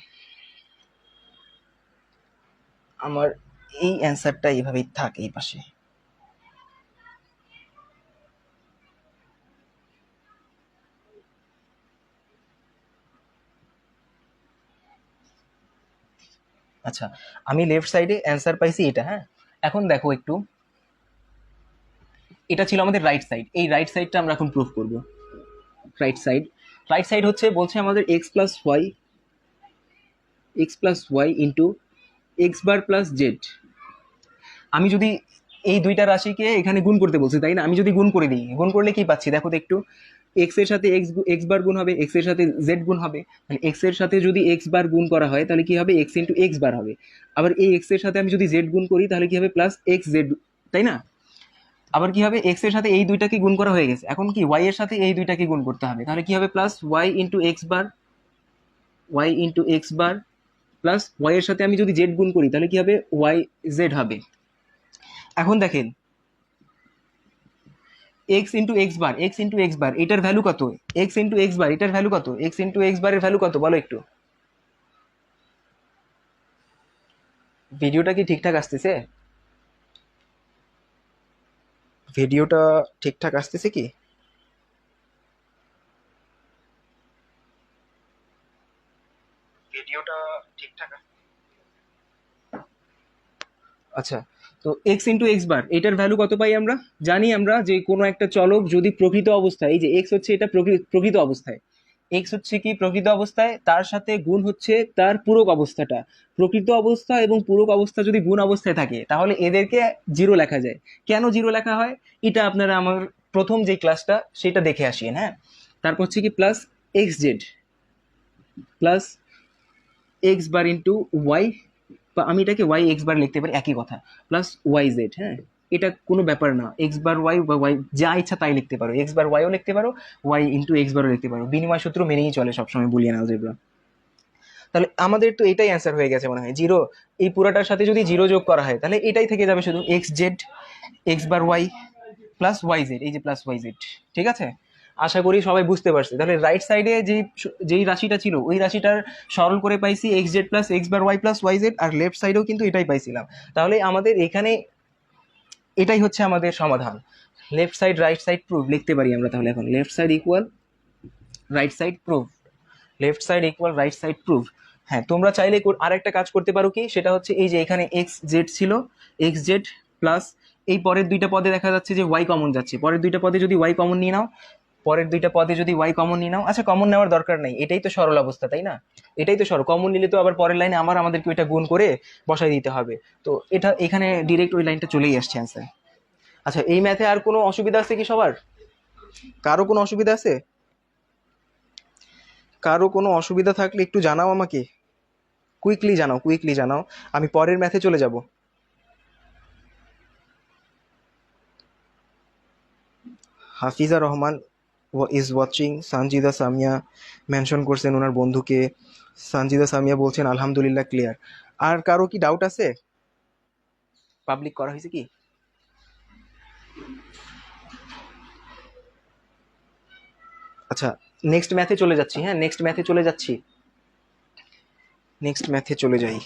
আমার এই অ্যান্সারটা এইভাবেই থাক এই পাশে। আচ্ছা আমি লেফট সাইডে অ্যান্সার পাইছি এটা, হ্যাঁ। এখন দেখো একটু, এটা ছিল আমাদের রাইট সাইড, এই রাইট সাইডটা আমরা এখন প্রুফ করব। রাইট সাইড, রাইট সাইড হচ্ছে বলছে আমাদের X plus Y into X bar plus Z. আমি যদি এই দুইটা রাশিকে এখানে গুণ করতে বলছি, তাই না? আমি যদি গুণ করে দিই, গুণ করলে কি পাচ্ছি দেখো তো একটু, এক্স এর সাথে এক্স বার গুণ হবে, এক্স এর সাথে জেড গুণ হবে, মানে এক্স এর সাথে যদি এক্স বার গুণ করা হয় তাহলে কি হবে, এক্স ইন্টু এক্স বার হবে। আবার এই এক্স এর সাথে আমি যদি জেড গুণ করি তাহলে কি হবে, প্লাস এক্স জেড, তাই না? আবার কি হবে, এক্স এর সাথে এই দুইটাকে গুণ করা হয়ে গেছে, এখন কি ওয়াই এর সাথে এই দুইটাকে গুণ করতে হবে, তাহলে কি হবে, plus Y into X bar, Y into X bar plus Y এর সাথে আমি যদি জেড গুণ করি তাহলে কি হবে, ওয়াই জেড হবে। এখন দেখেন এক্স ইন্টু এক্স বার, এক্স ইন্টু এক্স বার এটার ভ্যালু কত, এক্স ইন্টু এক্স বার এটার ভ্যালু কত, এক্স ইন্টু এক্স বারের ভ্যালু কত বলো একটু। ভিডিওটা কি ঠিকঠাক আসতেছে? ভিডিওটা ঠিকঠাক আসতেছে কি? ভিডিওটা ঠিকঠাক আচ্ছা, তো এক্স ইন্টু এক্স বার এটার ভ্যালু কত পাই আমরা? জানি আমরা যে কোনো একটা চলক যদি প্রকৃত অবস্থায়, এই যে এক্স হচ্ছে এটা প্রকৃত অবস্থায়, এক্স হচ্ছে কি প্রকৃত অবস্থায়, তার সাথে গুণ হচ্ছে তার পূরক অবস্থাটা। প্রকৃত অবস্থা এবং পূরক অবস্থা যদি গুণ অবস্থায় থাকে তাহলে এদেরকে জিরো লেখা যায়। কেন জিরো লেখা হয় এটা আপনারা আমার প্রথম যে ক্লাসটা সেটা দেখে আসিয়েন, হ্যাঁ। তারপর হচ্ছে কি plus X Z plus X bar into Y, বা আমি এটাকে ওয়াই এক্স বার লিখতে পারি, একই কথা, প্লাস ওয়াই জেড, হ্যাঁ। এটা কোনো ব্যাপার না, এক্স বার ওয়াই বা ওয়াই যা ইচ্ছা তাই লিখতে পারো, এক্স বার ওয়াইও লিখতে পারো, ওয়াই ইন্টু এক্স বারও লিখতে পারো, বিনিময় সূত্র মেনেই চলে সবসময় বুলিয়ান অলজেব্রা। তাহলে আমাদের তো এটাই অ্যান্সার হয়ে গেছে মনে হয়, জিরো। এই পুরাটার সাথে যদি জিরো যোগ করা হয় তাহলে এটাই থেকে যাবে শুধু x Z X bar Y plus Y Z, এই যে প্লাস ওয়াই জেড। ঠিক আছে, আশা করি সবাই বুঝতে পারছে। তাহলে রাইট সাইডে যেই রাশিটা ছিল ওই রাশিটার সরল করে পাইছি x Z plus X bar Y plus Y Z, আর লেফট সাইডেও কিন্তু এটাই পাইছিলাম। তাহলে আমাদের এখানে এটাই হচ্ছে আমাদের সমাধান। Left side right side proof লিখতে পারি আমরা তাহলে এখন, left side equal right side proof, left side equal right side proof. হ্যাঁ তোমরা চাইলে আরেকটা কাজ করতে পারো কি, সেটা হচ্ছে এই যে এখানে এক্স জেড ছিল, এক্স জেড প্লাস এই পরের দুইটা পদে দেখা যাচ্ছে যে ওয়াই কমন যাচ্ছে, পরের দুইটা পদে যদি ওয়াই কমন নিয়ে নাও, পরের দুইটা পদে যদি ওয়াই কমন নিয়ে নাও, আচ্ছা কমন নেওয়ার দরকার নেই, এটাই তো সরল অবস্থা, তাই না? এটাই তো সরল, কমন নিলে তো আবার পরের লাইনে আমাদেরকে ওইটা গুণ করে বসাই দিতে হবে। তো এটা এখানে ডিরেক্ট ওই লাইনটা চলেই আসছে অ্যান্সার। আচ্ছা, এই ম্যাথে আর কোনো অসুবিধা আছে কি সবার? কারো কোনো অসুবিধা আছে? কারো কোনো অসুবিধা থাকলে একটু জানাও আমাকে, কুইকলি জানাও, কুইকলি জানাও, আমি পরের ম্যাথে চলে যাব। Hafiza Rahman is watching, Sanjida Samia mention করছেন ওনার বন্ধুকে, সানজিদা সামিয়া বলছেন আলহামদুলিল্লাহ ক্লিয়ার। আর কারো কি ডাউট আছে? পাবলিক করা হয়েছে কি? আচ্ছা, নেক্সট ম্যাথে চলে যাচ্ছি। হ্যাঁ, নেক্সট ম্যাথে চলে যাচ্ছি, নেক্সট ম্যাথে চলে যাই।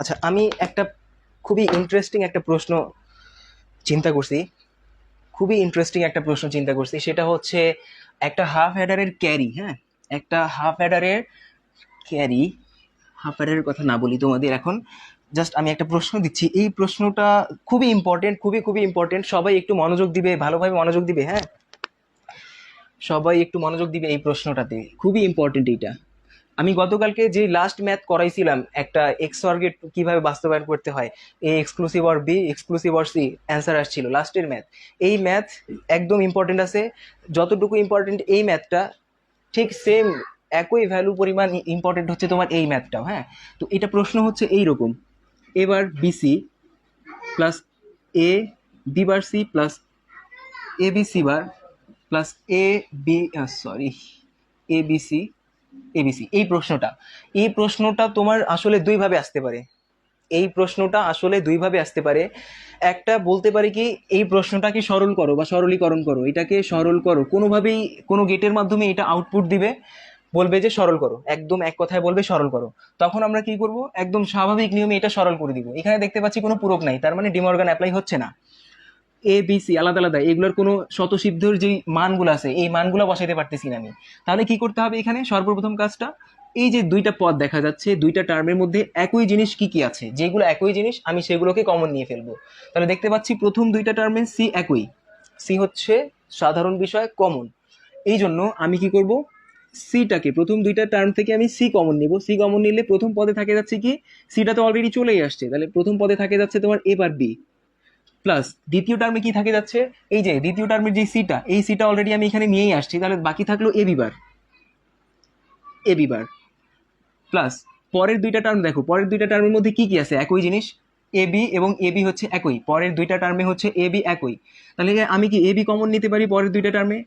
আচ্ছা, আমি একটা খুবই ইন্টারেস্টিং একটা প্রশ্ন চিন্তা করছি, খুবই ইন্টারেস্টিং একটা প্রশ্ন চিন্তা করছি, সেটা হচ্ছে একটা হাফ অ্যাডারের ক্যারি। হ্যাঁ, একটা হাফ অ্যাডারের ক্যারি, হাফ অ্যাডারের কথা না বলি তোমাদের এখন, জাস্ট আমি একটা প্রশ্ন দিচ্ছি। এই প্রশ্নটা খুবই ইম্পর্টেন্ট, খুবই খুবই ইম্পর্টেন্ট, সবাই একটু মনোযোগ দিবে, ভালোভাবে মনোযোগ দিবে। হ্যাঁ, সবাই একটু মনোযোগ দিবে এই প্রশ্নটাতে, খুবই ইম্পর্টেন্ট এইটা। আমি গতকালকে যে লাস্ট ম্যাথ করাইছিলাম, একটা এক্স অর গেট কিভাবে বাস্তবায়ন করতে হয়, A exclusive or B exclusive or C answer আসছিল লাস্টের ম্যাথ। এই ম্যাথ একদম ইম্পর্টেন্ট আছে, যতটুকু ইম্পর্টেন্ট এই ম্যাথটা, ঠিক সেম একই ভ্যালু পরিমাণ ইম্পর্টেন্ট হচ্ছে তোমার এই ম্যাথটাও। হ্যাঁ, তো এটা প্রশ্ন হচ্ছে এইরকম, এবার BC plus A B bar C plus A B C bar plus A B, sorry, A B C, ABC. এই প্রশ্নটা তোমার আসলে দুইভাবে আসতে পারে, এই প্রশ্নটা আসলে দুইভাবে আসতে পারে। একটা বলতে পারে কি, এই প্রশ্নটাকে সরল করো বা সরলীকরণ করো, এটাকে সরল করো, কোনোভাবেই কোনো গেটের মাধ্যমে এটা আউটপুট দিবে, বলবে যে সরল করো, একদম এক কথায় বলবে সরল করো। তখন আমরা কি করব, একদম স্বাভাবিক নিয়মে এটা সরল করে দিব। এখানে দেখতে পাচ্ছি কোনো পূরক নাই, তার মানে ডিমর্গান অ্যাপ্লাই হচ্ছে না। এ বি সি আলাদা আলাদা, এগুলোর কোনো শতসিদ্ধর যে মানগুলো আছে এই মানগুলো বসাইতে পারতেছি না আমি। তাহলে কি করতে হবে, এখানে সর্বপ্রথম কাজটা, এই যে দুইটা পদ দেখা যাচ্ছে, দুইটা টার্মের মধ্যে একই জিনিস কি কি আছে, যেগুলো একই জিনিস আমি সেগুলোকে কমন নিয়ে ফেলবো। তাহলে দেখতে পাচ্ছি প্রথম দুইটা টার্মে সি একই, সি হচ্ছে সাধারণ বিষয় কমন। এই জন্য আমি কি করব, সিটাকে প্রথম দুইটা টার্ম থেকে আমি সি কমন নিব। সি কমন নিলে প্রথম পদে থাকে যাচ্ছে কি, সিটা তো অলরেডি চলেই আসছে, তাহলে প্রথম পদে থাকে যাচ্ছে তোমার এবার বি, প্লাস দ্বিতীয় টার্মে কি থাকে যাচ্ছে, এই যে দ্বিতীয় টার্মের যে সিটা, এই সিটা অলরেডি আমি এখানে নিয়েই আসছি, তাহলে বাকি থাকলো এবি বার, এবি বার প্লাস পরের দুইটা টার্ম দেখো, পরের দুইটা টার্মের মধ্যে কি কি আছে, একই জিনিস, এবি এবং এবি হচ্ছে একই, পরের দুইটা টার্মে হচ্ছে এবি একই। তাহলে আমি কি এবি কমন নিতে পারি পরের দুইটা টার্মে,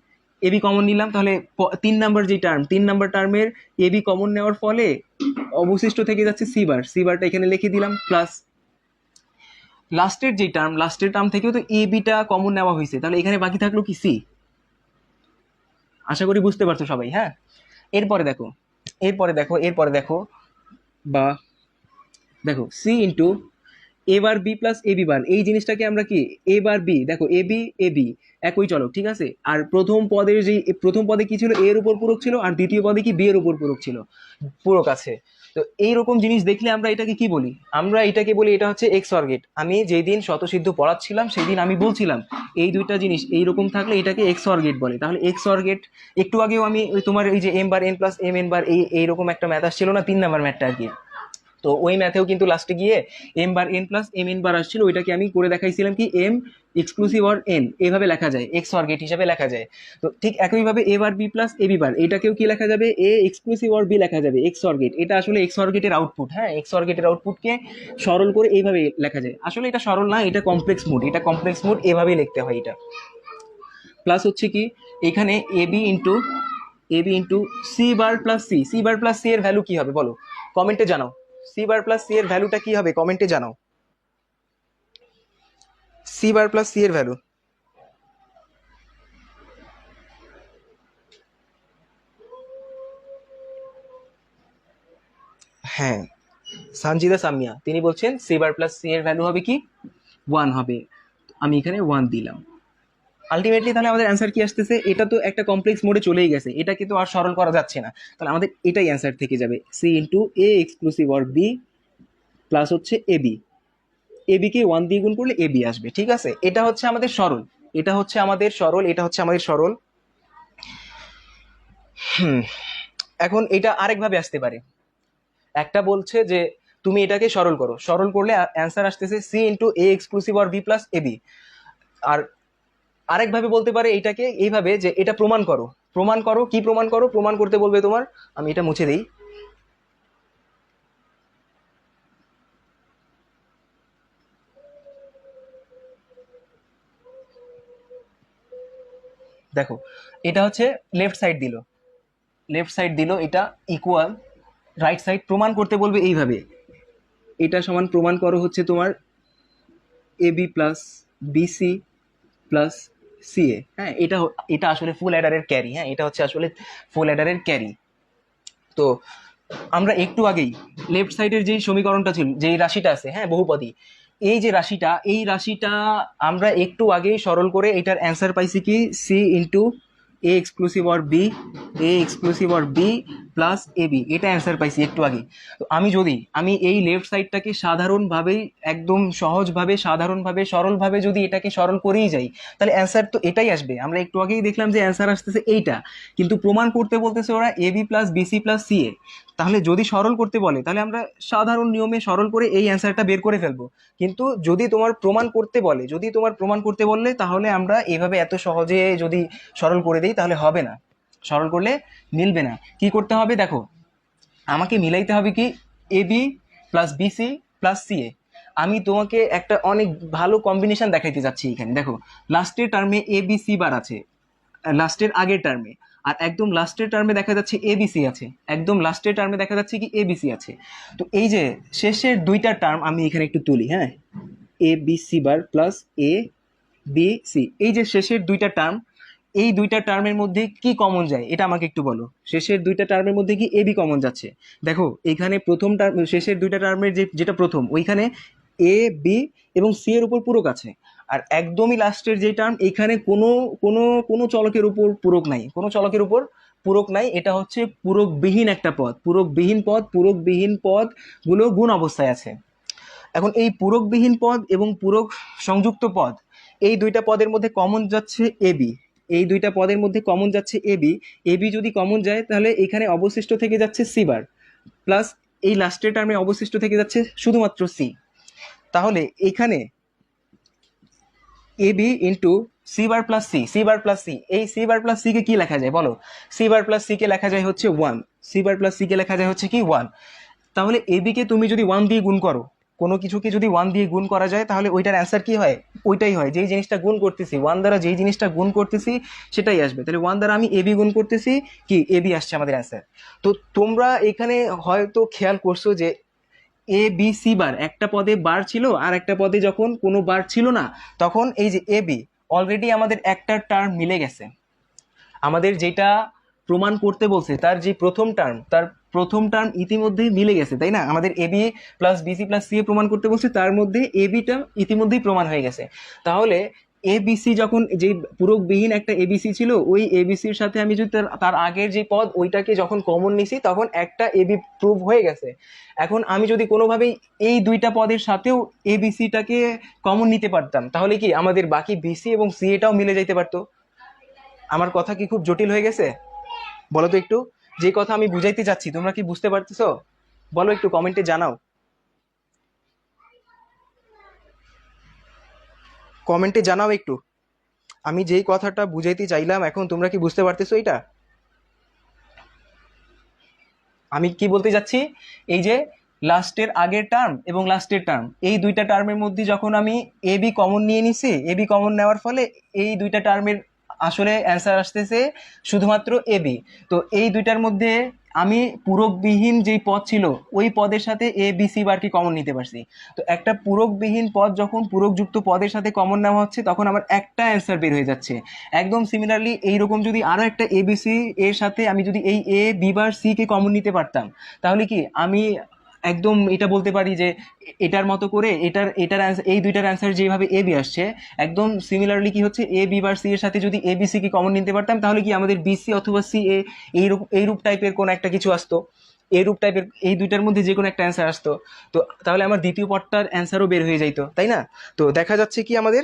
এবি কমন নিলাম, তাহলে তিন নাম্বার যে টার্ম, তিন নাম্বার টার্মের এবি কমন নেওয়ার ফলে অবশিষ্ট থেকে যাচ্ছে সি বার, সি বারটা এখানে লিখে দিলাম, প্লাস লাস্টের যে টার্ম, লাস্টের টার্ম থেকেও তো এ বিটা কমন নেওয়া হয়েছে, তাহলে এখানে বাকি থাকলো কি সি। আশা করি বুঝতে পারছো সবাই। হ্যাঁ, এরপরে দেখো, এরপরে দেখো, বা দেখো C into A bar B plus A B বার, এই জিনিসটাকে আমরা কি এ বার বি, দেখো এ বি একই চলো, ঠিক আছে। আর প্রথম পদের যে, প্রথম পদে কি ছিল, এর উপর পূরক ছিল, আর দ্বিতীয় পদে কি বি এর উপর পূরক ছিল, পূরক আছে। তো এইরকম জিনিস দেখলে আমরা এটাকে কি বলি, আমরা এটাকে বলি এটা হচ্ছে এক্স অর গেট। আমি যেই দিন শতসিদ্ধ পড়াচ্ছিলাম সেই দিন আমি বলছিলাম এই দুইটা জিনিস এইরকম থাকলে এটাকে এক্স অর গেট বলে। তাহলে এক্স অর গেট, একটু আগেও আমি ওই তোমার এই যে এম বার এন প্লাস এম এন বার এইরকম একটা ম্যাথ আসছিল না, 3 নাম্বার ম্যাথটা আর কি, তো ওই ম্যাথেও কিন্তু লাস্টে গিয়ে এম বার এন প্লাস এম এন বার আসছিল, ওইটাকে আমি করে দেখাইছিলাম কি এম এক্সক্লুসিভ অর এন এভাবে লেখা যায়, এক্স অর গেট হিসাবে লেখা যায়। তো ঠিক একইভাবে এ বার বি প্লাস এ বি বার, এটাকেও কি লেখা যাবে, এ এক্সক্লুসিভ অর বি লেখা যাবে, এক্স অর গেট। এটা আসলে এক্স অর গেটের আউটপুট। হ্যাঁ, এক্স অর গেটের আউটপুটকে সরল করে এইভাবে লেখা যায়, আসলে এটা সরল না, এটা কমপ্লেক্স মোড, এটা কমপ্লেক্স মোড, এভাবেই লিখতে হয় এটা। প্লাস হচ্ছে কি, এখানে AB into C bar plus C, C bar plus C এর ভ্যালু কি হবে বলো, কমেন্টে জানাও, সি বার প্লাস সি এর ভ্যালুটা কি হবে কমেন্টে জানাও, সি বার প্লাস সি এর ভ্যালু। হ্যাঁ, সানজিদা সামিয়া তিনি বলছেন সি বার প্লাস সি এর ভ্যালু হবে কি 1 হবে, আমি এখানে 1 দিলাম। আলটিমেটলি তাহলে আমাদের অ্যান্সার কি আসতেছে, এটা তো একটা কমপ্লেক্স মোডে চলেই গেছে, এটাকে তো আর সরল করা যাচ্ছে না, তাহলে আমাদের এটাই অ্যান্সার থেকে যাবে, C into A exclusive or B plus হচ্ছে এবি, এবি কে 1 দিয়ে গুণ করলে এবি আসবে, ঠিক আছে। এটা হচ্ছে আমাদের সরল, এটা হচ্ছে আমাদের সরল, এটা হচ্ছে আমাদের সরল। হুম, এখন এটা আরেকভাবে আসতে পারে। একটা বলছে যে তুমি এটাকে সরল করো, সরল করলে অ্যান্সার আসতেছে C into A exclusive or B plus A B. আর আরেকভাবে বলতে পারে এটাকে এইভাবে যে এটা প্রমাণ করো। প্রমাণ করো, কি প্রমাণ করো? প্রমাণ করতে বলবে তোমার, আমি এটা মুছে দিই। দেখো, এটা হচ্ছে লেফট সাইড দিল, লেফট সাইড দিল, এটা ইকুয়াল রাইট সাইড। প্রমাণ করতে বলবে এইভাবে, এটা সমান প্রমাণ করো হচ্ছে তোমার A B plus BC plus CA. হ্যাঁ, এটা এটা আসলে ফুল অ্যাডারের ক্যারি। হ্যাঁ, এটা হচ্ছে আসলে ফুল অ্যাডারের ক্যারি। তো আমরা একটু আগেই লেফট সাইডের যেই সমীকরণটা ছিল, যেই রাশিটা আছে, হ্যাঁ, বহুপদী, এই যে রাশিটা, এই রাশিটা আমরা একটু আগেই সরল করে এটার অ্যান্সার পাইছি কি C into A exclusive or B, A exclusive or B plus A B, এটা অ্যান্সার পাইছি একটু আগে। তো আমি এই লেফট সাইডটাকে সাধারণভাবেই, একদম সহজভাবে, সাধারণভাবে, সরলভাবে যদি এটাকে সরল করেই যাই, তাহলে অ্যান্সার তো এটাই আসবে। আমরা একটু আগেই দেখলাম যে অ্যান্সার আসতেছে এইটা, কিন্তু প্রমাণ করতে বলতেছে ওরা A B plus BC plus C A. তাহলে যদি সরল করতে বলে তাহলে আমরা সাধারণ নিয়মে সরল করে এই অ্যান্সারটা বের করে ফেলবো। কিন্তু যদি তোমার প্রমাণ করতে বলে, যদি তোমার প্রমাণ করতে বললে, তাহলে আমরা এভাবে এত সহজে যদি সরল করে দিই তাহলে হবে না, সরল করলে মিলবে না। কি করতে হবে দেখো, আমাকে মিলাইতে হবে কি A B plus BC plus C A. আমি তোমাকে একটা অনেক ভালো কম্বিনেশন দেখাইতে যাচ্ছি এখানে। দেখো, লাস্টের টার্মে এ বি সি বার আছে, লাস্টের আগের টার্মে, আর একদম লাস্টের টার্মে দেখা যাচ্ছে এবিসি আছে, একদম লাস্টের টার্মে দেখা যাচ্ছে কি এবিসি আছে। তো এই যে শেষের দুইটা টার্ম আমি এখানে একটু তুলি, হ্যাঁ, A B C bar plus A B C, এই যে শেষের দুইটা টার্ম, এই দুইটা টার্মের মধ্যে কি কমন যায় এটা আমাকে একটু বলো। শেষের দুইটা টার্মের মধ্যে কি এবি কমন যাচ্ছে? দেখো, এখানে প্রথম টার্ম, শেষের দুইটা টার্মের যেটা প্রথম, ওইখানে এ বি এবং সি এর উপর পূরক আছে। আর একদমই লাস্টের যে টার্ম, এখানে কোনো কোনো কোনো চলকের উপর পূরক নাই, কোনো চলকের উপর পূরক নাই। এটা হচ্ছে পূরকবিহীন একটা পদ, পূরকবিহীন পদ, পূরকবিহীন পদগুলো গুণ অবস্থায় আছে। এখন এই পূরকবিহীন পদ এবং পূরক সংযুক্ত পদ, এই দুইটা পদের মধ্যে কমন যাচ্ছে এবি, এই দুইটা পদের মধ্যে কমন যাচ্ছে এবি। এবি যদি কমন যায় তাহলে এখানে অবশিষ্ট থেকে যাচ্ছে সি বার, প্লাস এই লাস্টের টার্মে অবশিষ্ট থেকে যাচ্ছে শুধুমাত্র সি। তাহলে এখানে A B into C bar plus C, C bar plus C, এই সি বার প্লাস সি কে কি লেখা যায় বলো? সি বার প্লাস সি কে লেখা যায় হচ্ছে one, C bar plus C কে লেখা যায় হচ্ছে কি ওয়ান। তাহলে এ বি কে তুমি যদি ওয়ান দিয়ে গুণ করো, কোনো কিছুকে যদি ওয়ান দিয়ে গুণ করা যায় তাহলে ওইটার অ্যান্সার কি হয়? ওইটাই হয়, যেই জিনিসটা গুণ করতেছি, ওয়ান দ্বারা যেই জিনিসটা গুণ করতেছি সেটাই আসবে। তাহলে ওয়ান দ্বারা আমি এ বি গুণ করতেছি, কি এ বি আসছে আমাদের অ্যান্সার। তো তোমরা এখানে হয়তো খেয়াল করছো যে এ বি সি বার, একটা পদে বার ছিল আর একটা পদে যখন কোনো বার ছিল না, তখন এই যে এ বি অলরেডি আমাদের একটা টার্ম মিলে গেছে। আমাদের যেটা প্রমাণ করতে বলছে তার যে প্রথম টার্ম, তার প্রথম টার্ম ইতিমধ্যেই মিলে গেছে, তাই না? আমাদের A B plus BC plus C A প্রমাণ করতে বলছে, তার মধ্যে এ বিটা ইতিমধ্যেই প্রমাণ হয়ে গেছে। তাহলে এবিসি যখন, যে পূরকবিহীন একটা এবিসি ছিল, ওই এবিসির সাথে আমি যদি তার আগের যে পদ ওইটাকে যখন কমন নিছি, তখন একটা এবি প্রুভ হয়ে গেছে। এখন আমি যদি কোনোভাবেই এই দুইটা পদের সাথেও এবিসিটাকে কমন নিতে পারতাম, তাহলে কি আমাদের বাকি বিসি এবং সি এটাও মিলে যাইতে পারতো। আমার কথা কি খুব জটিল হয়ে গেছে? বলো তো একটু, যে কথা আমি বুঝাইতে চাচ্ছি তোমরা কি বুঝতে পারতেছো? বলো, একটু কমেন্টে জানাও, কমেন্টে জানাও একটু, আমি যেই কথাটা বুঝাইতে চাইলাম এখন তোমরা কি বুঝতে পারতেছো এটা? আমি কি বলতে যাচ্ছি, এই যে লাস্টের আগের টার্ম এবং লাস্টের টার্ম, এই দুইটা টার্মের মধ্যে যখন আমি এ বি কমন নিয়ে নিছি, এ বি কমন নেওয়ার ফলে এই দুইটা টার্মের আসলে অ্যান্সার আসতেছে শুধুমাত্র এ বি। তো এই দুইটার মধ্যে আমি পূরকবিহীন যেই পদ ছিল ওই পদের সাথে এ বি সি বারকে কমন নিতে পারছি। তো একটা পূরকবিহীন পদ যখন পূরকযুক্ত পদের সাথে কমন নেওয়া হচ্ছে, তখন আমার একটা অ্যান্সার বের হয়ে যাচ্ছে। একদম সিমিলারলি এইরকম যদি আরো একটা এবিসি এর সাথে আমি যদি এই এ B bar C K common নিতে পারতাম, তাহলে কি আমি একদম এটা বলতে পারি যে এটার মতো করে এটার এটার answer, এই দুইটার অ্যান্সার যেভাবে এ বি আসছে, একদম সিমিলারলি কি হচ্ছে এ বি বার সি এর সাথে যদি A B C K common নিতে পারতাম, তাহলে কি আমাদের বিসি অথবা সি এ এইরূপ টাইপের কোন একটা কিছু আসতো, এইরূপ টাইপের এই দুইটার মধ্যে যে কোনো একটা অ্যান্সার আসতো। তো তাহলে আমার দ্বিতীয় পদটার অ্যান্সারও বের হয়ে যাইতো, তাই না? তো দেখা যাচ্ছে কি আমাদের,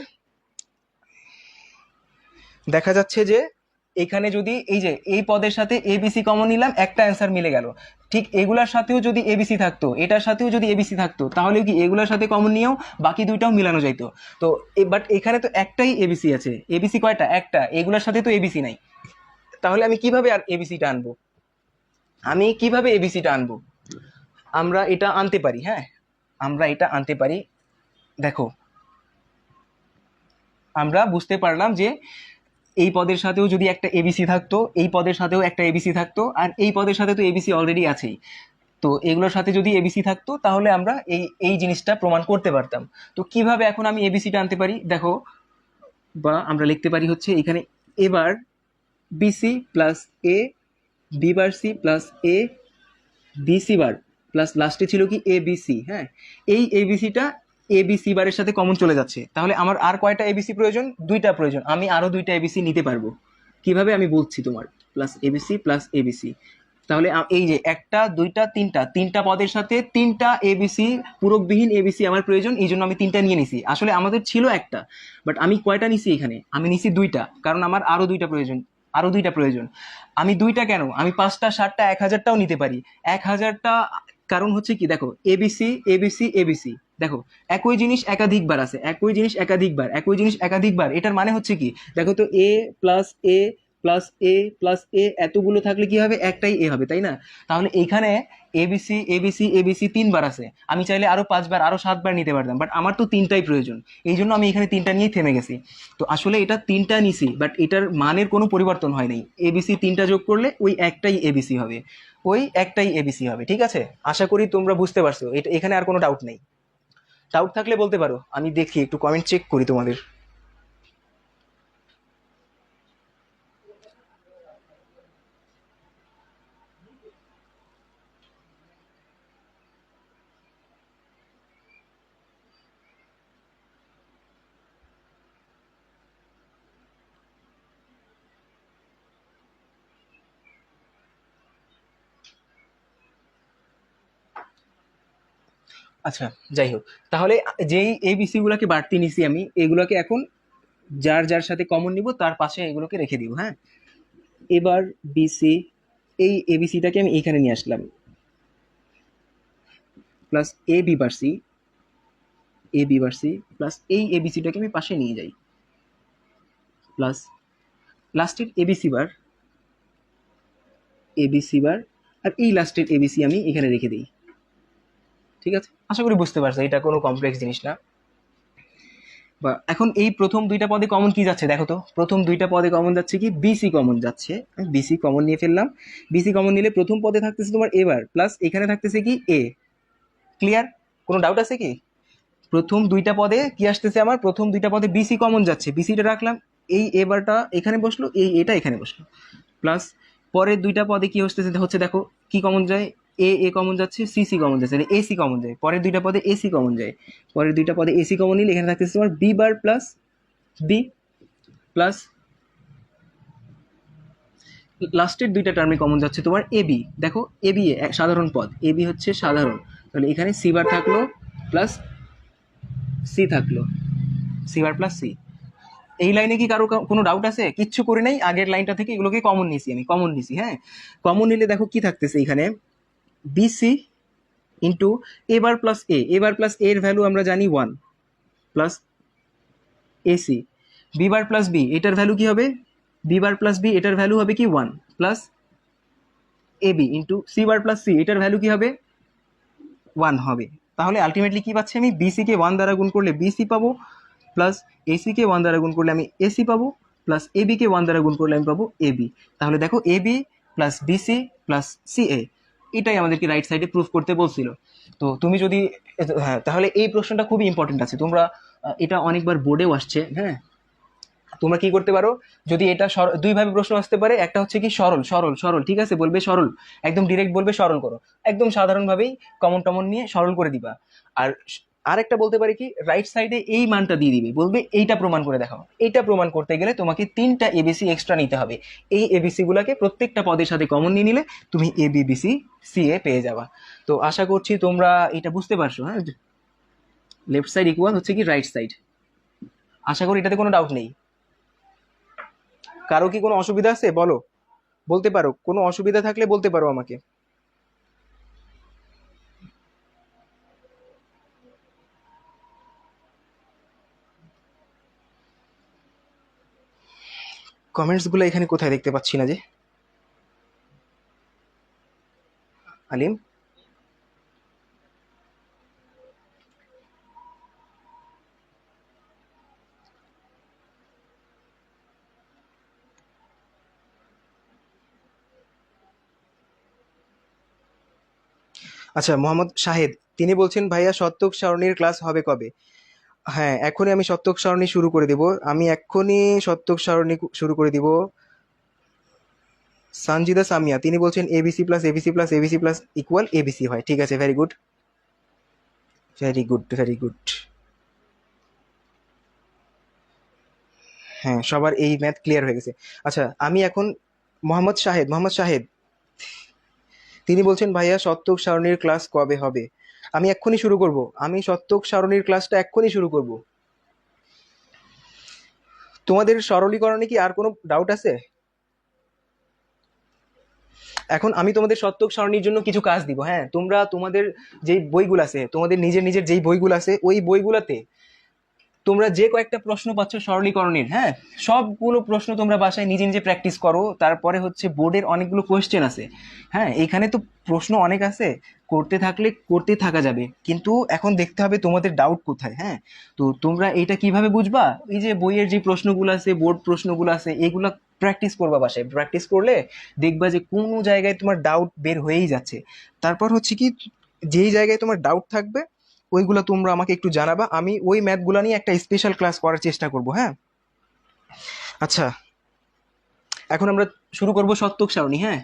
দেখা যাচ্ছে যে এখানে যদি এই যে এই পদের সাথে এবিসি কমন নিলাম, একটা অ্যান্সার মিলে গেল। ঠিক এগুলার সাথেও যদি এবিসি থাকতো, এটার সাথেও যদি এবিসি থাকতো, তাহলে কি এগুলোর সাথে কমন নিয়েও বাকি দুইটাও মিলানো যাইতো। তো বাট এখানে তো একটাই এবিসি আছে। এবিসি কয়টা? একটা। এগুলোর সাথে তো এবিসি নাই। তাহলে আমি কিভাবে আর এবিসিটা আনবো? আমি কিভাবে এবিসিটা আনবো? আমরা এটা আনতে পারি, হ্যাঁ, আমরা এটা আনতে পারি। দেখো, আমরা বুঝতে পারলাম যে এই পদের সাথেও যদি একটা এবিসি থাকতো, এই পদের সাথেও একটা এবিসি থাকতো, আর এই পদের সাথে তো এবিসি অলরেডি আছেই। তো এগুলোর সাথে যদি এবিসি থাকতো, তাহলে আমরা এই এই জিনিসটা প্রমাণ করতে পারতাম। তো কিভাবে এখন আমি এবিসিটা আনতে পারি? দেখো, বা আমরা লিখতে পারি হচ্ছে এখানে এবার BC plus A, B bar C plus A, BC bar plus লাস্টে ছিল কি এবিসি। হ্যাঁ, এই এবিসিটা এবিসি বারের সাথে কমন চলে যাচ্ছে। তাহলে আমার আর কয়টা এবিসি প্রয়োজন? দুইটা প্রয়োজন। আমি আরো দুইটা এবিসি নিতে পারবো। কিভাবে আমি বলছি তোমার, প্লাস এবিসি প্লাস এবিসি। তাহলে এই যে একটা, দুইটা, তিনটা, তিনটা পদের সাথে তিনটা এবিসি, পূরকবিহীন এবিসি আমার প্রয়োজন, এই জন্য আমি তিনটা নিয়ে নিছি। আসলে আমাদের ছিল একটা, বাট আমি কয়টা নিছি এখানে? আমি নিছি দুইটা, কারণ আমার আরো দুইটা প্রয়োজন। আরো দুইটা প্রয়োজন। আমি দুইটা কেন, আমি 5টা, 7টা, 1000টাও নিতে পারি। 1000টা। কারণ হচ্ছে কি, দেখো, এবিসি এবিসি এবিসি, দেখো, একই জিনিস একাধিকবার আছে, একই জিনিস একাধিকবার, একই জিনিস একাধিকবার। এটার মানে হচ্ছে কি, দেখো তো, এ plus A plus A plus এ এতগুলো থাকলে কি হবে? একটাই এ হবে, তাই না? তাহলে এইখানে এবিসি এবিসি এবিসি 3বার আছে। আমি চাইলে আরো 5বার, আরো 7বার নিতে পারতাম, বাট আমার তো তিনটাই প্রয়োজন। এই জন্য আমি এখানে তিনটা নিয়েই থেমে গেছি। তো আসলে এটা তিনটা নিছি, বাট এটার মানের কোনো পরিবর্তন হয় নাই। এবিসি তিনটা যোগ করলে ওই একটাই এবিসি হবে, ওই একটাই এবিসি হবে। ঠিক আছে, আশা করি তোমরা বুঝতে পারছো। এটা এখানে আর কোনো ডাউট নেই। ডাউট থাকলে বলতে পারো, আমি দেখি, একটু কমেন্ট চেক করি তোমাদের। আচ্ছা, যাই হোক, তাহলে যেই এবিসি গুলাকে বাড়তি নিছি আমি, এগুলোকে এখন যার যার সাথে কমন নিব তার পাশে এগুলোকে রেখে দিব। হ্যাঁ, এবার বিসি, এই এবিসিটাকে আমি এখানে নিয়ে আসলাম, plus A B bar C, A B bar C plus এই এবিসিটাকে আমি পাশে নিয়ে যাই, প্লাস লাস্টের এবিসি বার, এবিসি বার, আর এই লাস্টের এবিসি আমি এখানে রেখে দিই। ঠিক আছে, আশা করি বুঝতে পারছো, এটা কোনো কমপ্লেক্স জিনিস না। বা এখন এই প্রথম দুইটা পদে কমন কি যাচ্ছে দেখো তো, প্রথম দুইটা পদে কমন যাচ্ছে কি, বিসি কমন যাচ্ছে। আমি বিসি কমন নিয়ে ফেললাম। বিসি কমন নিলে প্রথম পদে থাকতেছে তোমার এবার, প্লাস এখানে থাকতেছে কি এ। ক্লিয়ার? কোনো ডাউট আছে কি? প্রথম দুইটা পদে কি আসতেছে আমার? প্রথম দুইটা পদে বিসি কমন যাচ্ছে, বিসিটা রাখলাম। এই এবারটা এখানে বসলো, এই এটা এখানে বসলো, প্লাস পরের দুইটা পদে কি হচ্ছে দেখো, কি কমন যায়? এ এ কমন যাচ্ছে, সি সি কমন যাচ্ছে, এসি কমন যায়। পরের দুইটা পদে এসি কমন যায়। পরের দুইটা পদে এসি কমন নিলে এখানে থাকতেছে তোমার B bar plus B, plus লাস্টের দুইটা টার্মে কমন যাচ্ছে তোমার এবি। দেখো, এবি সাধারণ পদ, এবি হচ্ছে সাধারণ। তাহলে এখানে সি বার থাকলো প্লাস সি থাকলো, সি বার প্লাস সি। এই লাইনে কি কারো কোনো ডাউট আছে? কিচ্ছু করে নেই, আগের লাইনটা থেকে এগুলোকে কমন নিছি, আমি কমন নিছি। হ্যাঁ, কমন নিলে দেখো কি থাকতেছে এখানে, BC into A bar plus A, A bar plus এর ভ্যালু আমরা জানি 1, plus AC, B bar plus B, এটার ভ্যালু কি হবে? বি বার প্লাস বি, এটার ভ্যালু হবে কি 1, plus AB into C bar plus C, এটার ভ্যালু কি হবে? 1 হবে। তাহলে আলটিমেটলি কি পাচ্ছি আমি? বিসি কে 1 দ্বারা গুণ করলে বিসি পাবো, প্লাস এসি কে 1 দ্বারা গুণ করলে আমি এসি পাবো, প্লাস এবি কে 1 দ্বারা গুণ করলে আমি পাবো এবি। তাহলে দেখো, AB plus BC plus CA, এটাই আমাদেরকে রাইট সাইডে প্রুফ করতে বলছিল। তো তুমি যদি, হ্যাঁ, তাহলে এই প্রশ্নটা খুবই ইম্পর্টেন্ট আছে, তোমরা এটা অনেকবার বোর্ডেও আসছে। হ্যাঁ, তোমরা কি করতে পারো, যদি এটা দুইভাবে প্রশ্ন আসতে পারে। একটা হচ্ছে কি সরল, সরল সরল, ঠিক আছে, বলবে সরল, একদম ডিরেক্ট বলবে সরল করো, একদম সাধারণভাবেই কমন টমন নিয়ে সরল করে দিবা। আর আরেকটা বলতে পারে কি, রাইট সাইডে এই মানটা দিয়ে দিবে, বলবে এইটা প্রমাণ করে দেখাও। এইটা প্রমাণ করতে গেলে তোমাকে 3টা এবিসি এক্সট্রা নিতে হবে। এই এবিসি গুলাকে প্রত্যেকটা পদের সাথে কমন নিয়ে নিলে তুমি এ বি বিসি সি এ পেয়ে যাবা। তো আশা করছি তোমরা এটা বুঝতে পারছো। হ্যাঁ, লেফট সাইড ইকুয়াল হচ্ছে কি রাইট সাইড। আশা করি এটাতে কোনো ডাউট নেই। কারো কি কোনো অসুবিধা আছে? বলো, বলতে পারো, কোনো অসুবিধা থাকলে বলতে পারো আমাকে। কমেন্টস গুলো এখানে কোথায় দেখতে পাচ্ছি না যে। আলিম, আচ্ছা, মোহাম্মদ শাহেদ, তিনি বলছেন ভাইয়া শতক সারণীর ক্লাস হবে কবে? হ্যাঁ, এখনই আমি শতক সারণী শুরু করে দিব, আমি এক্ষুনি শতক সারণী শুরু করে দিব। সানজিদা সামিয়া, তিনি বলছেন ABC plus ABC plus ABC plus equal ABC হয়। ঠিক আছে, very good, very good, very good. হ্যাঁ, সবার এই ম্যাথ ক্লিয়ার হয়ে গেছে। আচ্ছা, আমি এখন মোহাম্মদ শাহেদ তিনি বলছেন ভাইয়া শতক সারণীর ক্লাস কবে হবে? আমি এক্ষুনি শুরু করব, আমি শতক সারণীর ক্লাসটা এক্ষুনি শুরু করব। তোমাদের সরলীকরণে কি আর কোনো ডাউট আছে? এখন আমি তোমাদের শতক সারণীর জন্য কিছু কাজ দিব। হ্যাঁ, তোমরা তোমাদের যেই বইগুলো আছে, তোমাদের নিজের নিজের যেই বইগুলো আছে, ওই বইগুলোতে তোমরা যে কয়েকটা প্রশ্ন পাচ্ছ সরলীকরণের, হ্যাঁ, সবগুলো প্রশ্ন তোমরা বাসায় নিজে নিজে প্র্যাকটিস করো। তারপরে হচ্ছে বোর্ডের অনেকগুলো কোয়েশ্চেন আছে। হ্যাঁ, এইখানে তো প্রশ্ন অনেক আছে, করতে থাকলে করতে থাকা যাবে, কিন্তু এখন দেখতে হবে তোমাদের ডাউট কোথায়। হ্যাঁ, তো তোমরা এইটা কিভাবে বুঝবা? এই যে বইয়ের যে প্রশ্নগুলো আছে, বোর্ড প্রশ্নগুলো আছে, এগুলা প্র্যাকটিস করবা বাসায়। প্র্যাকটিস করলে দেখবা যে কোনো জায়গায় তোমার ডাউট বের হয়েই যাচ্ছে। তারপর হচ্ছে কি, যেই জায়গায় তোমার ডাউট থাকবে ওইগুলো তোমরা আমাকে একটু জানাবা, আমি ওই ম্যাথগুলো নিয়ে একটা স্পেশাল ক্লাস করার চেষ্টা করব। হ্যাঁ, আচ্ছা, এখন আমরা শুরু করব শতক সারণী। হ্যাঁ,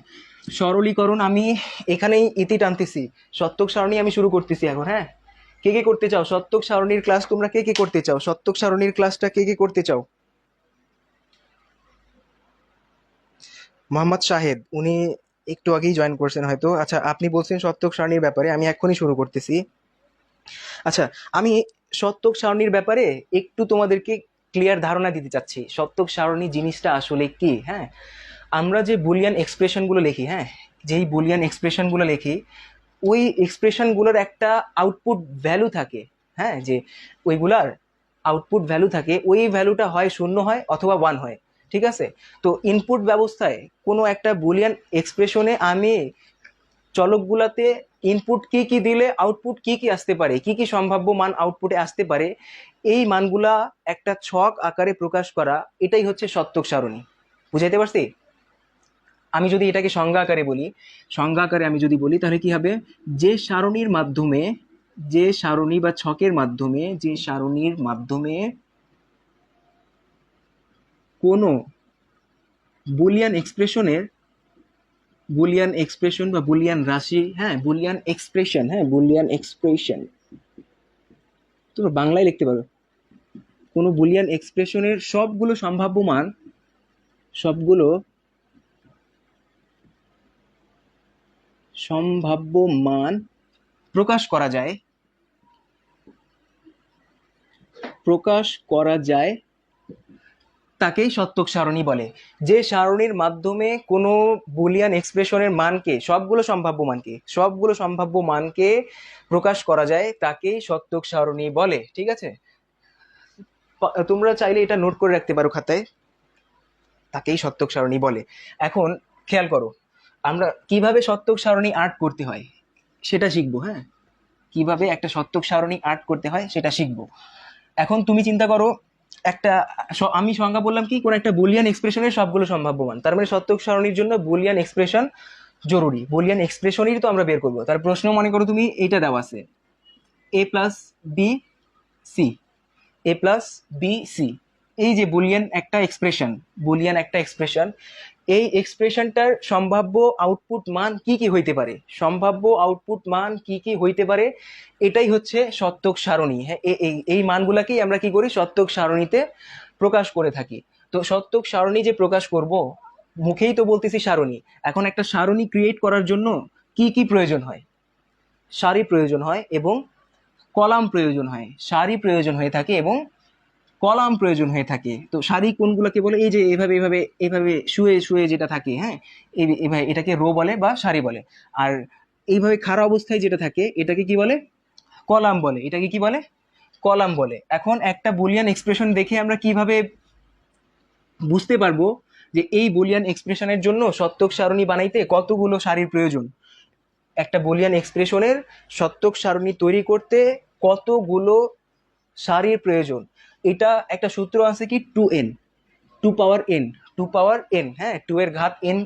সরলীকরণ আমি এখানেই ইতি টানতেছি, শতক সারণী আমি শুরু করতেছি এখন। হ্যাঁ, কে কে করতে চাও শতক সারণীর ক্লাস? তোমরা কে কে করতে চাও শতক সারণীর ক্লাসটা? কে কে করতে চাও? মোহাম্মদ শাহেদ, উনি একটু আগেই জয়েন করছেন হয়তো। আচ্ছা, আপনি বলছেন শতক সারণীর ব্যাপারে, আমি এখনই শুরু করতেছি। আচ্ছা, আমি শতক সারণীর ব্যাপারে একটু তোমাদেরকে ক্লিয়ার ধারণা দিতে চাচ্ছি, শতক সারণী জিনিসটা আসলে কি। হ্যাঁ, আমরা যে বুলিয়ান এক্সপ্রেশনগুলো লিখি, হ্যাঁ, যেই বুলিয়ান এক্সপ্রেশনগুলো লিখি, ওই এক্সপ্রেশনগুলোর একটা আউটপুট ভ্যালু থাকে। হ্যাঁ, যে ওইগুলার আউটপুট ভ্যালু থাকে, ওই ভ্যালুটা হয় শূন্য হয় অথবা ওয়ান হয়। ঠিক আছে, তো ইনপুট ব্যবস্থায় কোনো একটা বুলিয়ান এক্সপ্রেশনে আমি চলকগুলাতে ইনপুট কি কি দিলে আউটপুট কি কি আসতে পারে, কি কি সম্ভাব্য মান আউটপুটে আসতে পারে, এই মানগুলা একটা ছক আকারে প্রকাশ করা, এটাই হচ্ছে শতক সারণী। বুঝাইতে পারছি? আমি যদি এটাকে সংজ্ঞা আকারে বলি, সংজ্ঞা আকারে আমি যদি বলি, তাহলে কি হবে? যে সারণীর মাধ্যমে, যে সারণী বা ছকের মাধ্যমে, যে সারণীর মাধ্যমে কোনো বুলিয়ান এক্সপ্রেশনের, বুলিয়ান এক্সপ্রেশন বা বুলিয়ান রাশি, হ্যাঁ বুলিয়ান এক্সপ্রেশন, হ্যাঁ বুলিয়ান এক্সপ্রেশন, তোমরা বাংলায় লিখতে পারো। কোনো বুলিয়ান এক্সপ্রেশনের সবগুলো সম্ভাব্য মান, সবগুলো সম্ভাব্য মান প্রকাশ করা যায়, প্রকাশ করা যায়, তাকেই সত্যক সারণী বলে। যে সারণীর মাধ্যমে কোনো বুলিয়ান এক্সপ্রেশনের মানকে, সবগুলো সম্ভাব্য মানকে, সবগুলো সম্ভাব্য মানকে প্রকাশ করা যায়, তাকেই সত্যক সারণী বলে। ঠিক আছে, তোমরা চাইলে এটা নোট করে রাখতে পারো খাতায়, তাকেই সত্যক সারণী বলে। এখন খেয়াল করো, আমরা কিভাবে সত্যক সারণী আর্ট করতে হয় সেটা শিখবো। হ্যাঁ, কিভাবে একটা সত্যক সারণী আর্ট করতে হয় সেটা শিখবো। এখন তুমি চিন্তা করো, একটা আমি সংজ্ঞা বললাম কি, কোন একটা বুলিয়ান এক্সপ্রেশনের সবগুলো সম্ভাব্য মান, তার মানে সত্যক সারণীর জন্য বুলিয়ান এক্সপ্রেশন জরুরি। বুলিয়ান এক্সপ্রেশনই তো আমরা বের করবো। তার প্রশ্ন মনে করো তুমি এইটা দেওয়া আছে, এ প্লাস বি সি, এ প্লাস বি সি, এই যে বুলিয়ান একটা এক্সপ্রেশন, বুলিয়ান একটা এক্সপ্রেশন, এই এক্সপ্রেশনটার সম্ভাব্য আউটপুট মান কি কি হইতে পারে, সম্ভাব্য আউটপুট মান কি কি হইতে পারে, এটাই হচ্ছে সত্যক সারণী। হ্যাঁ, এই মানগুলাকেই আমরা কি করি, সত্যক সারণীতে প্রকাশ করে থাকি। তো সত্যক সারণী যে প্রকাশ করব, মুখেই তো বলতেছি সারণী। এখন একটা সারণী ক্রিয়েট করার জন্য কি কি প্রয়োজন হয়? সারি প্রয়োজন হয় এবং কলাম প্রয়োজন হয়, সারি প্রয়োজন হয়ে থাকে এবং কলাম প্রয়োজন হয়ে থাকে। তো সারি কোনগুলোকে বলে, এই যে এভাবে এভাবে এভাবে শুয়ে শুয়ে যেটা থাকে, হ্যাঁ, এভাবে এটাকে রো বলে বা সারি বলে। আর এইভাবে খাড়া অবস্থায় যেটা থাকে এটাকে কি বলে, কলাম বলে। এটাকে কি বলে, কলাম বলে। এখন একটা বুলিয়ান এক্সপ্রেশন দেখে আমরা কিভাবে বুঝতে পারবো যে এই বুলিয়ান এক্সপ্রেশনের জন্য সত্যক সারণী বানাইতে কতগুলো সারির প্রয়োজন। একটা বুলিয়ান এক্সপ্রেশনের সত্যক সারণী তৈরি করতে কতগুলো সারির প্রয়োজন, এটা একটা সূত্র আছে কি, 2n, 2 পাওয়ার n, 2 পাওয়ার n, হ্যাঁ, 2 এর ঘাত n,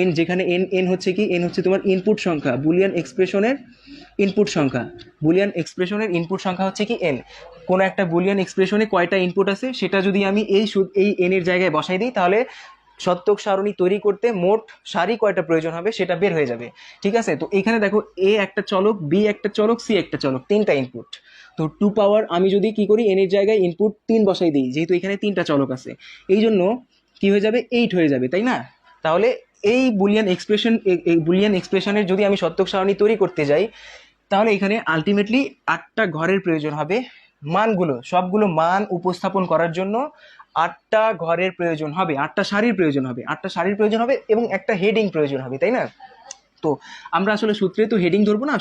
n যেখানে n, n হচ্ছে কি, n হচ্ছে তোমার ইনপুট সংখ্যা, বুলিয়ান এক্সপ্রেশনের ইনপুট সংখ্যা। বুলিয়ান এক্সপ্রেশনের ইনপুট সংখ্যা হচ্ছে কি n। কোন একটা বুলিয়ান এক্সপ্রেশনে কয়টা ইনপুট আছে সেটা যদি আমি এই n এর জায়গায় বসাই দিই, তাহলে সত্যক সারণী তৈরি করতে মোট সারি কয়টা প্রয়োজন হবে সেটা বের হয়ে যাবে। ঠিক আছে, তো এখানে দেখো a একটা চলক, b একটা চলক, c একটা চলক, তিনটা ইনপুট। তো 2 পাওয়ার আমি যদি কি করি, n এর জায়গায় ইনপুট 3 বসাই দিই, যেহেতু এখানে তিনটা চলক আছে, এই জন্য কি হয়ে যাবে, 8 হয়ে যাবে, তাই না? তাহলে এই বুলিয়ান এক্সপ্রেশনের যদি আমি সত্যক সারণী তৈরি করতে যাই, তাহলে এখানে আলটিমেটলি 8টা ঘরের প্রয়োজন হবে। মানগুলো সবগুলো মান উপস্থাপন করার জন্য 8টা ঘরের প্রয়োজন হবে, 8টা সারির প্রয়োজন হবে, 8টা সারির প্রয়োজন হবে এবং একটা হেডিং প্রয়োজন হবে, তাই না? তো আমরা আসলে সূত্রে তো হেডিং ধরবো না,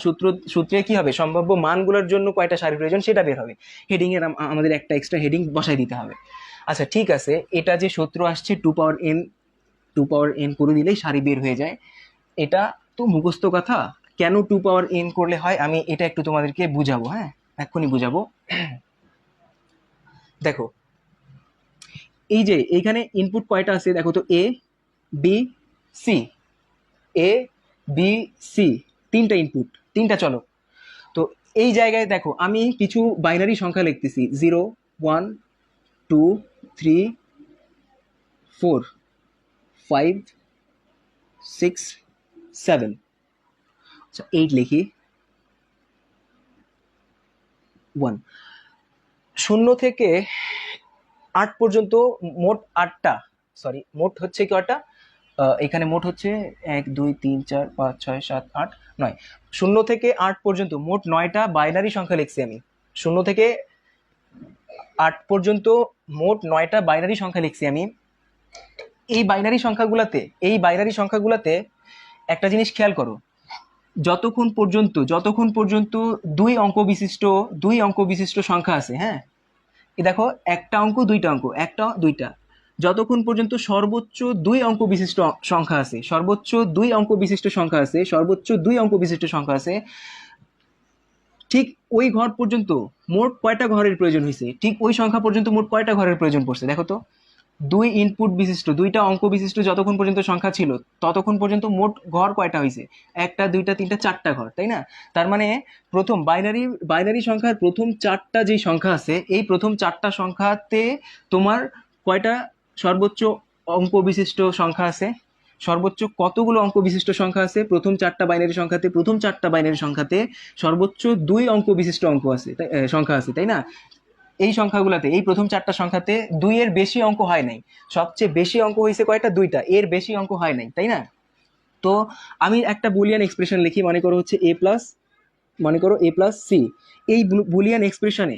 সূত্রে কি হবে, সম্ভাব্য মানগুলোর জন্য কয়টা সারি প্রয়োজন সেটা বের হবে। হেডিং এর আমাদের একটা এক্সট্রা হেডিং বসাই দিতে হবে। আচ্ছা ঠিক আছে, এটা যে সূত্র আসছে 2 পাওয়ার n, 2 পাওয়ার n করে দিলেই সারি বের হয়ে যায়, এটা তো মুখস্থ কথা। কেন 2 পাওয়ার n করলে হয় আমি এটা একটু তোমাদেরকে বুঝাবো, হ্যাঁ, এক্ষুনি বুঝাবো। দেখো এই যে এইখানে ইনপুট কয়টা আছে দেখো তো, A B C, A B C, তিনটা ইনপুট, তিনটা চলক। তো এই জায়গায় দেখো আমি কিছু বাইনারি সংখ্যা লিখতেছি, 0, 1, 2, 3, 4, 5, 6, 7, আচ্ছা 8 লিখি, 1, 0 থেকে 8 পর্যন্ত মোট 8টা, সরি মোট হচ্ছে কয়টা, এখানে মোট হচ্ছে 1 2 3 4 5 6 7 8 9, 0 থেকে 8 পর্যন্ত মোট 9টা বাইনারি সংখ্যা লিখছি আমি। 0 থেকে 8 পর্যন্ত মোট 9টা বাইনারি সংখ্যা লিখছি আমি। এই বাইনারি সংখ্যাগুলোতে একটা জিনিস খেয়াল করো, যতক্ষণ পর্যন্ত দুই অঙ্ক বিশিষ্ট সংখ্যা আছে, হ্যাঁ, এই দেখো একটা অঙ্ক দুইটা অঙ্ক, একটা দুইটা, যতক্ষণ পর্যন্ত সর্বোচ্চ দুই অঙ্ক বিশিষ্ট সংখ্যা আছে, ঠিক ওই ঘর পর্যন্ত মোট কয়টা ঘরের প্রয়োজন হয়েছে, ঠিক ওই সংখ্যা পর্যন্ত মোট কয়টা ঘরের প্রয়োজন পড়ছে দেখো তো। দুই ইনপুট বিশিষ্ট, দুইটা অঙ্ক বিশিষ্ট যতক্ষণ পর্যন্ত সংখ্যা ছিল, ততক্ষণ পর্যন্ত মোট ঘর কয়টা হয়েছে, একটা দুইটা তিনটা চারটা ঘর, তাই না? তার মানে প্রথম বাইনারি সংখ্যার প্রথম চারটা যেই সংখ্যা আছে, এই প্রথম চারটা সংখ্যাতে তোমার কয়টা সর্বোচ্চ অঙ্ক বিশিষ্ট সংখ্যা আছে, সর্বোচ্চ কতগুলো অঙ্ক বিশিষ্ট সংখ্যা আছে প্রথম চারটা বাইনারি সংখ্যাতে সর্বোচ্চ দুই অঙ্ক বিশিষ্ট সংখ্যা আছে, তাই না? এই সংখ্যাগুলোতে, এই প্রথম চারটা সংখ্যাতে দুইয়ের বেশি অঙ্ক হয় নাই, সবচেয়ে বেশি অঙ্ক হয়েছে কয়টা, দুইটা, এর বেশি অঙ্ক হয় নাই, তাই না? তো আমি একটা বুলিয়ান এক্সপ্রেশন লিখি, মনে করো এ প্লাস সি। এই বুলিয়ান এক্সপ্রেশনে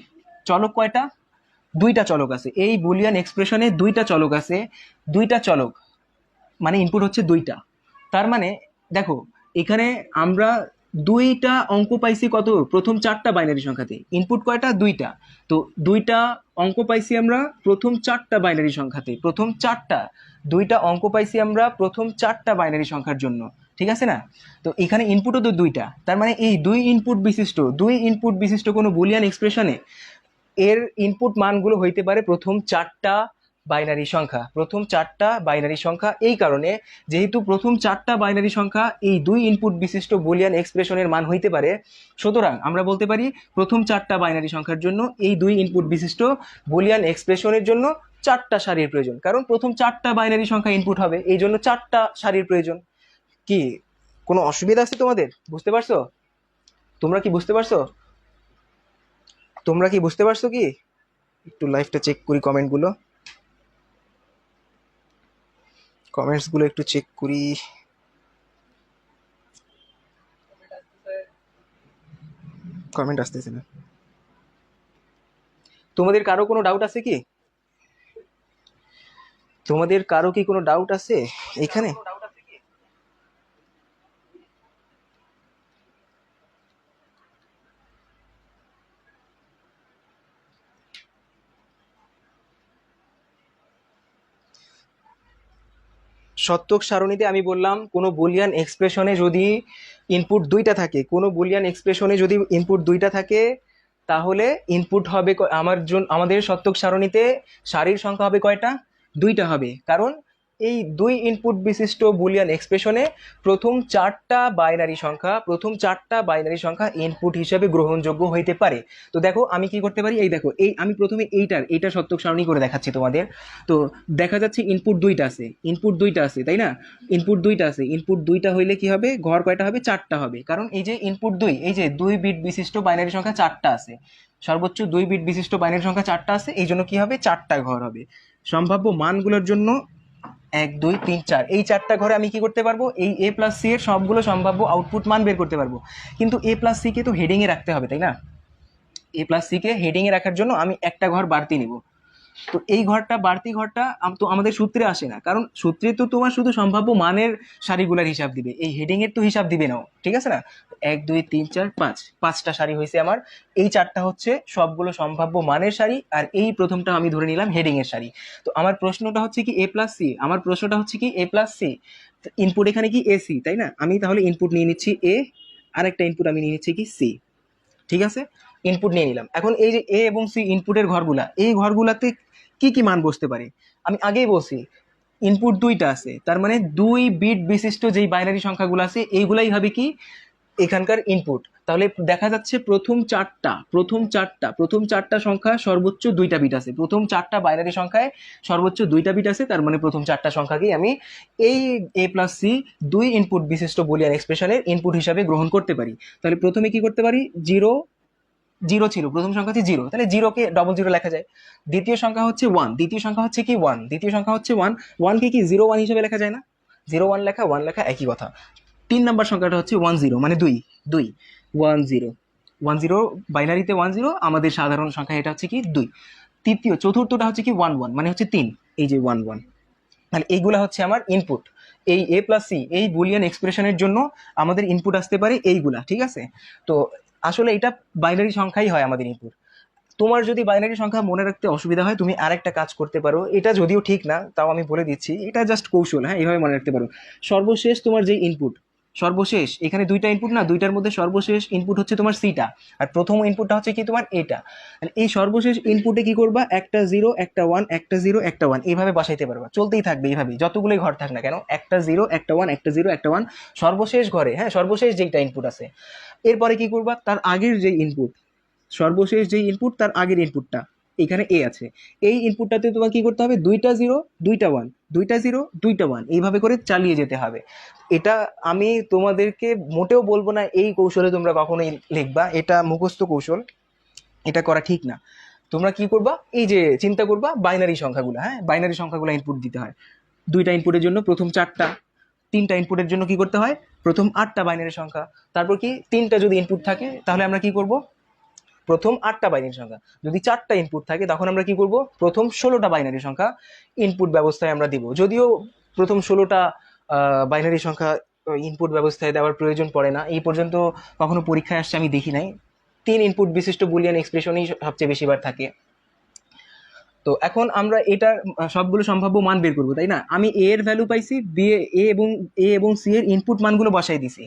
চলক কয়টা, দুইটা চলক আছে, এই বুলিয়ান এক্সপ্রেশনে দুইটা চলক আছে, দুইটা চলক মানে ইনপুট হচ্ছে দুইটা। তার মানে দেখো এখানে আমরা দুইটা অঙ্ক পাইছি কত, প্রথম চারটা বাইনারি সংখ্যাতে, ইনপুট কয়টা, দুইটা। তো দুইটা অঙ্ক পাইছি আমরা প্রথম চারটা বাইনারি সংখ্যাতে, দুইটা অঙ্ক পাইছি আমরা প্রথম চারটা বাইনারি সংখ্যার জন্য, ঠিক আছে না? তো এখানে ইনপুটও তো দুইটা, তার মানে এই দুই ইনপুট বিশিষ্ট কোনো বুলিয়ান এক্সপ্রেশনে এর ইনপুট মানগুলো হইতে পারে প্রথম চারটা বাইনারি সংখ্যা। এই কারণে যেহেতু প্রথম চারটা বাইনারি সংখ্যা এই দুই ইনপুট বিশিষ্ট বুলিয়ান এক্সপ্রেশনের মান হইতে পারে, সুতরাং আমরা বলতে পারি প্রথম চারটা বাইনারি সংখ্যার জন্য এই দুই ইনপুট বিশিষ্ট বুলিয়ান এক্সপ্রেশনের জন্য চারটা সারির প্রয়োজন, কারণ প্রথম চারটা বাইনারি সংখ্যা ইনপুট হবে, এই জন্য চারটা সারির প্রয়োজন। কি কোনো অসুবিধা আছে তোমাদের, বুঝতে পারছো? তোমরা কি বুঝতে পারছো? কি একটু লাইভটা চেক করি, কমেন্টসগুলো একটু চেক করি। কমেন্ট আসতেছে না। তোমাদের কারো কোনো ডাউট আছে কি? তোমাদের কারো কি কোনো ডাউট আছে এখানে? সত্যক সারণীতে আমি বললাম কোনো বুলিয়ান এক্সপ্রেশনে যদি ইনপুট দুইটা থাকে, কোনো বুলিয়ান এক্সপ্রেশনে যদি ইনপুট দুইটা থাকে, তাহলে ইনপুট হবে আমাদের সত্যক সারণীতে সারির সংখ্যা হবে কয়টা? দুইটা হবে। কারণ এই দুই ইনপুট বিশিষ্ট বুলিয়ান এক্সপ্রেশনে প্রথম চারটা বাইনারি সংখ্যা ইনপুট হিসেবে গ্রহণযোগ্য হইতে পারে। তো দেখো আমি কি করতে পারি, এই দেখো এই আমি প্রথমে এইটা সত্যক সারণী করে দেখাচ্ছি তোমাদের। তো দেখা যাচ্ছে ইনপুট দুইটা আছে তাই না? ইনপুট দুইটা হইলে কি হবে, ঘর কয়টা হবে? চারটা হবে। কারণ এই যে ইনপুট দুই, এই যে 2 বিট বিশিষ্ট বাইনারি সংখ্যা চারটা আছে, সর্বোচ্চ 2 বিট বিশিষ্ট বাইনারি সংখ্যা চারটা আছে, এই জন্য কি হবে, চারটা ঘর হবে। সম্ভাব্য মানগুলোর জন্য 1 2 3 4, এই চারটা ঘরে আমি কি করতে পারবো, এই এ প্লাস সি এর সবগুলো সম্ভাব্য আউটপুট মান বের করতে পারবো। কিন্তু এ প্লাস সি কে তো হেডিং এ রাখতে হবে তাই না? A plus C K heading এ রাখার জন্য আমি একটা ঘর বাড়তি নিব। তো এই বাড়তি ঘরটা তো আমাদের সূত্রে আসে না, কারণ সূত্রে তো তোমার শুধু সম্ভাব্য মানের সারিগুলার হিসাব দিবে, এই হেডিং এর তো হিসাব দিবে না, ঠিক আছে না? 1 2 3 4 5, পাঁচটা সারি হয়েছে আমার। এই চারটা হচ্ছে সবগুলো সম্ভাব্য মানের সারি, আর এই প্রথমটা আমি ধরে নিলাম হেডিং এর সারি। তো আমার প্রশ্নটা হচ্ছে কি এ প্লাস সি, ইনপুট এখানে কি এসি তাই না? আমি তাহলে ইনপুট নিয়ে নিচ্ছি এ, আর একটা ইনপুট আমি নিয়ে নিচ্ছি কি সি। ঠিক আছে, ইনপুট নিয়ে নিলাম। এখন এই যে এ এবং সি ইনপুটের ঘরগুলা, এই ঘরগুলাতে কি কি মান বসতে পারে? আমি আগেই বলছি ইনপুট দুইটা আছে, তার মানে 2 বিট বিশিষ্ট যেই বাইনারি সংখ্যাগুলো আছে এইগুলাই হবে কি এখানকার ইনপুট। তাহলে দেখা যাচ্ছে প্রথম চারটা সংখ্যা সর্বোচ্চ 2টা বিট আছে, প্রথম চারটা বাইনারি সংখ্যায় সর্বোচ্চ 2টা বিট আছে, তার মানে প্রথম চারটা সংখ্যাকেই আমি এই এ প্লাস সি 2 ইনপুট বিশিষ্ট বুলিয়ান এক্সপ্রেশনের ইনপুট হিসাবে গ্রহণ করতে পারি। তাহলে প্রথমে কি করতে পারি, জিরো জিরো ছিল, প্রথম সংখ্যা হচ্ছে জিরো, তাহলে জিরোকে ডবল জিরো লেখা যায়। দ্বিতীয় সংখ্যা হচ্ছে ওয়ান, দ্বিতীয় সংখ্যা হচ্ছে ওয়ান, ওয়ানকে কি 0 1 হিসেবে লেখা যায় না? 0 1 লেখা 1 লেখা একই কথা। 3 নম্বর সংখ্যাটা হচ্ছে 10, মানে দুই দুই 10, বাইনারিতে 10, আমাদের সাধারণ সংখ্যা এটা হচ্ছে কি 2। চতুর্থটা হচ্ছে কি 11, মানে হচ্ছে 3, এই যে 11। তাহলে এইগুলা হচ্ছে আমার ইনপুট। এই এ প্লাস সি এই বুলিয়ান এক্সপ্রেশনের জন্য আমাদের ইনপুট আসতে পারে এইগুলা, ঠিক আছে? তো আসলে এটা বাইনারি সংখ্যাই হয় আমাদের ইনপুট। তোমার যদি বাইনারি সংখ্যা মনে রাখতে অসুবিধা হয়, তুমি আরেকটা কাজ করতে পারো, এটা যদিও ঠিক না, তাও আমি বলে দিচ্ছি, এটা জাস্ট কৌশল, হ্যাঁ, এইভাবে মনে রাখতে পারো। সর্বশেষ তোমার যে ইনপুট, সর্বশেষ এখানে দুইটা ইনপুট না, দুইটার মধ্যে সর্বশেষ ইনপুট হচ্ছে তোমার সিটা, আর প্রথম ইনপুটটা হচ্ছে কি তোমার এটা। এই সর্বশেষ ইনপুটে কি করবা, একটা জিরো একটা ওয়ান, একটা জিরো একটা ওয়ান, এইভাবে বসাইতে পারবা, চলতেই থাকবে এইভাবে যতগুলোই ঘর থাক না কেন, একটা জিরো একটা ওয়ান, একটা জিরো একটা ওয়ান, সর্বশেষ ঘরে, হ্যাঁ, সর্বশেষ যেইটা ইনপুট আছে। এরপরে কি করবা, তার আগের যে ইনপুট, সর্বশেষ যেই ইনপুট তার আগের ইনপুটটা, এখানে এ আছে, এই ইনপুটটাতে তোমার কি করতে হবে, দুইটা জিরো দুইটা ওয়ান, দুইটা জিরো দুইটা ওয়ান, এইভাবে করে চালিয়ে যেতে হবে। এটা আমি তোমাদেরকে মোটেও বলবো না এই কৌশলে তোমরা কখনোই লিখবা, এটা মুখস্থ কৌশল, এটা করা ঠিক না। তোমরা কি করবা, এই যে চিন্তা করবা বাইনারি সংখ্যাগুলো, হ্যাঁ, বাইনারি সংখ্যাগুলো ইনপুট দিতে হয়। দুইটা ইনপুটের জন্য প্রথম চারটা, তিনটা ইনপুটের জন্য কি করতে হয়, প্রথম 8টা বাইনারি সংখ্যা। তারপর কি তিনটা যদি ইনপুট থাকে তাহলে আমরা কি করব, প্রথম 8টা বাইনারি সংখ্যা। যদি 4টা ইনপুট থাকে তখন আমরা কি করব, প্রথম 16টা বাইনারি সংখ্যা ইনপুট ব্যবস্থায় আমরা দিব। যদিও প্রথম 16টা বাইনারি সংখ্যা ইনপুট ব্যবস্থায় দেওয়ার প্রয়োজন পড়ে না, এই পর্যন্ত কখনো পরীক্ষায় আসছে আমি দেখি নাই। 3 ইনপুট বিশিষ্ট বুলিয়ান এক্সপ্রেশনই সবচেয়ে বেশিবার থাকে। তো এখন আমরা এটা সবগুলো সম্ভাব্য মান বের করবো তাই না? আমি এ এর ভ্যালু পাইছি, এ এবং সি এর ইনপুট মানগুলো বসাই দিছি।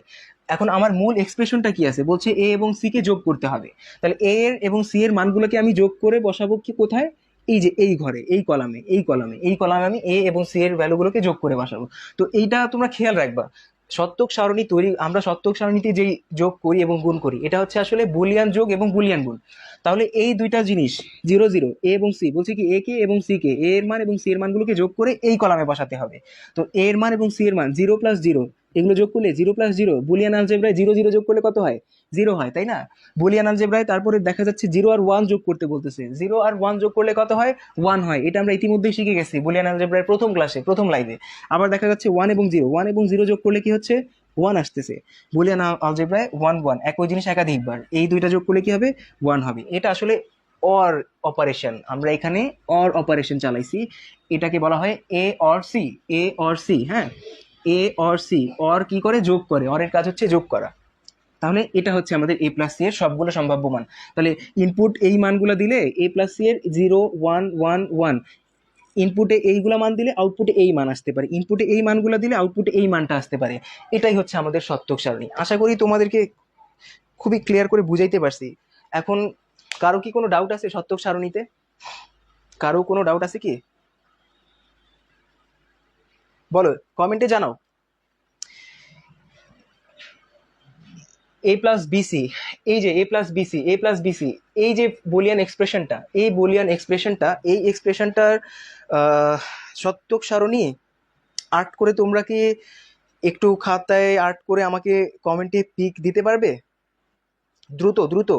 এখন আমার মূল এক্সপ্রেশনটা কি আছে, বলছে এ এবং সি কে যোগ করতে হবে। তাহলে এ এর এবং সি এর মানগুলোকে আমি যোগ করে বসাবো কি কোথায়, এই যে এই ঘরে, এই কলামে আমি এ এবং সি এর ভ্যালুগুলোকে যোগ করে বসাবো। তো এইটা তোমরা খেয়াল রাখবা, আমরা সত্যক সারণীতে যেই যোগ করি এবং গুণ করি, এটা হচ্ছে আসলে বুলিয়ান যোগ এবং বুলিয়ান গুণ। তাহলে এই দুইটা জিনিস, জিরো জিরো, এ এবং সি, বলছে কি এ কে এবং সি কে, এ এর মান এবং সি এর মানগুলোকে যোগ করে এই কলামে বসাতে হবে। তো এ এর মান এবং সি এর মান 0 + 0, এগুলো যোগ করলে 0 + 0, বুলিয়ান আলজেব্রায় 0 0 যোগ করলে কত হয়, 0 হয় তাই না? বুলিয়ান আলজেব্রায় তারপরে দেখা যাচ্ছে 0 আর 1 যোগ করতে বলতেছে, 0 আর 1 যোগ করলে কত হয়, 1 হয়। এটা আমরা ইতিমধ্যেই শিখে গেছি বুলিয়ান আলজেব্রায় প্রথম ক্লাসে, প্রথম লাইভে। আবার দেখা যাচ্ছে 1 এবং 0 যোগ করলে কি হচ্ছে, 1 আসতেছে। বুলিয়ান আলজেব্রায় 1 1 একই জিনিস একাধিকবার, এই দুইটা যোগ করলে কি হবে, 1 হবে। এটা আসলে অর অপারেশন, আমরা এখানে অর অপারেশন চালাইছি, এটাকে বলা হয় A or C. A or C, হ্যাঁ, এ অর সি, অর কি করে, যোগ করে, অরের কাজ হচ্ছে যোগ করা। তাহলে এটা হচ্ছে আমাদের এ প্লাস সি এর সবগুলো সম্ভাব্য মান। তাহলে ইনপুট এই মানগুলো দিলে এ প্লাস সি এর 0 1 1 1, ইনপুটে এইগুলা মান দিলে আউটপুটে এই মান আসতে পারে, ইনপুটে এই মানগুলো দিলে আউটপুটে এই মানটা আসতে পারে। এটাই হচ্ছে আমাদের সত্যক সারণী। আশা করি তোমাদেরকে খুবই ক্লিয়ার করে বুঝাইতে পারছি। এখন কারো কি কোনো ডাউট আছে সত্যক সারণীতে? কারো কোনো ডাউট আছে কি? বলো, কমেন্টে জানাও। এ প্লাস বিসি, এই যে এ প্লাস বিসি, এ প্লাস বিসি, এই যে বুলিয়ান এক্সপ্রেশনটা, এই বুলিয়ান এক্সপ্রেশনটা, এই এক্সপ্রেশনটার সত্যক সারণী আর্ট করে তোমরা কি একটু খাতায় আর্ট করে আমাকে কমেন্টে পিক দিতে পারবে? দ্রুত দ্রুত।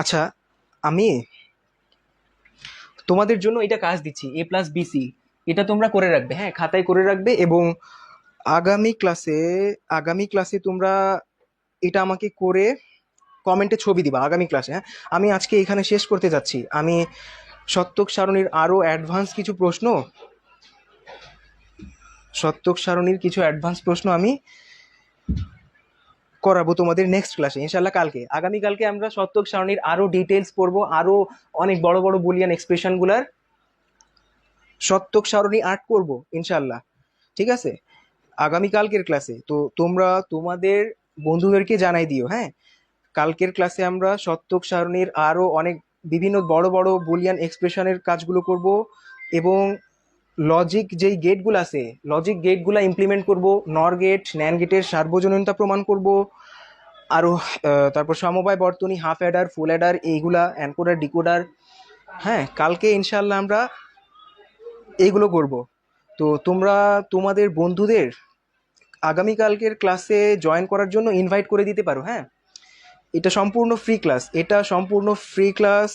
আচ্ছা, আমি তোমাদের জন্য এটা কাজ দিচ্ছি, এ প্লাস বিসি, এটা তোমরা করে রাখবে, হ্যাঁ, খাতায় করে রাখবে, এবং আগামী ক্লাসে, আগামী ক্লাসে তোমরা এটা আমাকে করে কমেন্টে ছবি দিবা আগামী ক্লাসে, হ্যাঁ। আমি আজকে এখানে শেষ করতে যাচ্ছি। আমি সত্যক সারণীর আরো অ্যাডভান্স কিছু প্রশ্ন, সত্যক সারণীর কিছু অ্যাডভান্স প্রশ্ন আমি করাবো তোমাদের নেক্সট ক্লাসে ইনশাল্লাহ। কালকে, আগামীকালকে আমরা সত্যক সারণীর আরো ডিটেলস পড়বো, আরো অনেক বড় বড় বুলিয়ান এক্সপ্রেশন গুলার সত্যক সারণী আর্ট করব ইনশাল্লাহ। ঠিক আছে, আগামীকালকের ক্লাসে। তো তোমরা তোমাদের বন্ধুদেরকে জানাই দিও, হ্যাঁ। কালকের ক্লাসে আমরা সত্যক সারণীর আরো অনেক বিভিন্ন বড় বড় বুলিয়ান এক্সপ্রেশনের কাজগুলো করব, এবং লজিক যেই গেটগুলো আছে, লজিক গেটগুলো ইমপ্লিমেন্ট করব, নর গেট, ন্যান গেটের সার্বজনীনতা প্রমাণ করব, আরো তারপর সমবায় বর্তনী, হাফ অ্যাডার, ফুল অ্যাডার, এইগুলা, এনকোডার, ডিকোডার, হ্যাঁ। কালকে ইনশাল্লাহ আমরা এইগুলো করব। তো তোমরা তোমাদের বন্ধুদের আগামীকালকের ক্লাসে জয়েন করার জন্য ইনভাইট করে দিতে পারো, হ্যাঁ। এটা সম্পূর্ণ ফ্রি ক্লাস, এটা সম্পূর্ণ ফ্রি ক্লাস,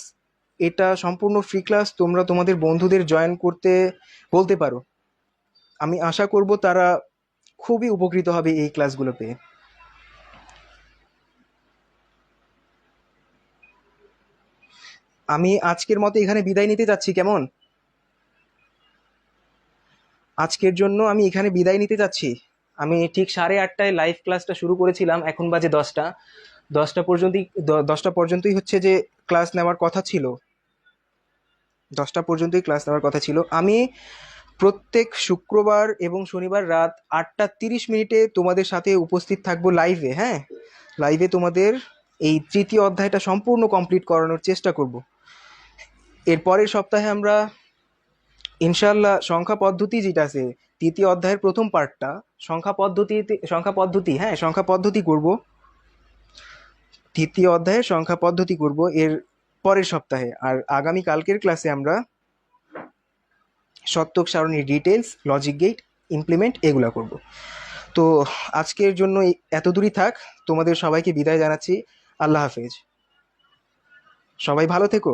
এটা সম্পূর্ণ ফ্রি ক্লাস। তোমরা তোমাদের বন্ধুদের জয়েন করতে বলতে পারো। আমি আশা করব তারা খুবই উপকৃত হবে এই ক্লাসগুলো পেয়ে। আমি আজকের মতো এখানে বিদায় নিতে যাচ্ছি, কেমন? আজকের জন্য আমি এখানে বিদায় নিতে যাচ্ছি। আমি ঠিক 8:30টায় লাইভ ক্লাসটা শুরু করেছিলাম, এখন বাজে 10টা। 10টা পর্যন্তই হচ্ছে যে ক্লাস নেওয়ার কথা ছিল, 10টা পর্যন্তই ক্লাস নেওয়ার কথা ছিল। আমি প্রত্যেক শুক্রবার এবং শনিবার রাত 8টা 30 মিনিটে তোমাদের সাথে উপস্থিত থাকবো লাইভে, হ্যাঁ। লাইভে তোমাদের এই তৃতীয় অধ্যায়টা সম্পূর্ণ কমপ্লিট করানোর চেষ্টা করব। এর পরের সপ্তাহে আমরা ইনশাল্লাহ সংখ্যা পদ্ধতি যেটা আছে, তৃতীয় অধ্যায়ের প্রথম পার্টটা, সংখ্যা পদ্ধতি করব। তৃতীয় অধ্যায়ে সংখ্যা পদ্ধতি করব এর পরের সপ্তাহে। আর আগামী কালকের ক্লাসে আমরা সত্যক সারণীর ডিটেলস, লজিক গেট, ইমপ্লিমেন্ট এগুলা করব। তো আজকের জন্য এত দূরই থাক। তোমাদের সবাইকে বিদায় জানাচ্ছি। আল্লাহ হাফেজ। সবাই ভালো থেকো।